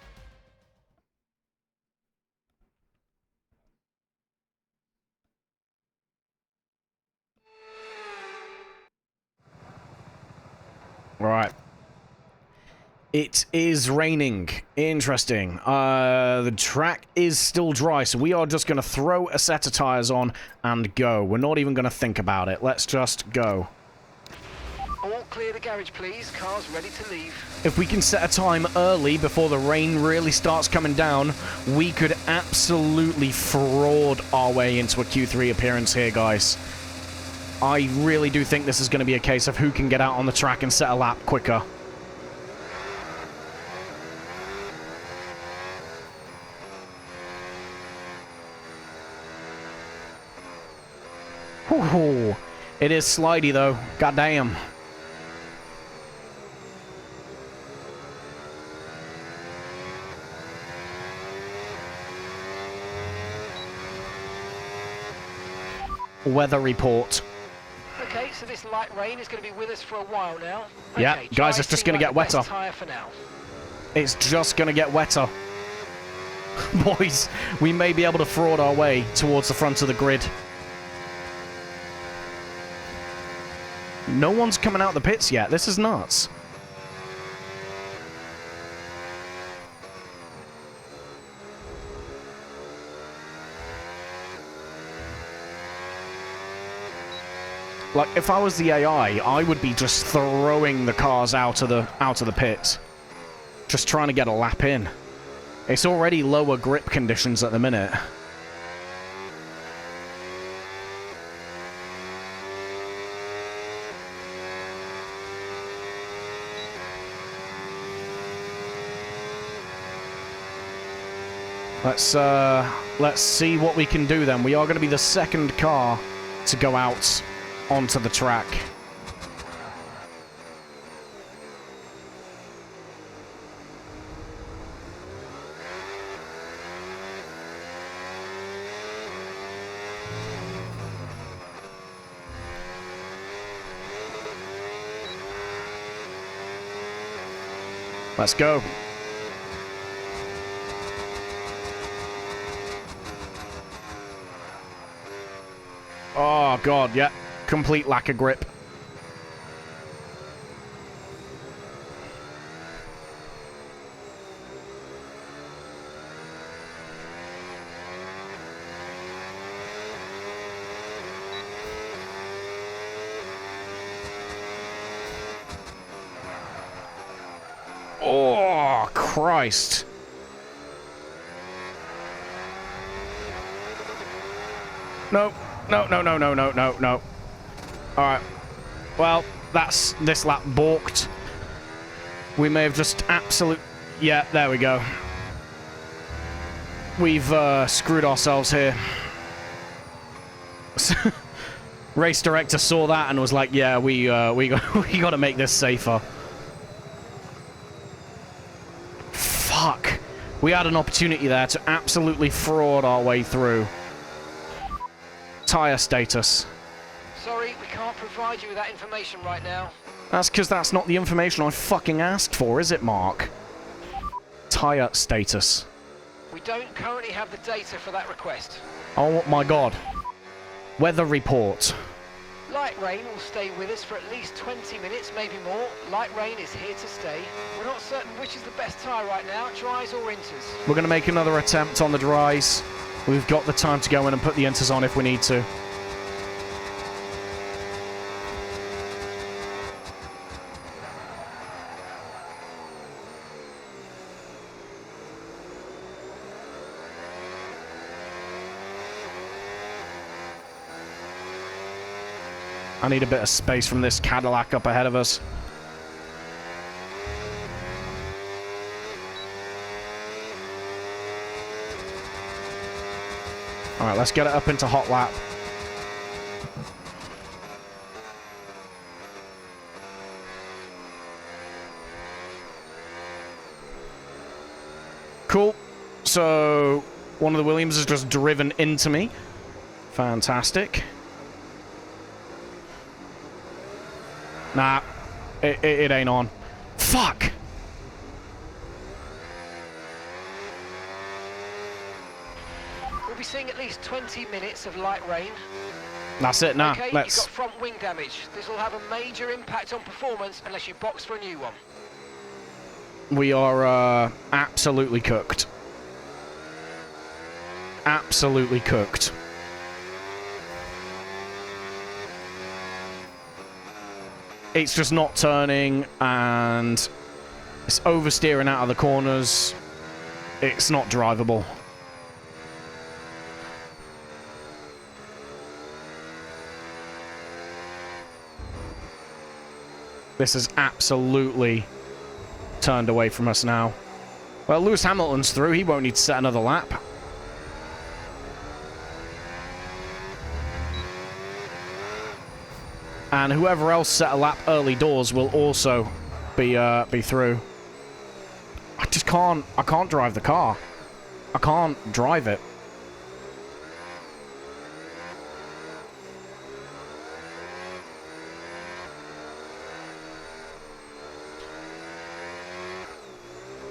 Right. It is raining. Interesting. The track is still dry, so we are just going to throw a set of tires on and go. We're not even going to think about it. Let's just go. All clear the garage, please. Car's ready to leave. If we can set a time early before the rain really starts coming down, we could absolutely fraud our way into a Q3 appearance here, guys. I really do think this is going to be a case of who can get out on the track and set a lap quicker. Whew. It is slidey, though. Goddamn. Weather report. Okay, so this light rain is going to be with us for a while now. Okay, Yeah, guys, it's just going to get wetter. Tire for now. It's just going to get wetter. Boys, we may be able to fraud our way towards the front of the grid. No one's coming out the pits yet. This is nuts. Like, if I was the AI, I would be just throwing the cars out of the pits. Just trying to get a lap in. It's already lower grip conditions at the minute. Let's see what we can do then. We are going to be the second car to go out onto the track. Let's go. Oh, God, yeah. Complete lack of grip. Oh, Christ. No. No, no, no, no, no, no, no. Alright. Well, that's this lap balked. We may have just Yeah, there we go. We've screwed ourselves here. Race director saw that and was like, yeah, we got to make this safer. Fuck. We had an opportunity there to absolutely fraud our way through. Tire status. Sorry, we can't provide you with that information right now. That's because that's not the information I fucking asked for, is it, Mark? Tire status. We don't currently have the data for that request. Oh my god. Weather report. Light rain will stay with us for at least 20 minutes, maybe more. Light rain is here to stay. We're not certain which is the best tyre right now, dries or inters. We're going to make another attempt on the dries. We've got the time to go in and put the inters on if we need to. I need a bit of space from this Cadillac up ahead of us. Alright, let's get it up into hot lap. Cool. So, one of the Williams has just driven into me. Fantastic. Nah, it ain't on. Fuck! We'll be seeing at least 20 minutes of light rain. That's it now. Okay, Let's... you've got front wing damage. This will have a major impact on performance unless you box for a new one. We are absolutely cooked. Absolutely cooked. It's just not turning, and it's oversteering out of the corners. It's not drivable. This is absolutely turned away from us now. Well, Lewis Hamilton's through. He won't need to set another lap. And whoever else set a lap early doors will also be through. I just can't. I can't drive the car. I can't drive it.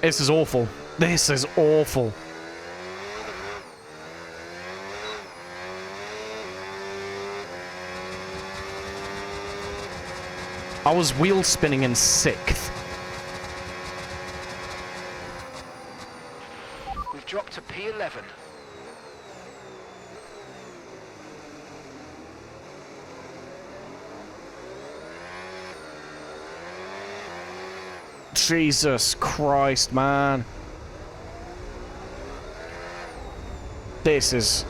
This is awful. This is awful. I was wheel spinning in 6th. We've dropped to P11. Jesus Christ, man. This is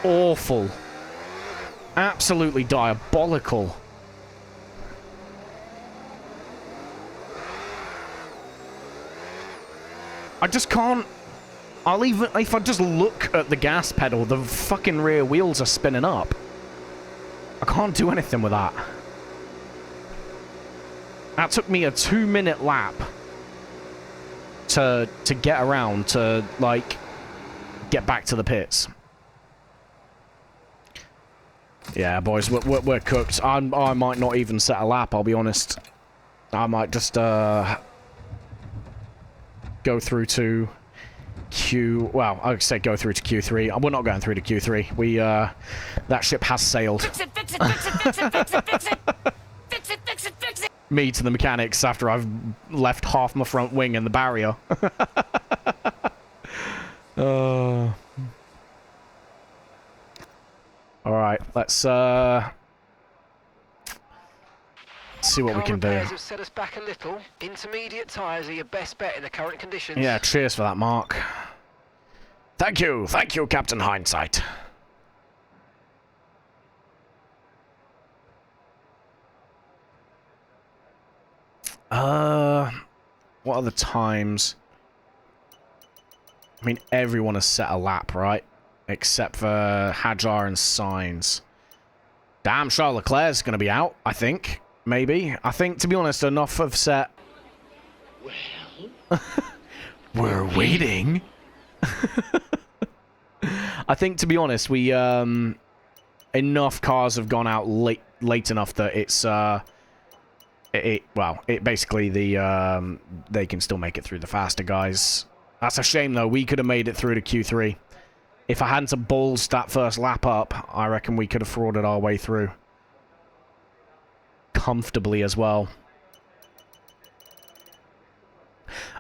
awful. Absolutely diabolical. I just can't... I'll even... If I just look at the gas pedal, the fucking rear wheels are spinning up. I can't do anything with that. That took me a 2-minute lap to get around to, like, get back to the pits. Yeah, boys, we're cooked. I might not even set a lap, I'll be honest. I might just go through to well, I would say go through to Q3. We're not going through to Q3. We that ship has sailed. Fix it, fix it, fix it, fix it, fix it, fix it. Fix it, fix it, fix it. Me to the mechanics after I've left half my front wing in the barrier. Alright, let's see what we can do. Repairs have set us back a little. Intermediate tyres are your best bet in the current conditions. Yeah, cheers for that, Mark. Thank you, Captain Hindsight. What are the times? I mean, everyone has set a lap, right? Except for Hajar and Sainz. Damn, Charles Leclerc's going to be out, I think. Maybe. I think, to be honest, enough have set... Well... We're waiting. I think, to be honest, we, enough cars have gone out late enough that it's, well, it basically, they can still make it through the faster guys. That's a shame, though. We could have made it through to Q3. If I hadn't have ballsed that first lap up, I reckon we could have frauded our way through. Comfortably as well.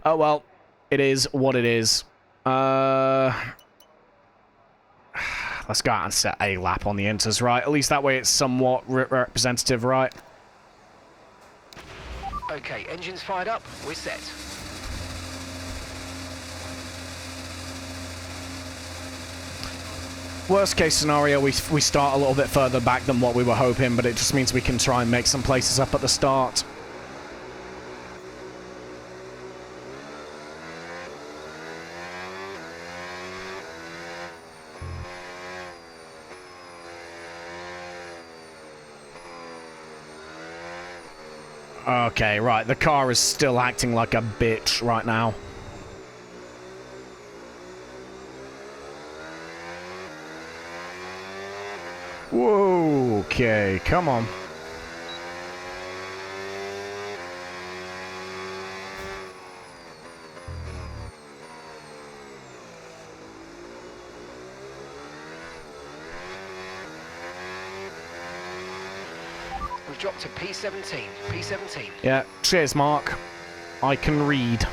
Oh, well. It is what it is. Let's go out and set a lap on the inters, right? At least that way it's somewhat representative, right? Okay, engines fired up. We're set. Worst case scenario, we start a little bit further back than what we were hoping, but it just means we can try and make some places up at the start. Okay, right, the car is still acting like a bitch right now. Whoa, okay, come on. We've dropped to P17. P17. Yeah, cheers, Mark. I can read.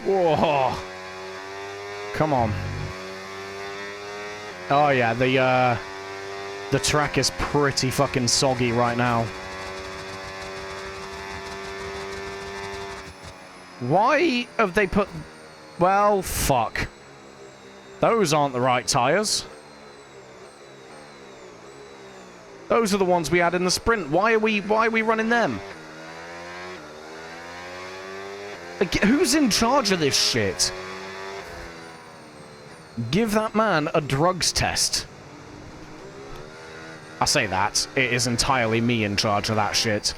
Whoa. Come on. Oh yeah, the track is pretty fucking soggy right now. Why have they put... Well, fuck. Those aren't the right tires. Those are the ones we had in the sprint. Why are we running them? Like, who's in charge of this shit? Give that man a drugs test. I say that. It is entirely me in charge of that shit.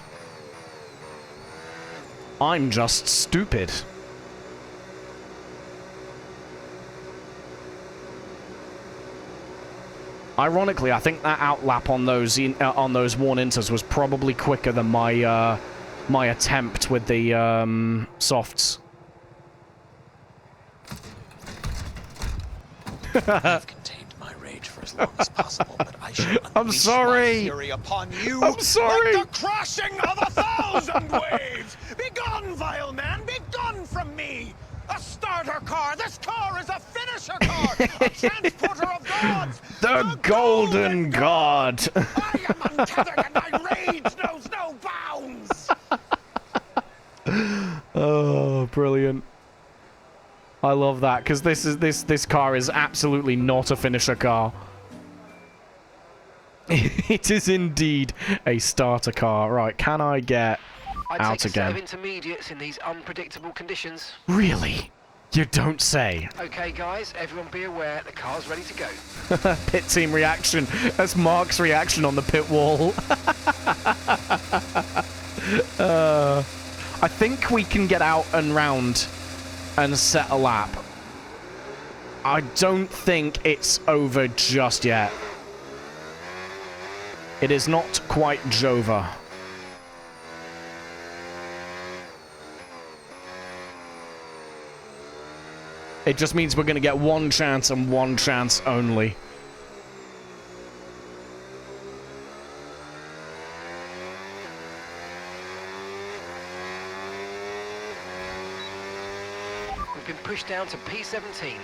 I'm just stupid. Ironically, I think that outlap on those worn inters was probably quicker than my my attempt with the softs. I've contained my rage for as long as possible, but I shall I'm unleash sorry. my fury upon you. I'm sorry. Like the crashing of 1,000 waves. Begone, vile man, begone from me. A starter car. This car is a finisher car. A transporter of gods. The Golden God. I am untethered and my rage knows no bounds. Oh, brilliant. I love that, because this car is absolutely not a finisher car. It is indeed a starter car. Right, can I get I'd out take a set of again? intermediates in these unpredictable conditions. Really? You don't say. Okay, guys, everyone be aware, the car's ready to go. Pit team reaction. That's Mark's reaction on the pit wall. I think we can get out and round and set a lap. I don't think it's over just yet. It is not quite Jova. It just means we're going to get one chance and one chance only. We've been pushed down to P17.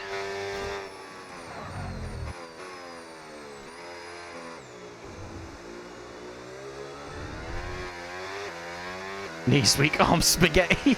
Knees weak, arm spaghetti.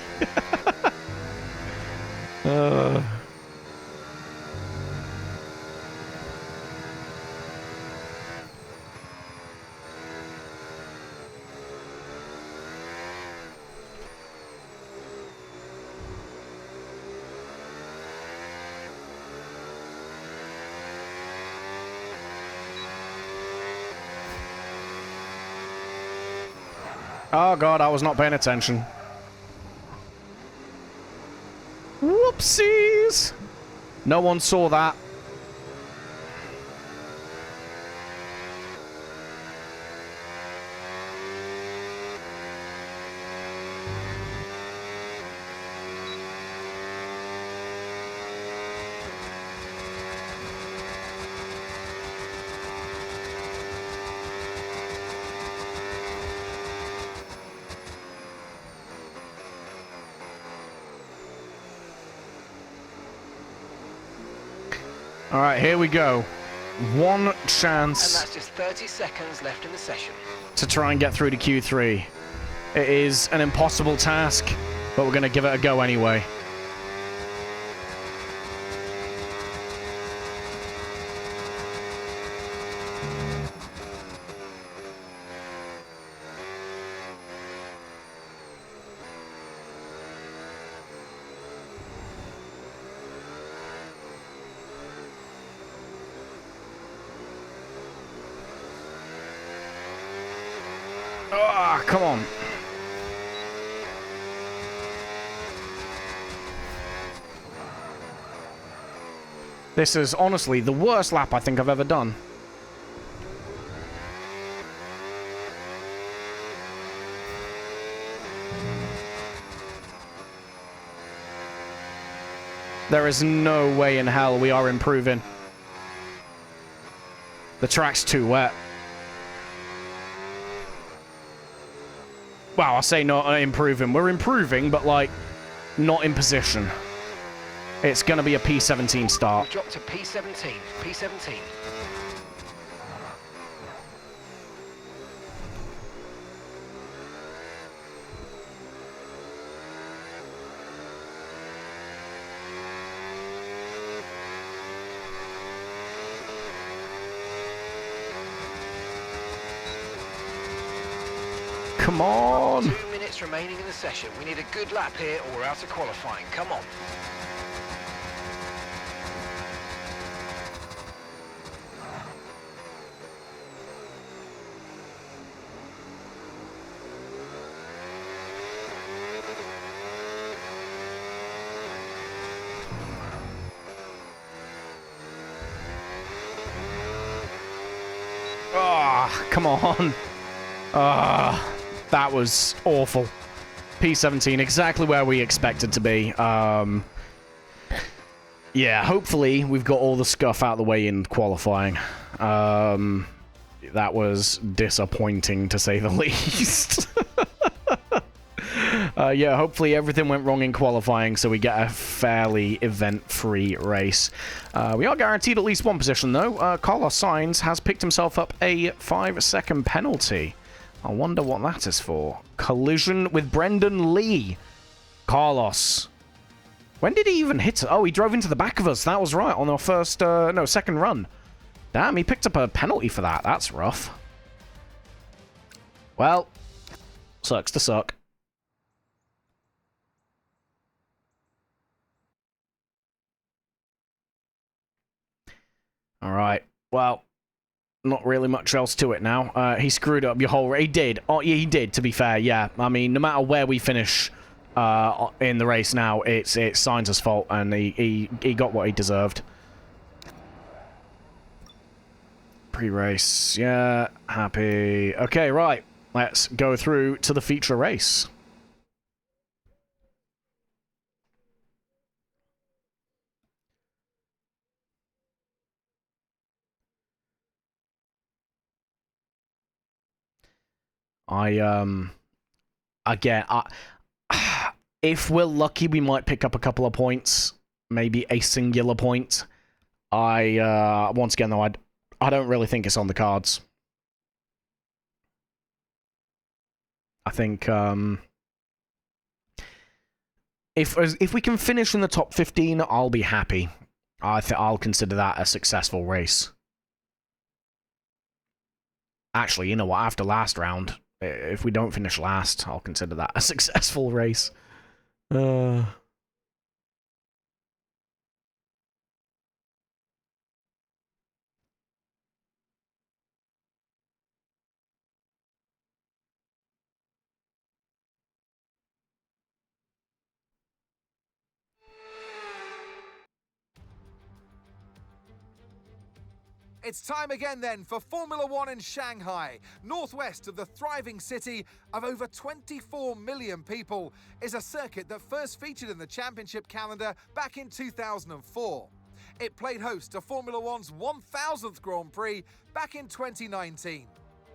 Oh god, I was not paying attention. Whoopsies! No one saw that. Alright, here we go. One chance. And that's just 30 seconds left in the session. To try and get through to Q3. It is an impossible task, but we're going to give it a go anyway. Ah, come on. This is honestly the worst lap I think I've ever done. There is no way in hell we are improving. The track's too wet. Wow, I say not improving. We're improving, but, like, not in position. It's going to be a P17 start. We've dropped to P17. P17. Come on! 2 minutes remaining in the session. We need a good lap here or we're out of qualifying. Come on. come on. That was awful. P17, exactly where we expected to be. Yeah, hopefully we've got all the scuff out of the way in qualifying. That was disappointing, to say the least. Yeah, hopefully everything went wrong in qualifying, so we get a fairly event-free race. We are guaranteed at least one position, though. Carlos Sainz has picked himself up a 5-second penalty. I wonder what that is for. Collision with Brendan Lee. Carlos. When did he even hit it? Oh, he drove into the back of us. That was right, on our first, no, second run. Damn, he picked up a penalty for that. That's rough. Well, sucks to suck. All right. Well, not really much else to it now. He screwed up your whole... He did. Oh, yeah, he did, to be fair, yeah. I mean, no matter where we finish in the race now, it's Sainz's fault, and he got what he deserved. Pre-race, yeah, happy. Okay, right. Let's go through to the feature race. Again, if we're lucky, we might pick up a couple of points, maybe a singular point. Once again, though, I don't really think it's on the cards. I think, if we can finish in the top 15, I'll be happy. I'll consider that a successful race. Actually, you know what? After last round, if we don't finish last, I'll consider that a successful race. It's time again then for Formula One in Shanghai. Northwest of the thriving city of over 24 million people is a circuit that first featured in the championship calendar back in 2004. It played host to Formula One's 1000th Grand Prix back in 2019.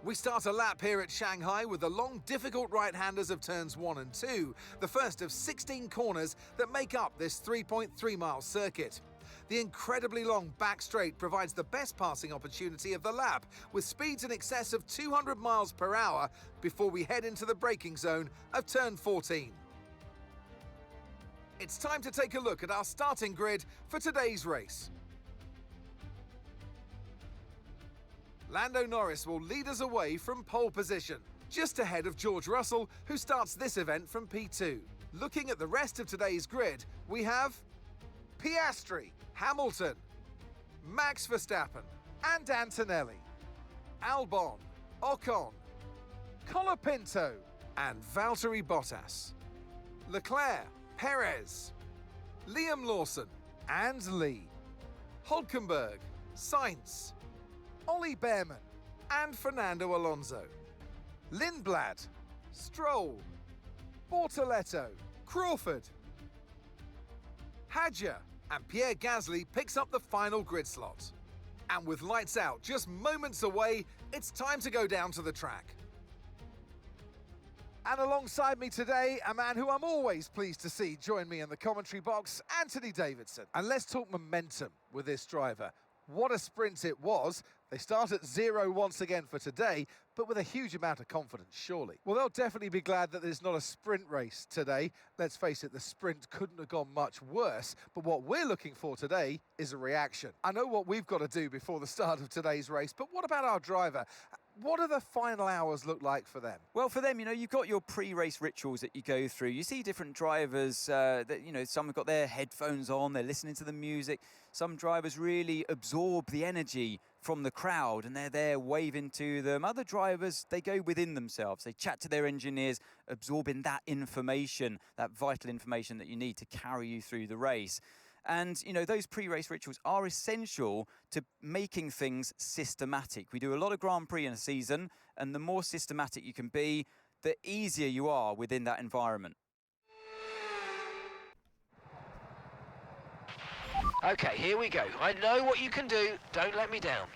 We start a lap here at Shanghai with the long, difficult right-handers of turns 1 and 2, the first of 16 corners that make up this 3.3-mile circuit. The incredibly long back straight provides the best passing opportunity of the lap, with speeds in excess of 200 miles per hour before we head into the braking zone of turn 14. It's time to take a look at our starting grid for today's race. Lando Norris will lead us away from pole position, just ahead of George Russell, who starts this event from P2. Looking at the rest of today's grid, we have Piastri, Hamilton, Max Verstappen and Antonelli, Albon, Ocon, Colapinto and Valtteri Bottas, Leclerc, Perez, Liam Lawson and Lee, Hulkenberg, Sainz, Ollie Behrman and Fernando Alonso, Lindblad, Stroll, Bortoletto, Crawford, Hadjar and Pierre Gasly picks up the final grid slot. And with lights out just moments away, it's time to go down to the track. And alongside me today, a man who I'm always pleased to see join me in the commentary box, Anthony Davidson. And let's talk momentum with this driver. What a sprint it was. They start at 0 once again for today, but with a huge amount of confidence, surely. Well, they'll definitely be glad that there's not a sprint race today. Let's face it, the sprint couldn't have gone much worse, but what we're looking for today is a reaction. I know what we've got to do before the start of today's race, but what about our driver? What do the final hours look like for them? Well, for them, you know, you've got your pre-race rituals that you go through. You see different drivers that, you know, some have got their headphones on, they're listening to the music. Some drivers really absorb the energy from the crowd and they're there waving to them. Other drivers, they go within themselves. They chat to their engineers, absorbing that information, that vital information that you need to carry you through the race. And, you know, those pre-race rituals are essential to making things systematic. We do a lot of Grand Prix in a season, and the more systematic you can be, the easier you are within that environment. Okay, here we go. I know what you can do. Don't let me down.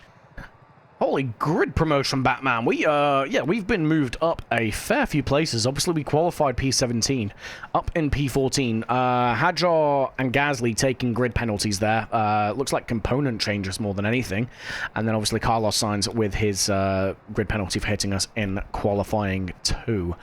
Holy grid promotion, Batman. We've been moved up a fair few places. Obviously, we qualified P17, up in P14. Hadjar and Gasly taking grid penalties there. Looks like component changes more than anything. And then obviously Carlos Sainz with his grid penalty for hitting us in qualifying 2.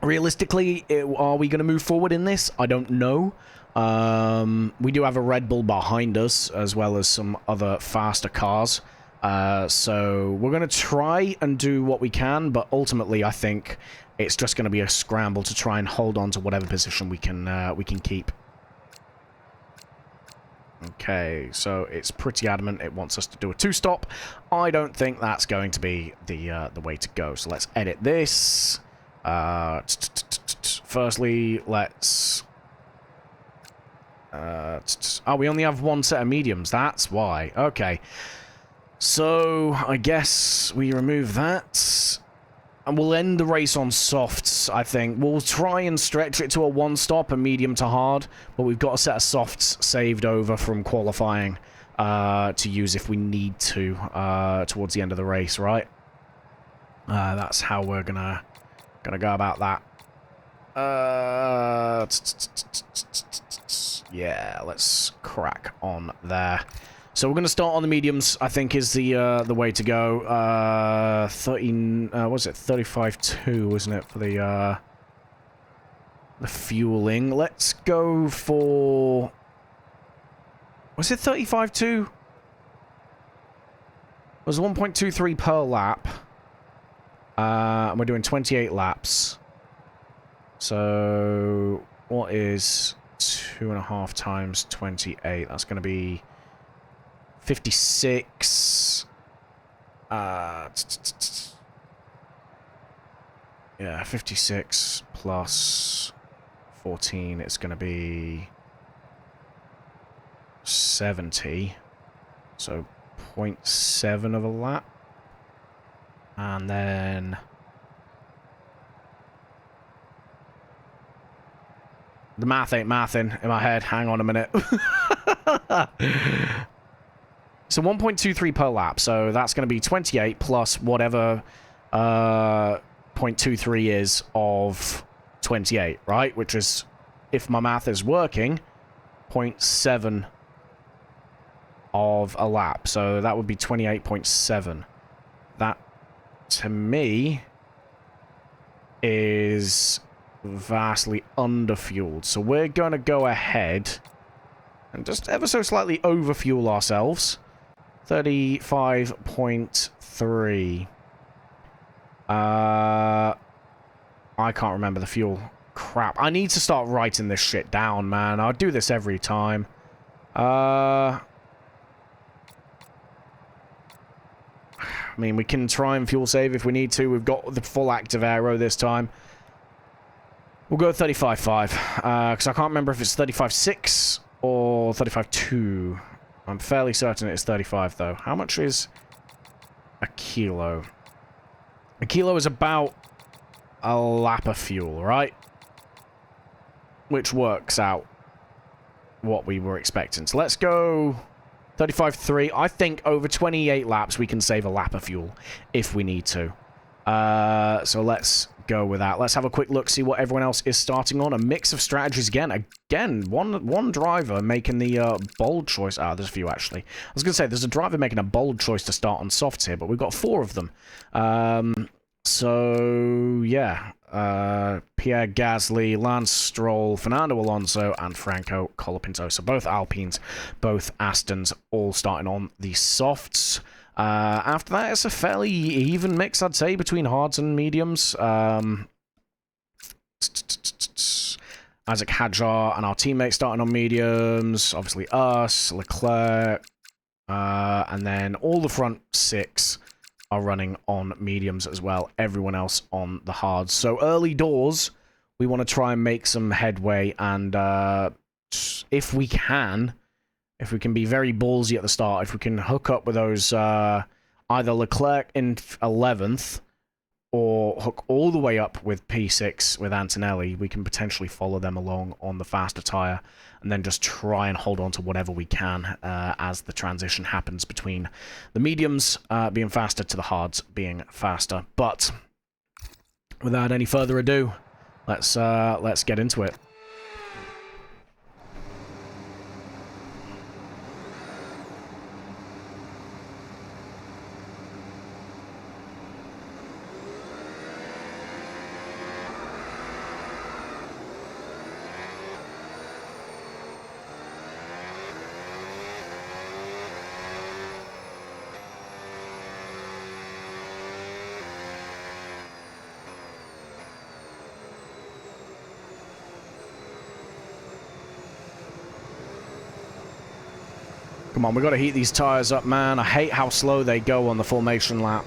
Realistically, are we going to move forward in this? I don't know. We do have a Red Bull behind us, as well as some other faster cars. So we're going to try and do what we can, but ultimately I think it's just going to be a scramble to try and hold on to whatever position we can keep. Okay, so it's pretty adamant it wants us to do a 2-stop. I don't think that's going to be the way to go. So let's edit this. Firstly, let's... oh, we only have one set of mediums. That's why. Okay. So, I guess we remove that. And we'll end the race on softs, I think. We'll try and stretch it to a 1-stop, a medium to hard. But we've got a set of softs saved over from qualifying to use if we need to towards the end of the race, right? That's how we're gonna go about that. Yeah, let's crack on there. So we're going to start on the mediums, I think, is the way to go. 35.2, wasn't it, for the fueling? Let's go for... Was it 35.2? It was 1.23 per lap. And we're doing 28 laps. So, what is 2.5 times 28? That's going to be 56. Yeah, 56 plus 14. It's going to be 70. So, 0.7 of a lap. And then... the math ain't mathing in my head. Hang on a minute. So 1.23 per lap. So that's going to be 28 plus whatever 0.23 is of 28, right? Which is, if my math is working, 0.7 of a lap. So that would be 28.7. That, to me, is... vastly underfueled. So we're going to go ahead and just ever so slightly overfuel ourselves. 35.3. I can't remember the fuel. Crap. I need to start writing this shit down, man. I do this every time. I mean, we can try and fuel save if we need to. We've got the full active aero this time. We'll go 35.5, because I can't remember if it's 35.6 or 35.2. I'm fairly certain it's 35, though. How much is a kilo? A kilo is about a lap of fuel, right? Which works out what we were expecting. So let's go 35.3. I think over 28 laps we can save a lap of fuel if we need to. So let's go with that. Let's have a quick look, see what everyone else is starting on. A mix of strategies again. One driver making the bold choice. Ah, there's a few, actually. I was going to say, there's a driver making a bold choice to start on softs here, but we've got 4 of them. So, yeah. Pierre Gasly, Lance Stroll, Fernando Alonso, and Franco Colapinto. So both Alpines, both Astons, all starting on the softs. After that, it's a fairly even mix, I'd say, between hards and mediums. Isaac Hadjar and our teammates starting on mediums. Obviously us, Leclerc, and then all the front 6 are running on mediums as well. Everyone else on the hards. So early doors, we want to try and make some headway, and if we can be very ballsy at the start, if we can hook up with those either Leclerc in 11th or hook all the way up with P6 with Antonelli, we can potentially follow them along on the faster tyre and then just try and hold on to whatever we can as the transition happens between the mediums being faster to the hards being faster. But without any further ado, let's get into it. Come on, we got to heat these tires up, man. I hate how slow they go on the formation lap.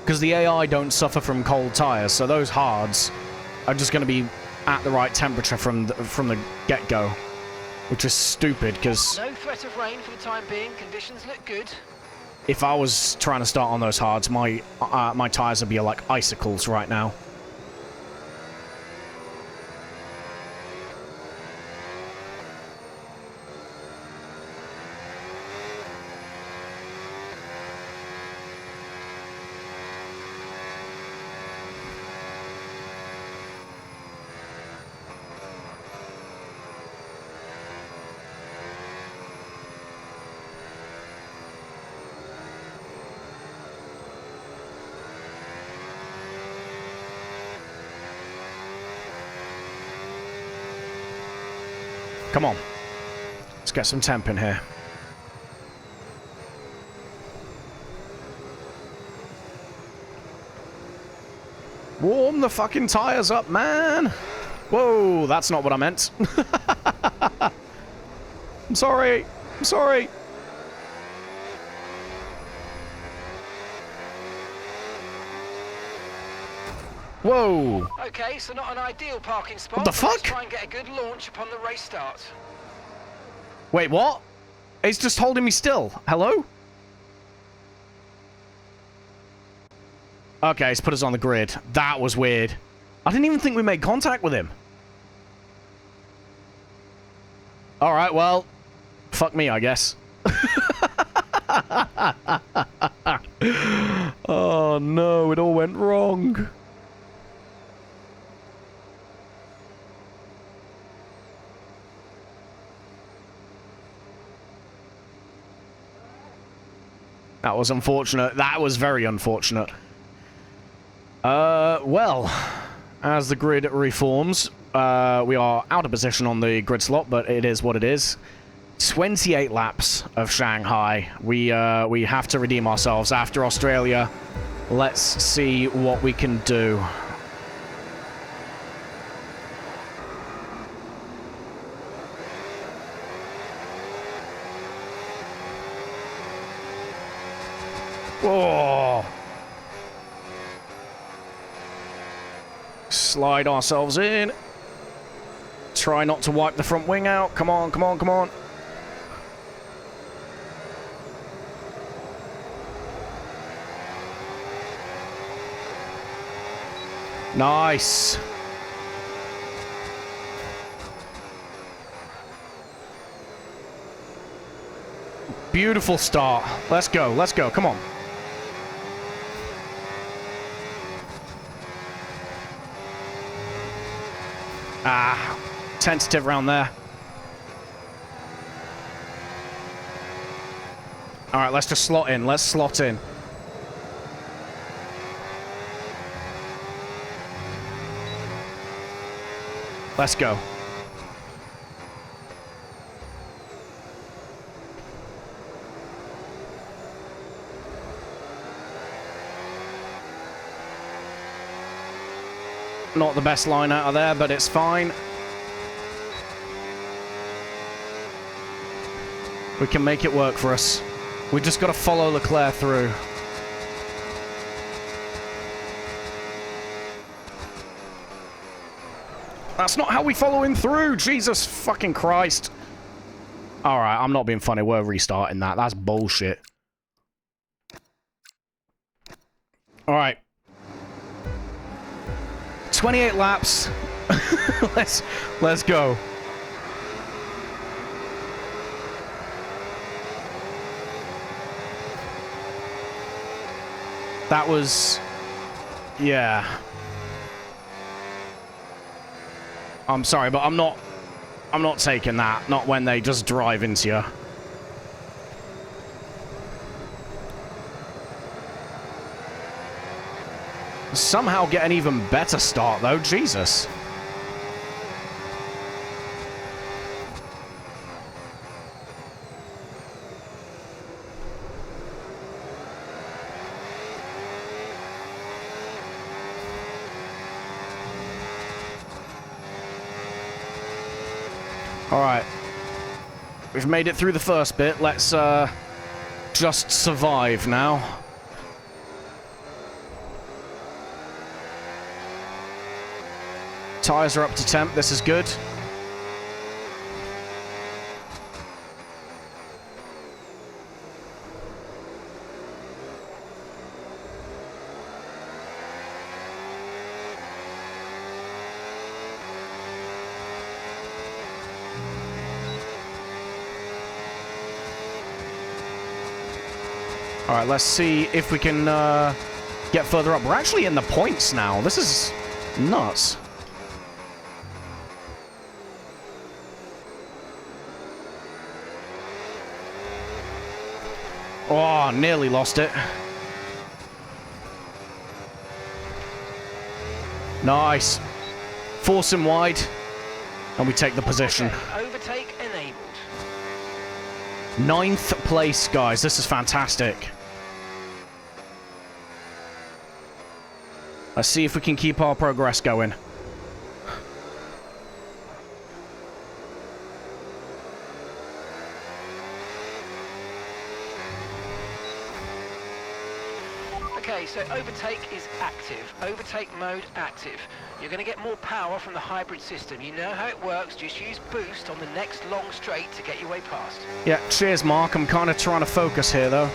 Because the AI don't suffer from cold tires, so those hards are just going to be at the right temperature from the get-go. Which is stupid, because... No threat of rain for the time being. Conditions look good. If I was trying to start on those hards, my tires would be like icicles right now. Come on. Let's get some temp in here. Warm the fucking tires up, man! Whoa, that's not what I meant. I'm sorry. I'm sorry. Whoa! Okay, so not an ideal parking spot. What the fuck? Let's try and get a good launch upon the race start. Wait, what? It's just holding me still. Hello? Okay, it's put us on the grid. That was weird. I didn't even think we made contact with him. Alright, well, fuck me, I guess. Oh no, it all went wrong. That was unfortunate. That was very unfortunate. Well, as the grid reforms, we are out of position on the grid slot, but it is what it is. 28 laps of Shanghai. We have to redeem ourselves after Australia. Let's see what we can do. Oh. Slide ourselves in. Try not to wipe the front wing out. Come on, come on, come on. Nice. Beautiful start. Let's go, come on. Ah, tentative around there. All right, let's just slot in. Let's slot in. Let's go. Not the best line out of there, but it's fine. We can make it work for us. We just got to follow Leclerc through. That's not how we follow him through. Jesus fucking Christ. All right, I'm not being funny. We're restarting that. That's bullshit. All right. 28 laps. let's go. That was, yeah. I'm sorry, but I'm not taking that. Not when they just drive into you. Somehow get an even better start, though. Jesus. Alright. We've made it through the first bit. Let's, just survive now. Tires are up to temp. This is good. Alright, let's see if we can get further up. We're actually in the points now. This is nuts. Oh, nearly lost it. Nice. Force him wide, and we take the position. Okay, overtake enabled. 9th place, guys. This is fantastic. Let's see if we can keep our progress going. Okay, so overtake is active. Overtake mode active. You're going to get more power from the hybrid system. You know how it works. Just use boost on the next long straight to get your way past. Yeah, cheers, Mark. I'm kind of trying to focus here, though.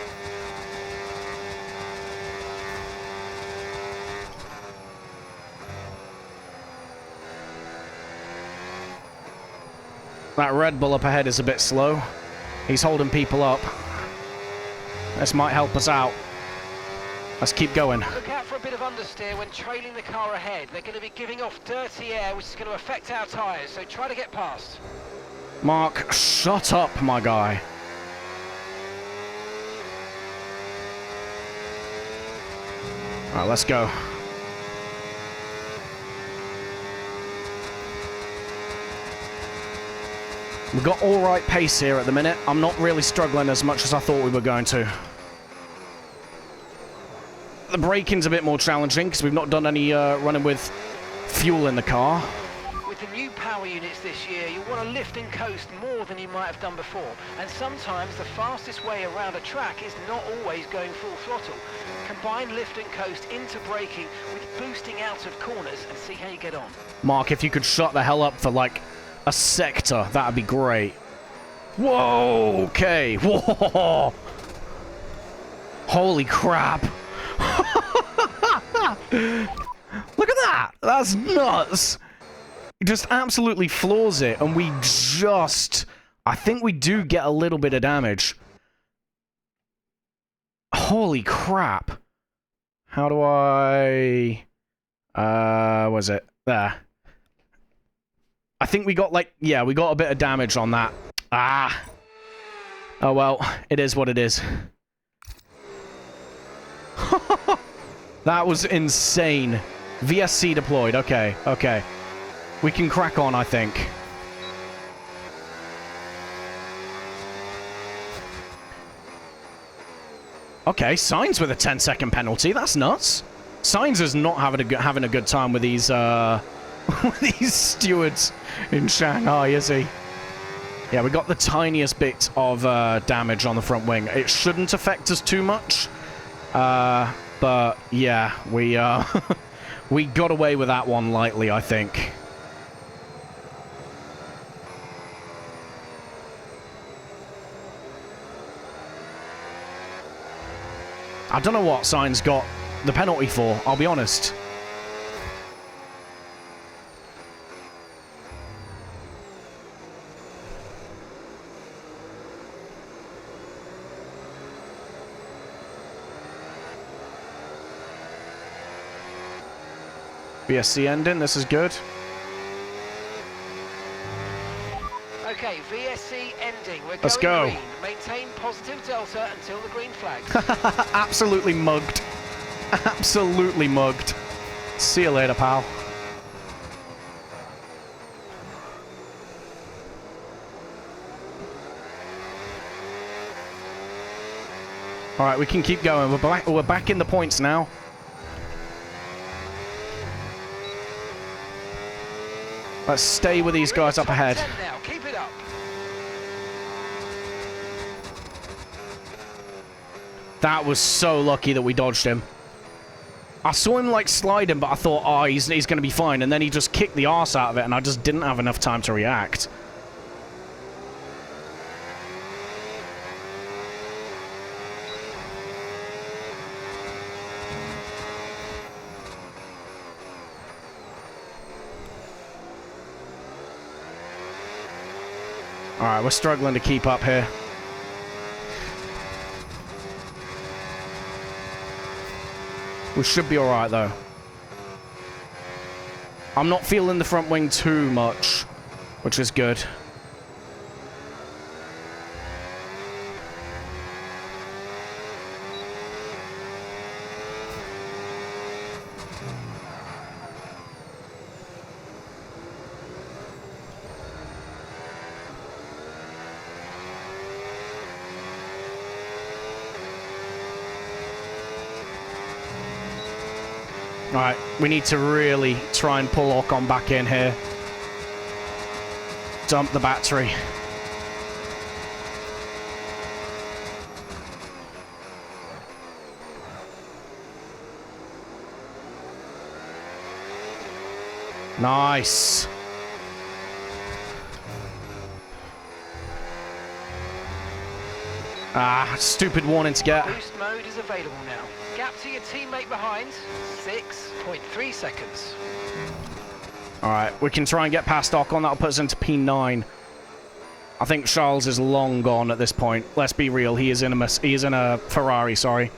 That Red Bull up ahead is a bit slow. He's holding people up. This might help us out. Let's keep going. Look out for a bit of understeer when trailing the car ahead. They're going to be giving off dirty air, which is going to affect our tyres, so try to get past. Mark, shut up, my guy. Alright, let's go. We've got alright pace here at the minute. I'm not really struggling as much as I thought we were going to. The braking's a bit more challenging because we've not done any running with fuel in the car. With the new power units this year, you want to lift and coast more than you might have done before. And sometimes the fastest way around a track is not always going full throttle. Combine lift and coast into braking with boosting out of corners and see how you get on. Mark, if you could shut the hell up for like a sector, that'd be great. Whoa, okay. Whoa. Holy crap. Look at that! That's nuts! He just absolutely floors it, and we just... I think we do get a little bit of damage. Holy crap. How do I... was it? There. I think we got, like... Yeah, we got a bit of damage on that. Ah! Oh, well. It is what it is. That was insane. VSC deployed. Okay, okay. We can crack on, I think. Okay, Sainz with a 10-second penalty. That's nuts. Sainz is not having a good time with these these stewards in Shanghai, is he? Yeah, we got the tiniest bit of damage on the front wing. It shouldn't affect us too much. But yeah, we we got away with that one lightly, I think. I don't know what Sainz got the penalty for, I'll be honest. VSC ending, this is good. Okay, VSC ending. We're Let's going go. green. Maintain positive delta until the green flags. Absolutely mugged. Absolutely mugged. See you later, pal. Alright, we can keep going. We're back in the points now. Let's stay with these guys up ahead. Now. Keep it up. That was so lucky that we dodged him. I saw him like sliding, but I thought, oh, he's going to be fine. And then he just kicked the arse out of it, and I just didn't have enough time to react. Alright, we're struggling to keep up here. We should be alright, though. I'm not feeling the front wing too much, which is good. Right, we need to really try and pull Ocon back in here. Dump the battery. Nice. Ah, stupid warning to get. Boost mode is available now. Gap to your teammate behind, 6.3 seconds. Alright, we can try and get past Ocon. That'll put us into P9. I think Charles is long gone at this point. Let's be real. He is in a Ferrari, sorry.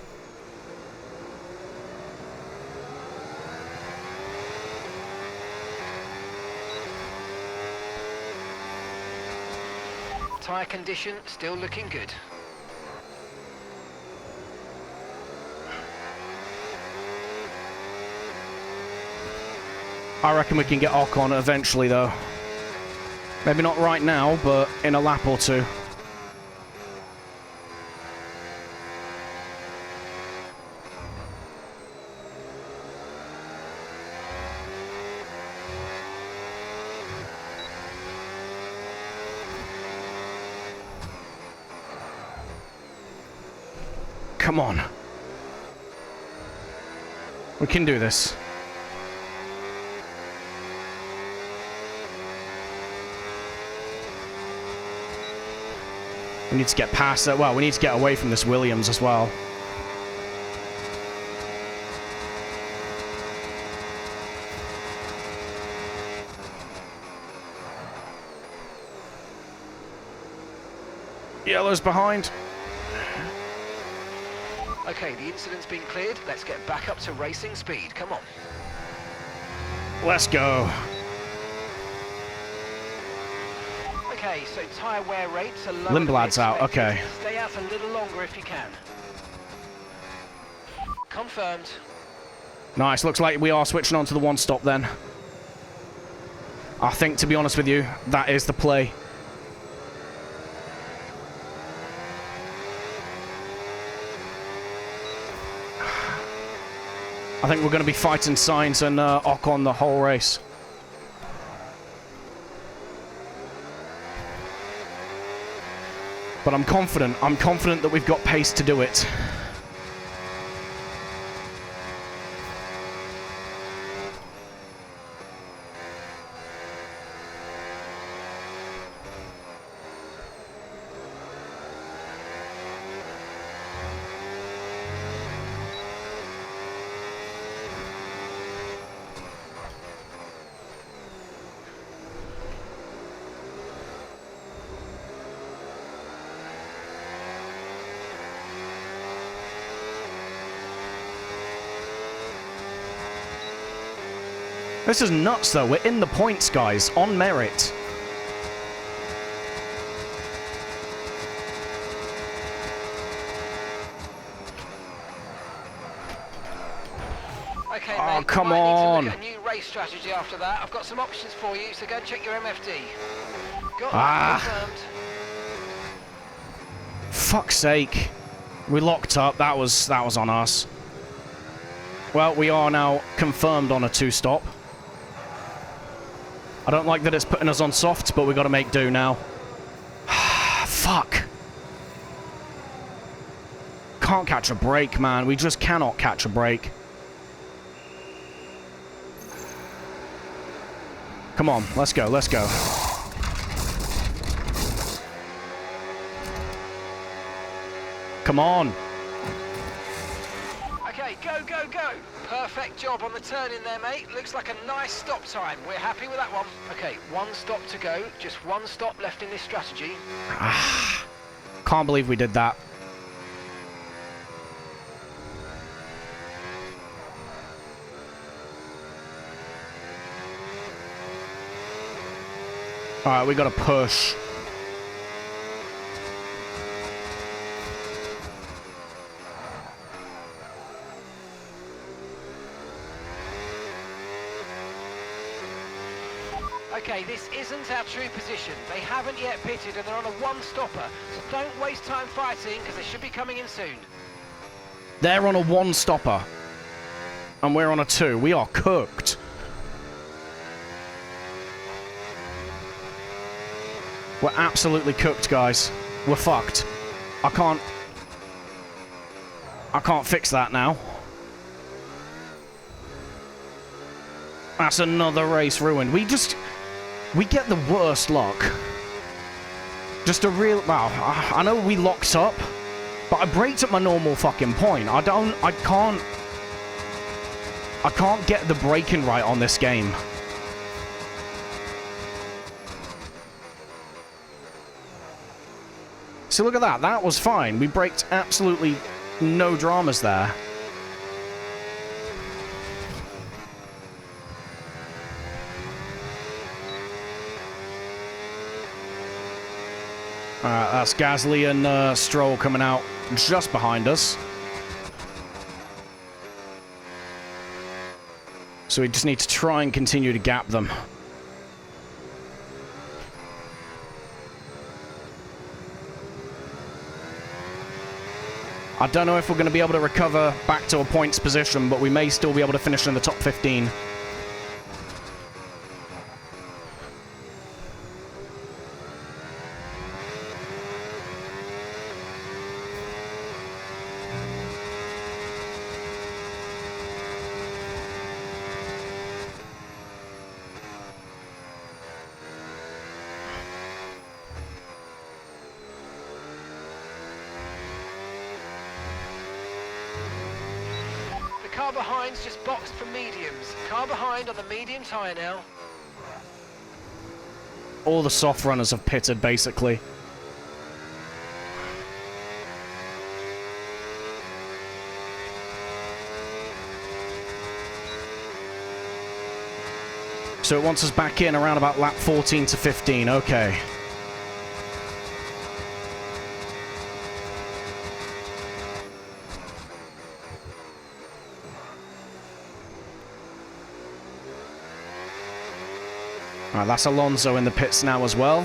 Tyre condition still looking good. I reckon we can get Ocon eventually, though. Maybe not right now, but in a lap or two. Come on. We can do this. We need to get past that. Well, we need to get away from this Williams as well. Yellow's behind. Okay, the incident's been cleared. Let's get back up to racing speed. Come on. Let's go. Okay, so tyre wear rates are lower. Lindblad's out, okay. Stay out a little longer if you can. Confirmed. Nice, looks like we are switching on to the one stop then. I think, to be honest with you, that is the play. I think we're going to be fighting Sainz and Ocon the whole race. But I'm confident that we've got pace to do it. This is nuts, though. We're in the points, guys, on merit. Okay, oh, mate, come you might on. need to look at a new race strategy after that. I've got some options for you, so go and check your MFD. Got that confirmed. Fuck's sake. We locked up. That was on us. Well, we are now confirmed on a 2-stop. I don't like that it's putting us on softs, but we got to make do now. Fuck. Can't catch a break, man. We just cannot catch a break. Come on, let's go, let's go. Come on. Okay, go, go, go. Perfect job on the turn in there, mate. Looks like a nice stop time. We're happy with that one. Okay, 1 stop to go. Just 1 stop left in this strategy. Can't believe we did that. Alright, we gotta push. Okay, this isn't our true position. They haven't yet pitted and they're on a 1-stopper. So don't waste time fighting because they should be coming in soon. They're on a 1-stopper. And we're on a 2. We are cooked. We're absolutely cooked, guys. We're fucked. I can't fix that now. That's another race ruined. We get the worst luck. Just a real... Wow, I know we locked up, but I braked at my normal fucking point. I can't get the braking right on this game. So look at that. That was fine. We braked absolutely no dramas there. That's Gasly and Stroll coming out just behind us. So we just need to try and continue to gap them. I don't know if we're going to be able to recover back to a points position, but we may still be able to finish in the top 15. Car behind's just boxed for mediums. Car behind on the medium tyre now. All the soft runners have pitted, basically. So it wants us back in around about lap 14 to 15. Okay. Alright, that's Alonso in the pits now as well.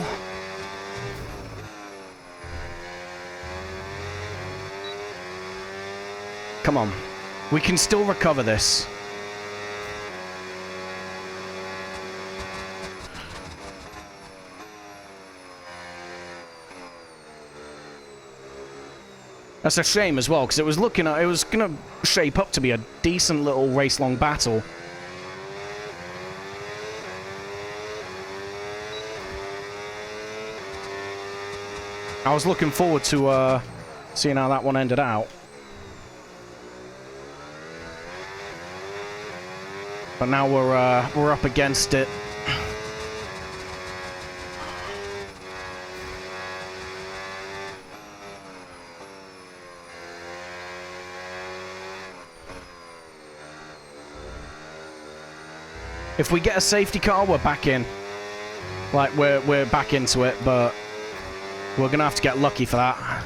Come on. We can still recover this. That's a shame as well, because it was going to shape up to be a decent little race-long battle. I was looking forward to seeing how that one ended out. But now we're up against it. If we get a safety car, we're back in. Like, we're back into it, but we're gonna have to get lucky for that.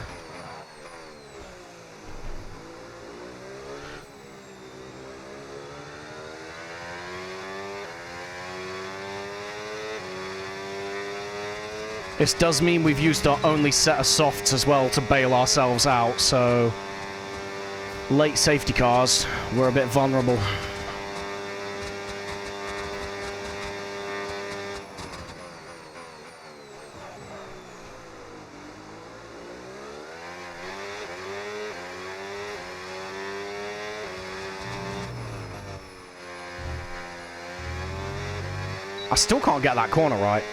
This does mean we've used our only set of softs as well to bail ourselves out, so late safety cars, we're a bit vulnerable. I still can't get that corner right.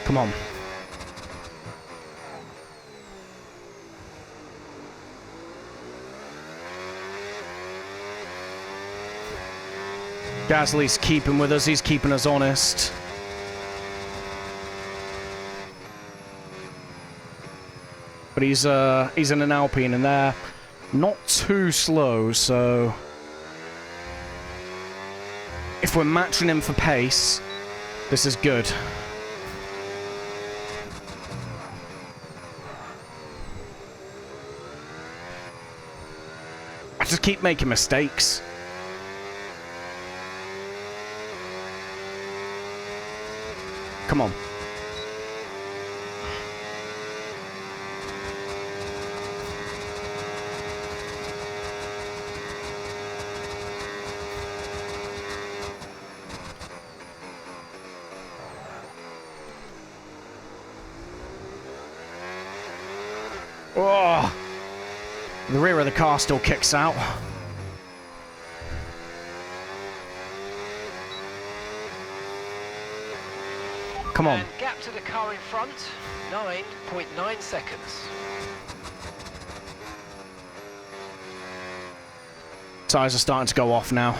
Come on. Gasly's keeping with us, he's keeping us honest. But he's in an Alpine and they're not too slow, so if we're matching him for pace, this is good. I just keep making mistakes. Come on. Oh, the rear of the car still kicks out. Come on. And gap to the car in front, 9.9 seconds. Tyres are starting to go off now.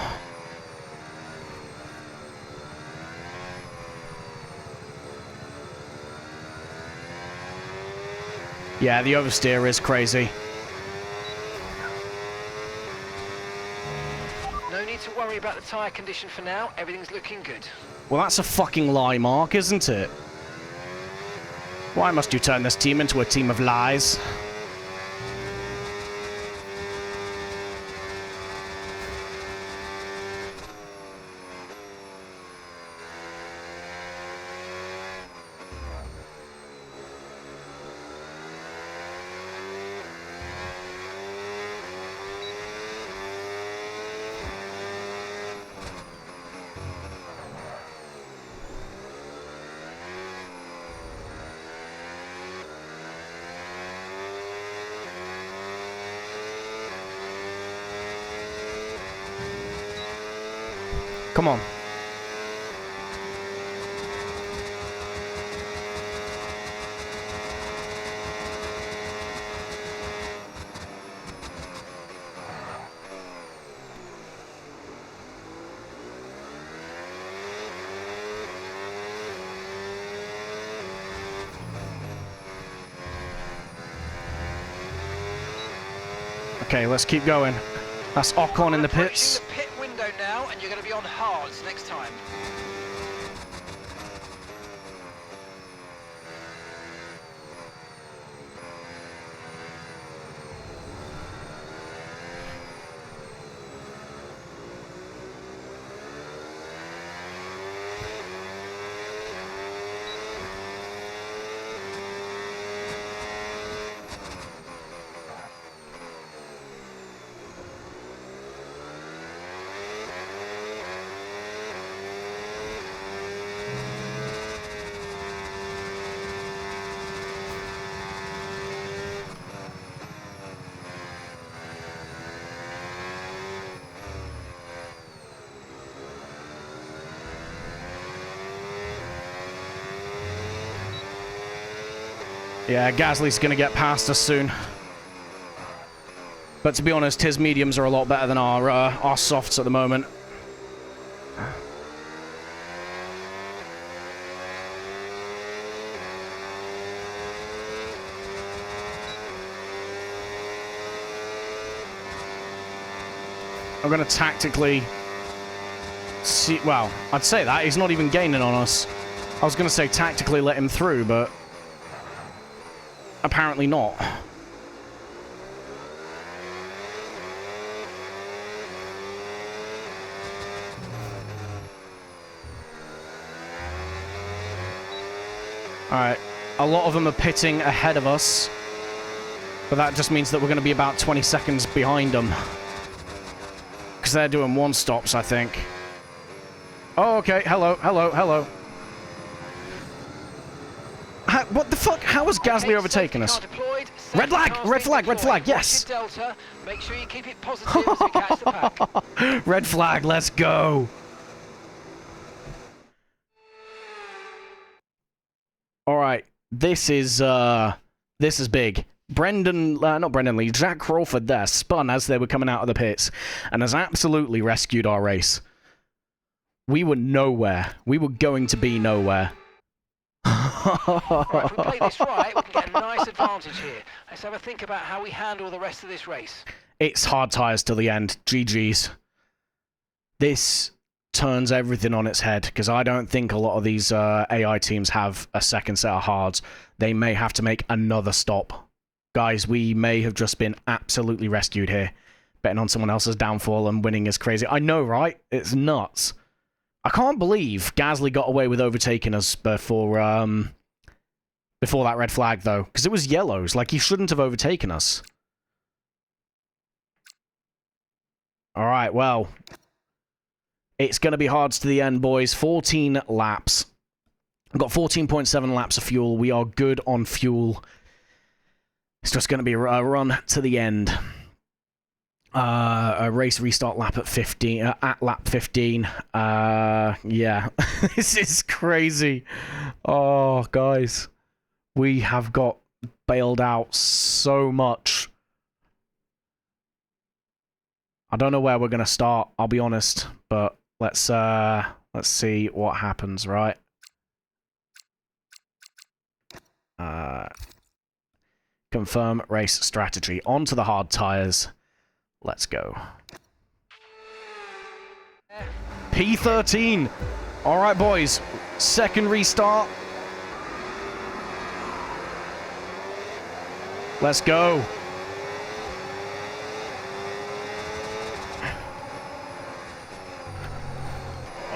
Yeah, the oversteer is crazy. No need to worry about the tyre condition for now. Everything's looking good. Well, that's a fucking lie, Mark, isn't it? Why must you turn this team into a team of lies? Come on. Okay, let's keep going. That's Ocon in the pits. The pit window now, and you're going to be on hards next time. Yeah, Gasly's gonna get past us soon. But to be honest, his mediums are a lot better than our softs at the moment. I'm gonna tactically see. Well, I'd say that he's not even gaining on us. I was gonna say tactically let him through, but apparently not. Alright, a lot of them are pitting ahead of us, but that just means that we're going to be about 20 seconds behind them. Because they're doing one stops, I think. Oh, okay, hello, hello, hello. What the fuck? How has Gasly overtaken us? Red flag! Red flag! Red flag! Yes! Delta. Make sure you keep it positive as we catch the pack. Red flag, let's go! Alright, this is big. Not Brendan Lee, Jack Crawford there spun as they were coming out of the pits and has absolutely rescued our race. We were nowhere. We were going to be nowhere. Right, if we play this right, we can get a nice advantage here. Let's have a think about how we handle the rest of this race. It's hard tyres till the end. GG's. This turns everything on its head, because I don't think a lot of these AI teams have a second set of hards. They may have to make another stop. Guys, we may have just been absolutely rescued here. Betting on someone else's downfall and winning is crazy. I know, right? It's nuts. I can't believe Gasly got away with overtaking us before that red flag, though. Because it was yellows. Like, he shouldn't have overtaken us. Alright, well. It's going to be hards to the end, boys. 14 laps. We've got 14.7 laps of fuel. We are good on fuel. It's just going to be a run to the end. A race restart lap at 15. At lap 15. Yeah. This is crazy. Oh, guys. We have got bailed out so much. I don't know where we're going to start, I'll be honest. But let's see what happens, right? Confirm race strategy. On to the hard tires. Let's go. P13. All right, boys. Second restart. Let's go.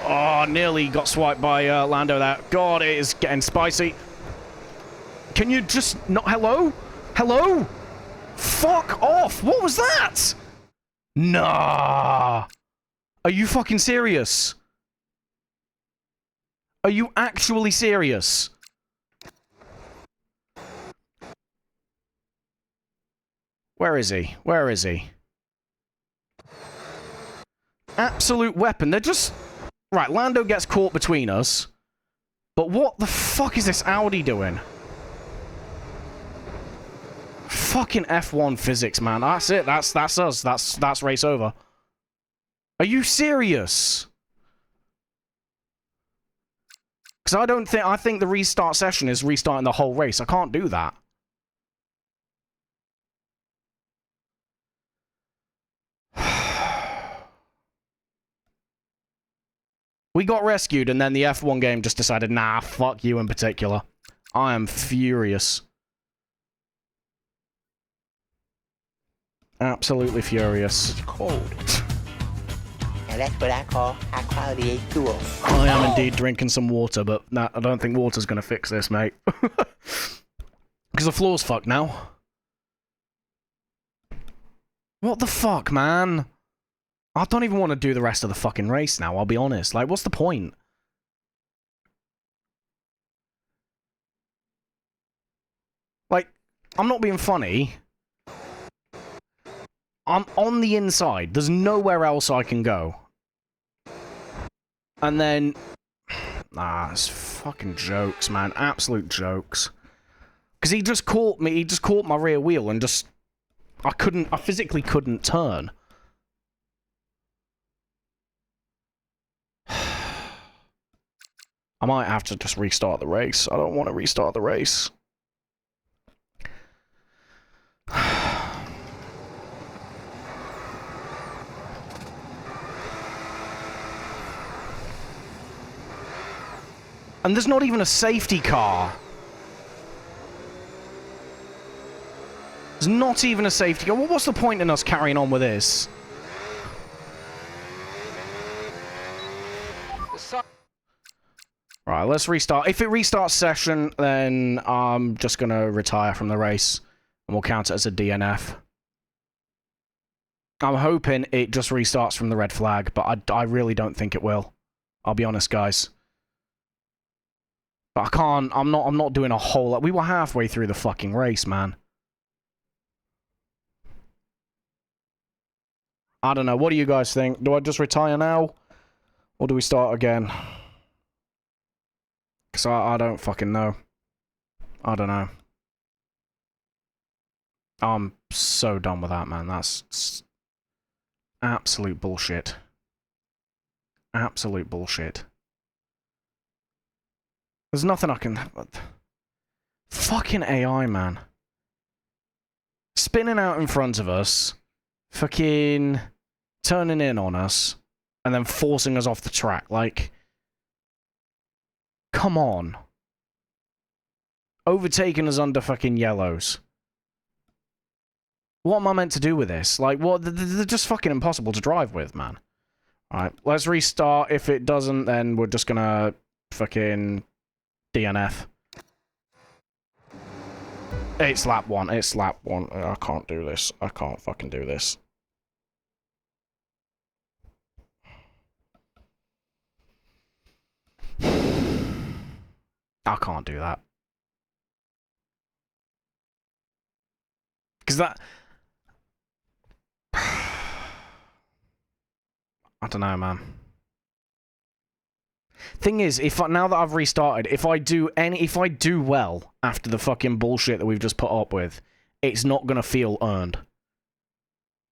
Oh, nearly got swiped by Lando there. God, it is getting spicy. Can you just not... Hello? Hello? Fuck off. What was that? Nah. Are you fucking serious? Are you actually serious? Where is he? Where is he? Absolute weapon. They're just... Right, Lando gets caught between us. But what the fuck is this Audi doing? Fucking F1 physics, man. That's it. That's us. That's race over. Are you serious? Because I think the restart session is restarting the whole race. I can't do that. We got rescued, and then the F1 game just decided, nah, fuck you in particular. I am furious. Absolutely furious. It's cold. And that's what I call high quality H2O. I am indeed drinking some water, but nah, I don't think water's gonna fix this, mate. Because the floor's fucked now. What the fuck, man? I don't even want to do the rest of the fucking race now, I'll be honest. Like, what's the point? Like, I'm not being funny. I'm on the inside. There's nowhere else I can go. And then... Nah, it's fucking jokes, man. Absolute jokes. Because he just caught me. He just caught my rear wheel and just... I physically couldn't turn. I might have to just restart the race. I don't want to restart the race. And there's not even a safety car. There's not even a safety car. Well, what's the point in us carrying on with this? Right, let's restart. If it restarts session, then I'm just going to retire from the race. And we'll count it as a DNF. I'm hoping it just restarts from the red flag, but I really don't think it will. I'll be honest, guys. But I can't, I'm not doing a whole lot. We were halfway through the fucking race, man. I don't know. What do you guys think? Do I just retire now? Or do we start again? Because I don't fucking know. I don't know. I'm so done with that, man. That's absolute bullshit. Absolute bullshit. There's nothing I can... Fucking AI, man. Spinning out in front of us. Fucking turning in on us. And then forcing us off the track. Like... Come on. Overtaking us under fucking yellows. What am I meant to do with this? Like, what? They're just fucking impossible to drive with, man. Alright, let's restart. If it doesn't, then we're just gonna fucking DNF. It's lap 1. It's lap 1. I can't do this. I can't fucking do this. I can't do that. Because that... I don't know, man. Thing is, now that I've restarted, if I do well after the fucking bullshit that we've just put up with, it's not gonna feel earned.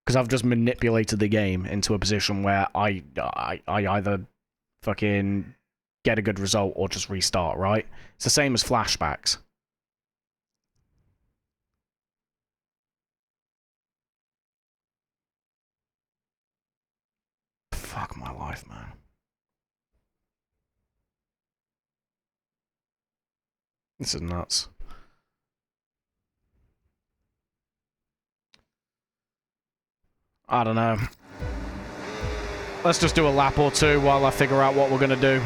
Because I've just manipulated the game into a position where I either fucking get a good result or just restart, right? It's the same as flashbacks. Fuck my life, man. This is nuts. I don't know. Let's just do a lap or two while I figure out what we're gonna do.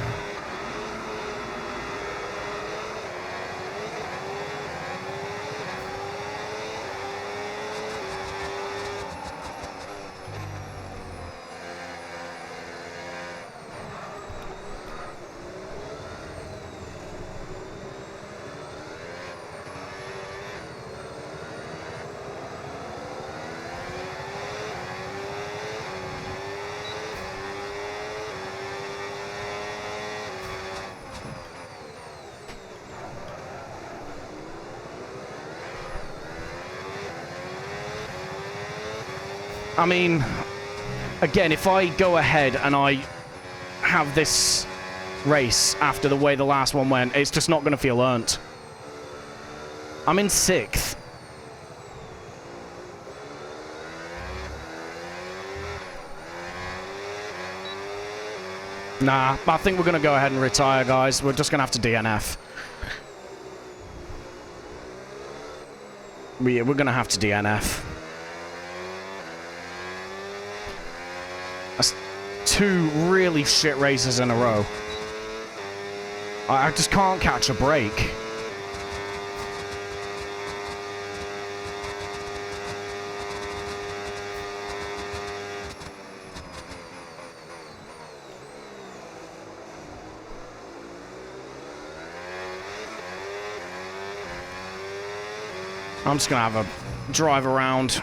I mean, again, if I go ahead and I have this race after the way the last one went, it's just not going to feel earned. I'm in 6th. Nah, I think we're going to go ahead and retire, guys. We're just going to have to DNF. We're going to have to DNF. That's 2 really shit races in a row. I just can't catch a break. I'm just gonna have a drive around.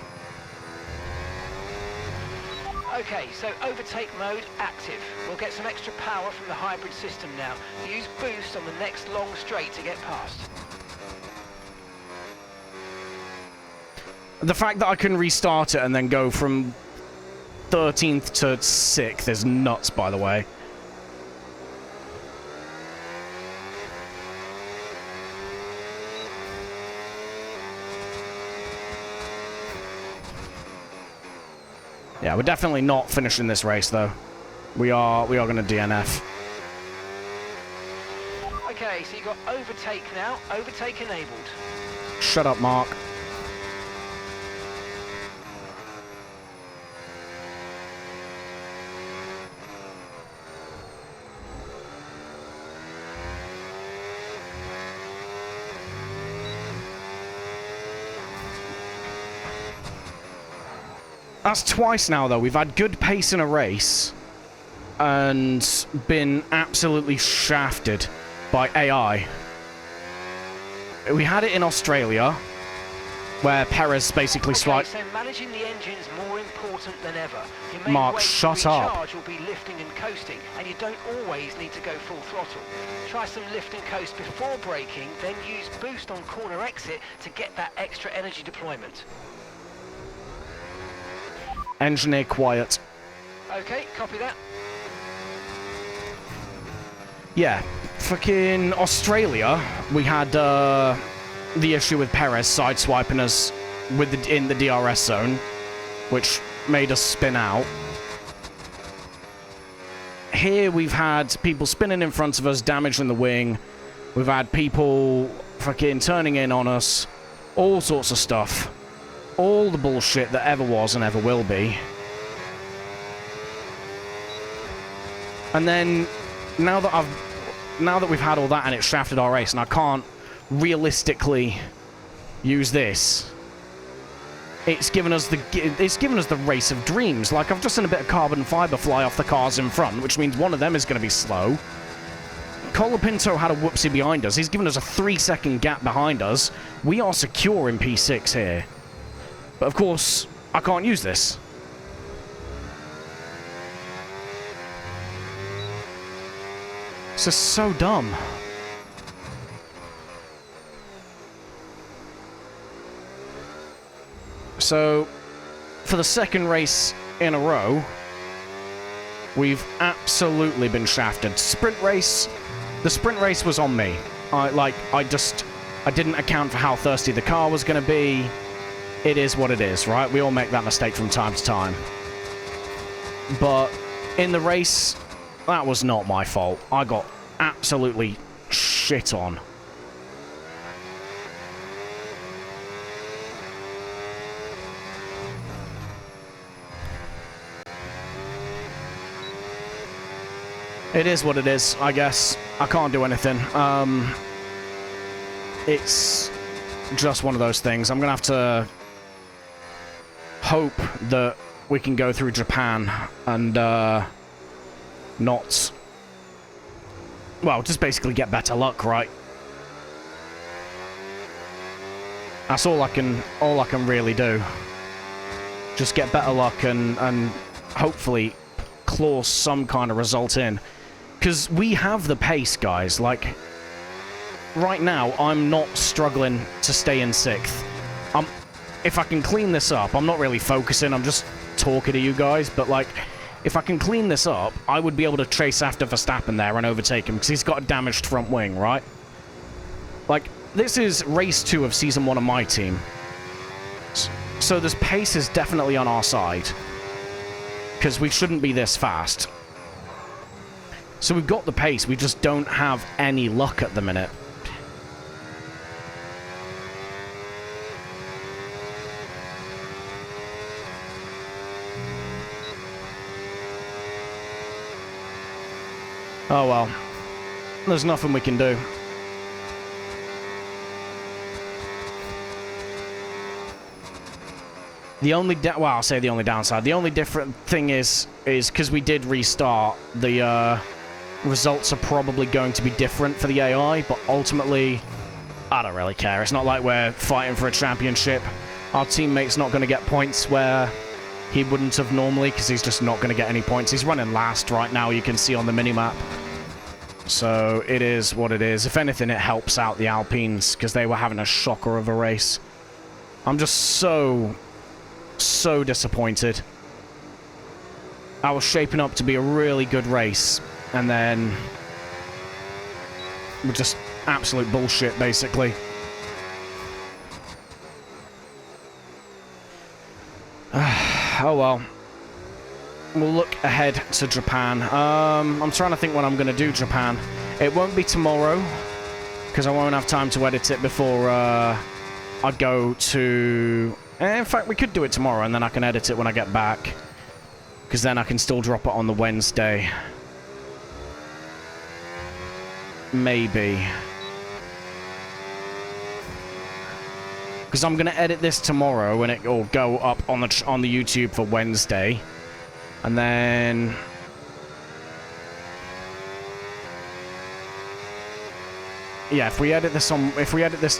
Okay, so overtake mode active. We'll get some extra power from the hybrid system now. Use boost on the next long straight to get past. The fact that I can restart it and then go from 13th to 6th is nuts, by the way. Yeah, we're definitely not finishing this race, though. We are going to DNF. Okay, so you got overtake now. Overtake enabled. Shut up, Mark. That's twice now, though. We've had good pace in a race and been absolutely shafted by AI. We had it in Australia, where Perez basically swiped. So managing the engine's more important than ever. Your main Mark, weight shut to up. recharge will be lifting and coasting, and you don't always need to go full throttle. Try some lift and coast before braking, then use boost on corner exit to get that extra energy deployment. Engineer quiet. Okay, copy that. Yeah, fucking Australia, we had the issue with Perez sideswiping us with in the DRS zone, which made us spin out. Here we've had people spinning in front of us, damaging the wing. We've had people fucking turning in on us. All sorts of stuff. All the bullshit that ever was and ever will be. And then, now that we've had all that and it's shafted our race, and I can't realistically use this, it's given us the race of dreams. Like, I've just seen a bit of carbon fiber fly off the cars in front, which means one of them is going to be slow. Colapinto had a whoopsie behind us. He's given us a 3-second gap behind us. We are secure in P6 here. But of course, I can't use this. This is so dumb. So, for the second race in a row, we've absolutely been shafted. The sprint race was on me. I didn't account for how thirsty the car was going to be. It is what it is, right? We all make that mistake from time to time. But in the race, that was not my fault. I got absolutely shit on. It is what it is, I guess. I can't do anything. It's just one of those things. I'm gonna have to hope that we can go through Japan and not, well, just basically get better luck, right? That's all I can really do. Just get better luck and hopefully claw some kind of result in. Because we have the pace, guys. Like, right now, I'm not struggling to stay in 6th. If I can clean this up, I'm not really focusing, I'm just talking to you guys, but, like, if I can clean this up, I would be able to chase after Verstappen there and overtake him, because he's got a damaged front wing, right? Like, this is race 2 of Season 1 of MyTeam. So this pace is definitely on our side, because we shouldn't be this fast. So we've got the pace, we just don't have any luck at the minute. Oh well. There's nothing we can do. The only I'll say the only downside. The only different thing is because we did restart, the results are probably going to be different for the AI, but ultimately, I don't really care. It's not like we're fighting for a championship. Our teammate's not going to get points where he wouldn't have normally, because he's just not going to get any points. He's running last right now, you can see on the minimap. So it is what it is. If anything, it helps out the Alpines, because they were having a shocker of a race. I'm just so disappointed. I was shaping up to be a really good race, and then just absolute bullshit, basically. Oh well. We'll look ahead to Japan. I'm trying to think when I'm going to do Japan. It won't be tomorrow, because I won't have time to edit it before I go to... In fact, we could do it tomorrow, and then I can edit it when I get back. Because then I can still drop it on the Wednesday. Maybe. Because I'm going to edit this tomorrow, and it will go up on the YouTube for Wednesday. And then... Yeah, if we edit this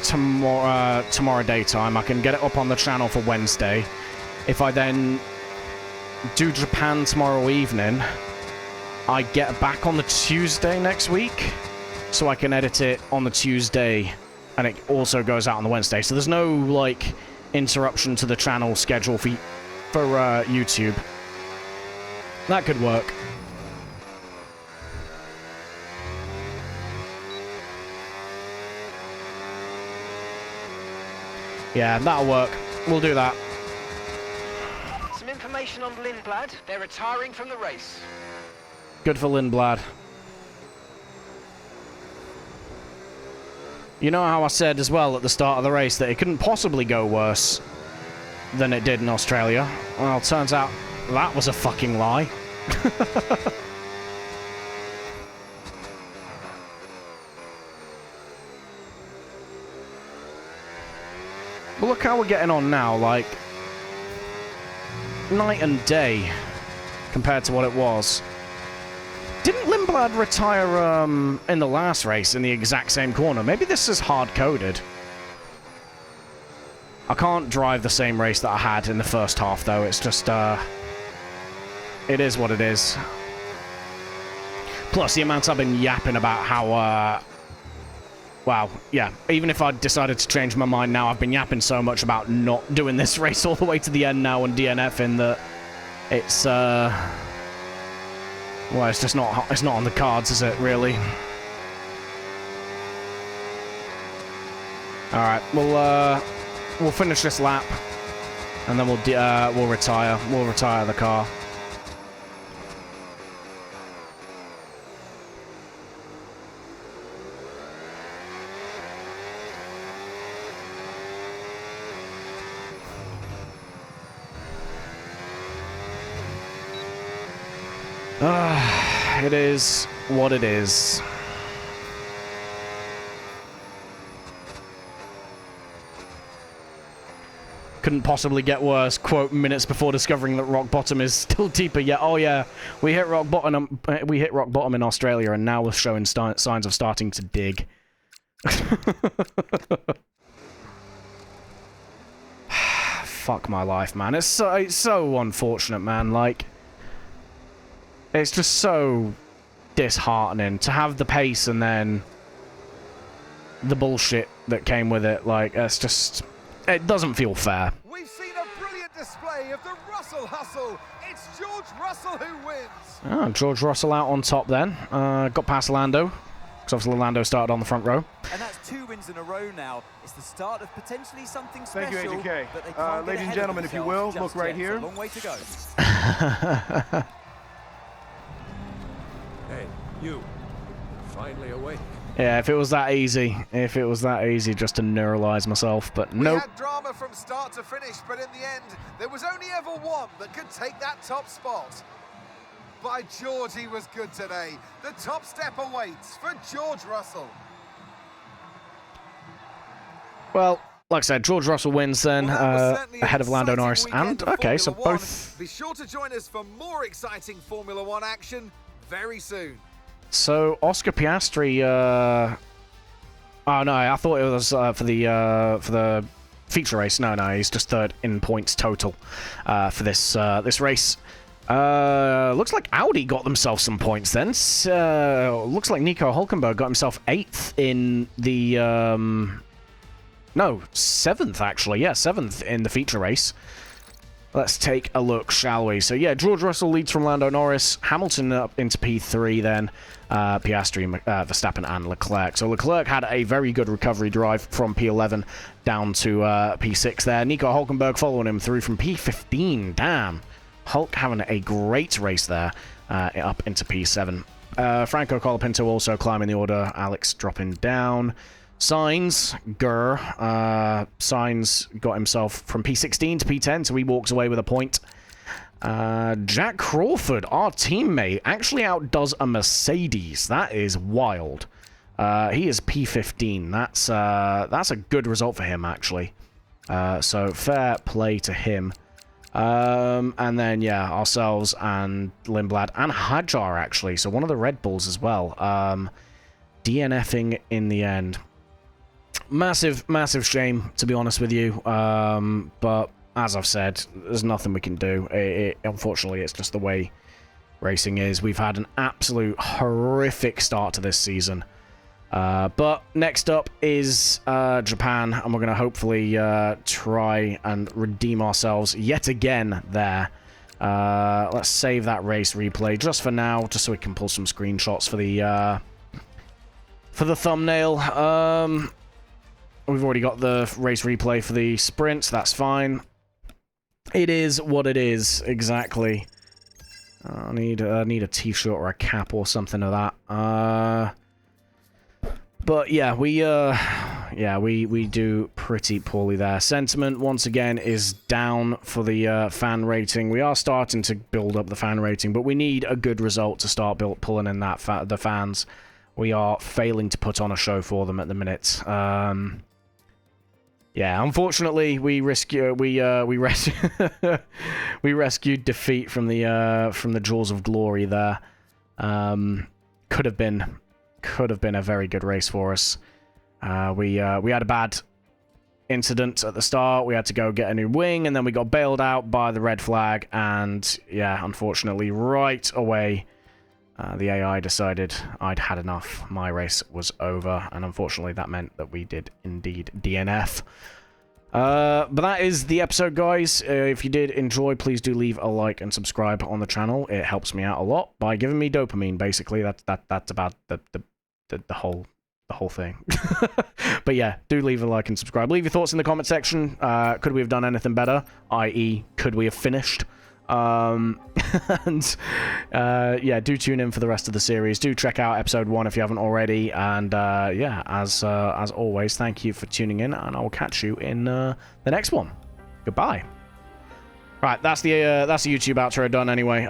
tomorrow daytime, I can get it up on the channel for Wednesday. If I then do Japan tomorrow evening, I get back on the Tuesday next week, so I can edit it on the Tuesday, and it also goes out on the Wednesday. So there's no, like, interruption to the channel schedule for YouTube. That could work. Yeah, that'll work. We'll do that. Some information on Lindblad. They're retiring from the race. Good for Lindblad. You know how I said as well at the start of the race that it couldn't possibly go worse than it did in Australia? Well, turns out that was a fucking lie. But look how we're getting on now, like, night and day compared to what it was. Didn't Lindblad retire in the last race in the exact same corner? Maybe this is hard-coded. I can't drive the same race that I had in the first half, though. It's just, it is what it is. Plus, the amount I've been yapping about how, wow, yeah. Even if I decided to change my mind now, I've been yapping so much about not doing this race all the way to the end now and DNFing that it's, well, it's just not, it's not on the cards, is it, really? Alright, we'll finish this lap, and then we'll retire. We'll retire the car. It is what it is. Couldn't possibly get worse, quote, minutes before discovering that rock bottom is still deeper yet. Oh yeah, we hit rock bottom in Australia, and now we're showing signs of starting to dig. Fuck my life, man. It's so unfortunate, man. Like, it's just so disheartening to have the pace and then the bullshit that came with it. Like, it's just... It doesn't feel fair. We've seen a brilliant display of the Russell hustle. It's George Russell who wins. Oh, George Russell out on top then. Got past Lando, because obviously Lando started on the front row. And that's 2 wins in a row now. It's the start of potentially something special. Thank you, AJK. But they can't get Ladies and ahead gentlemen, of if you will, themselves look right just yet. here. It's a long way to go. Hey, you. Finally awake. Yeah, if it was that easy. If it was that easy just to neuralize myself, but nope. We had drama from start to finish, but in the end, there was only ever one that could take that top spot. By George, he was good today. The top step awaits for George Russell. Well, like I said, George Russell wins then, ahead of Lando Norris. And, okay, so both... Be sure to join us for more exciting Formula One action very soon. So, Oscar Piastri, oh no, I thought it was for the feature race. No, he's just third in points total for this this race. Looks like Audi got themselves some points then. Looks like Nico Hülkenberg got himself 8th in the No, 7th, actually. Yeah, 7th in the feature race. Let's take a look, shall we? So, yeah, George Russell leads from Lando Norris. Hamilton up into P3 then. Piastri, Verstappen, and Leclerc. So Leclerc had a very good recovery drive from P11 down to P6 there. Nico Hulkenberg following him through from P15. Damn. Hulk having a great race there up into P7. Franco Colapinto also climbing the order. Alex dropping down. Sainz got himself from P16 to P10, so he walks away with a point. Jack Crawford, our teammate, actually outdoes a Mercedes. That is wild. He is P15. That's a good result for him, actually. So fair play to him. And then, yeah, ourselves and Lindblad and Hadjar, actually. So one of the Red Bulls as well. DNFing in the end. Massive shame, to be honest with you. But as I've said, there's nothing we can do. Unfortunately, it's just the way racing is. We've had an absolute horrific start to this season. But next up is Japan, and we're going to hopefully try and redeem ourselves yet again there. Let's save that race replay just for now, just so we can pull some screenshots for the thumbnail. We've already got the race replay for the sprints. That's fine. It is what it is, exactly. I need a t-shirt or a cap or something of that. But yeah, we do pretty poorly there. Sentiment once again is down for the fan rating. We are starting to build up the fan rating, but we need a good result to start pulling in that the fans. We are failing to put on a show for them at the minute. Yeah, unfortunately, we rescued defeat from the jaws of glory there. Could have been a very good race for us. We had a bad incident at the start. We had to go get a new wing, and then we got bailed out by the red flag. And yeah, unfortunately, right away, the AI decided I'd had enough. My race was over, and unfortunately, that meant that we did indeed DNF. But that is the episode, guys. If you did enjoy, please do leave a like and subscribe on the channel. It helps me out a lot by giving me dopamine. Basically, that's about the whole thing. But yeah, do leave a like and subscribe. Leave your thoughts in the comment section. Could we have done anything better? I.e., could we have finished? And yeah, do tune in for the rest of the series. Do check out episode 1 if you haven't already. And yeah, as always, thank you for tuning in, and I'll catch you in the next one. Goodbye. Right, that's the YouTube outro done anyway.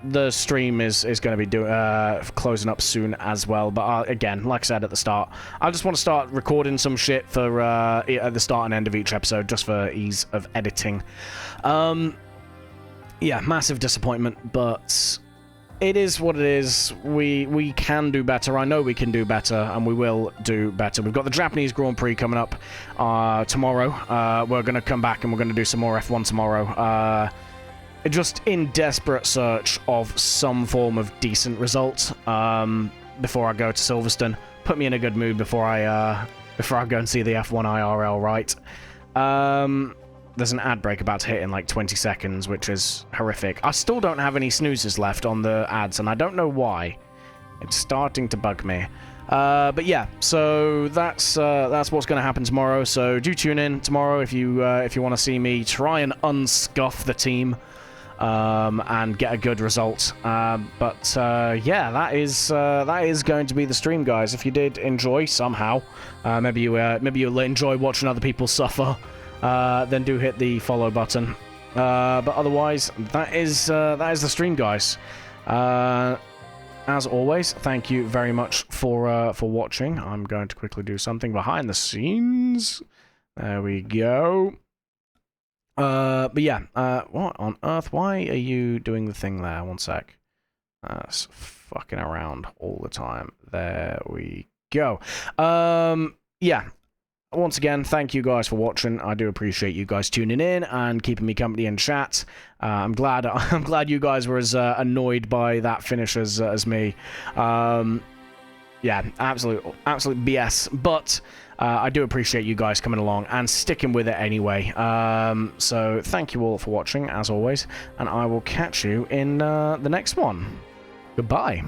The stream is going to be closing up soon as well. But again, like I said at the start, I just want to start recording some shit for at the start and end of each episode, just for ease of editing. Yeah, massive disappointment, but it is what it is. We can do better. I know we can do better, and we will do better. We've got the Japanese Grand Prix coming up tomorrow. We're going to come back and we're going to do some more F1 tomorrow. Just in desperate search of some form of decent result before I go to Silverstone. Put me in a good mood before I go and see the F1 IRL, right? There's an ad break about to hit in like 20 seconds, which is horrific. I still don't have any snoozes left on the ads, and I don't know why. It's starting to bug me. But yeah, so that's what's going to happen tomorrow. So do tune in tomorrow if you want to see me try and unscuff the team and get a good result. But yeah, that is going to be the stream, guys. If you did enjoy somehow, maybe you'll enjoy watching other people suffer. Then do hit the follow button. But otherwise, that is the stream, guys. As always, thank you very much for watching. I'm going to quickly do something behind the scenes. There we go. But yeah, what on earth? Why are you doing the thing there? One sec. That's fucking around all the time. There we go. Yeah. Once again, thank you guys for watching. I do appreciate you guys tuning in and keeping me company in chat. I'm glad you guys were as annoyed by that finish as me. yeah, absolute BS. But I do appreciate you guys coming along and sticking with it anyway. So thank you all for watching, as always, and I will catch you in the next one. Goodbye.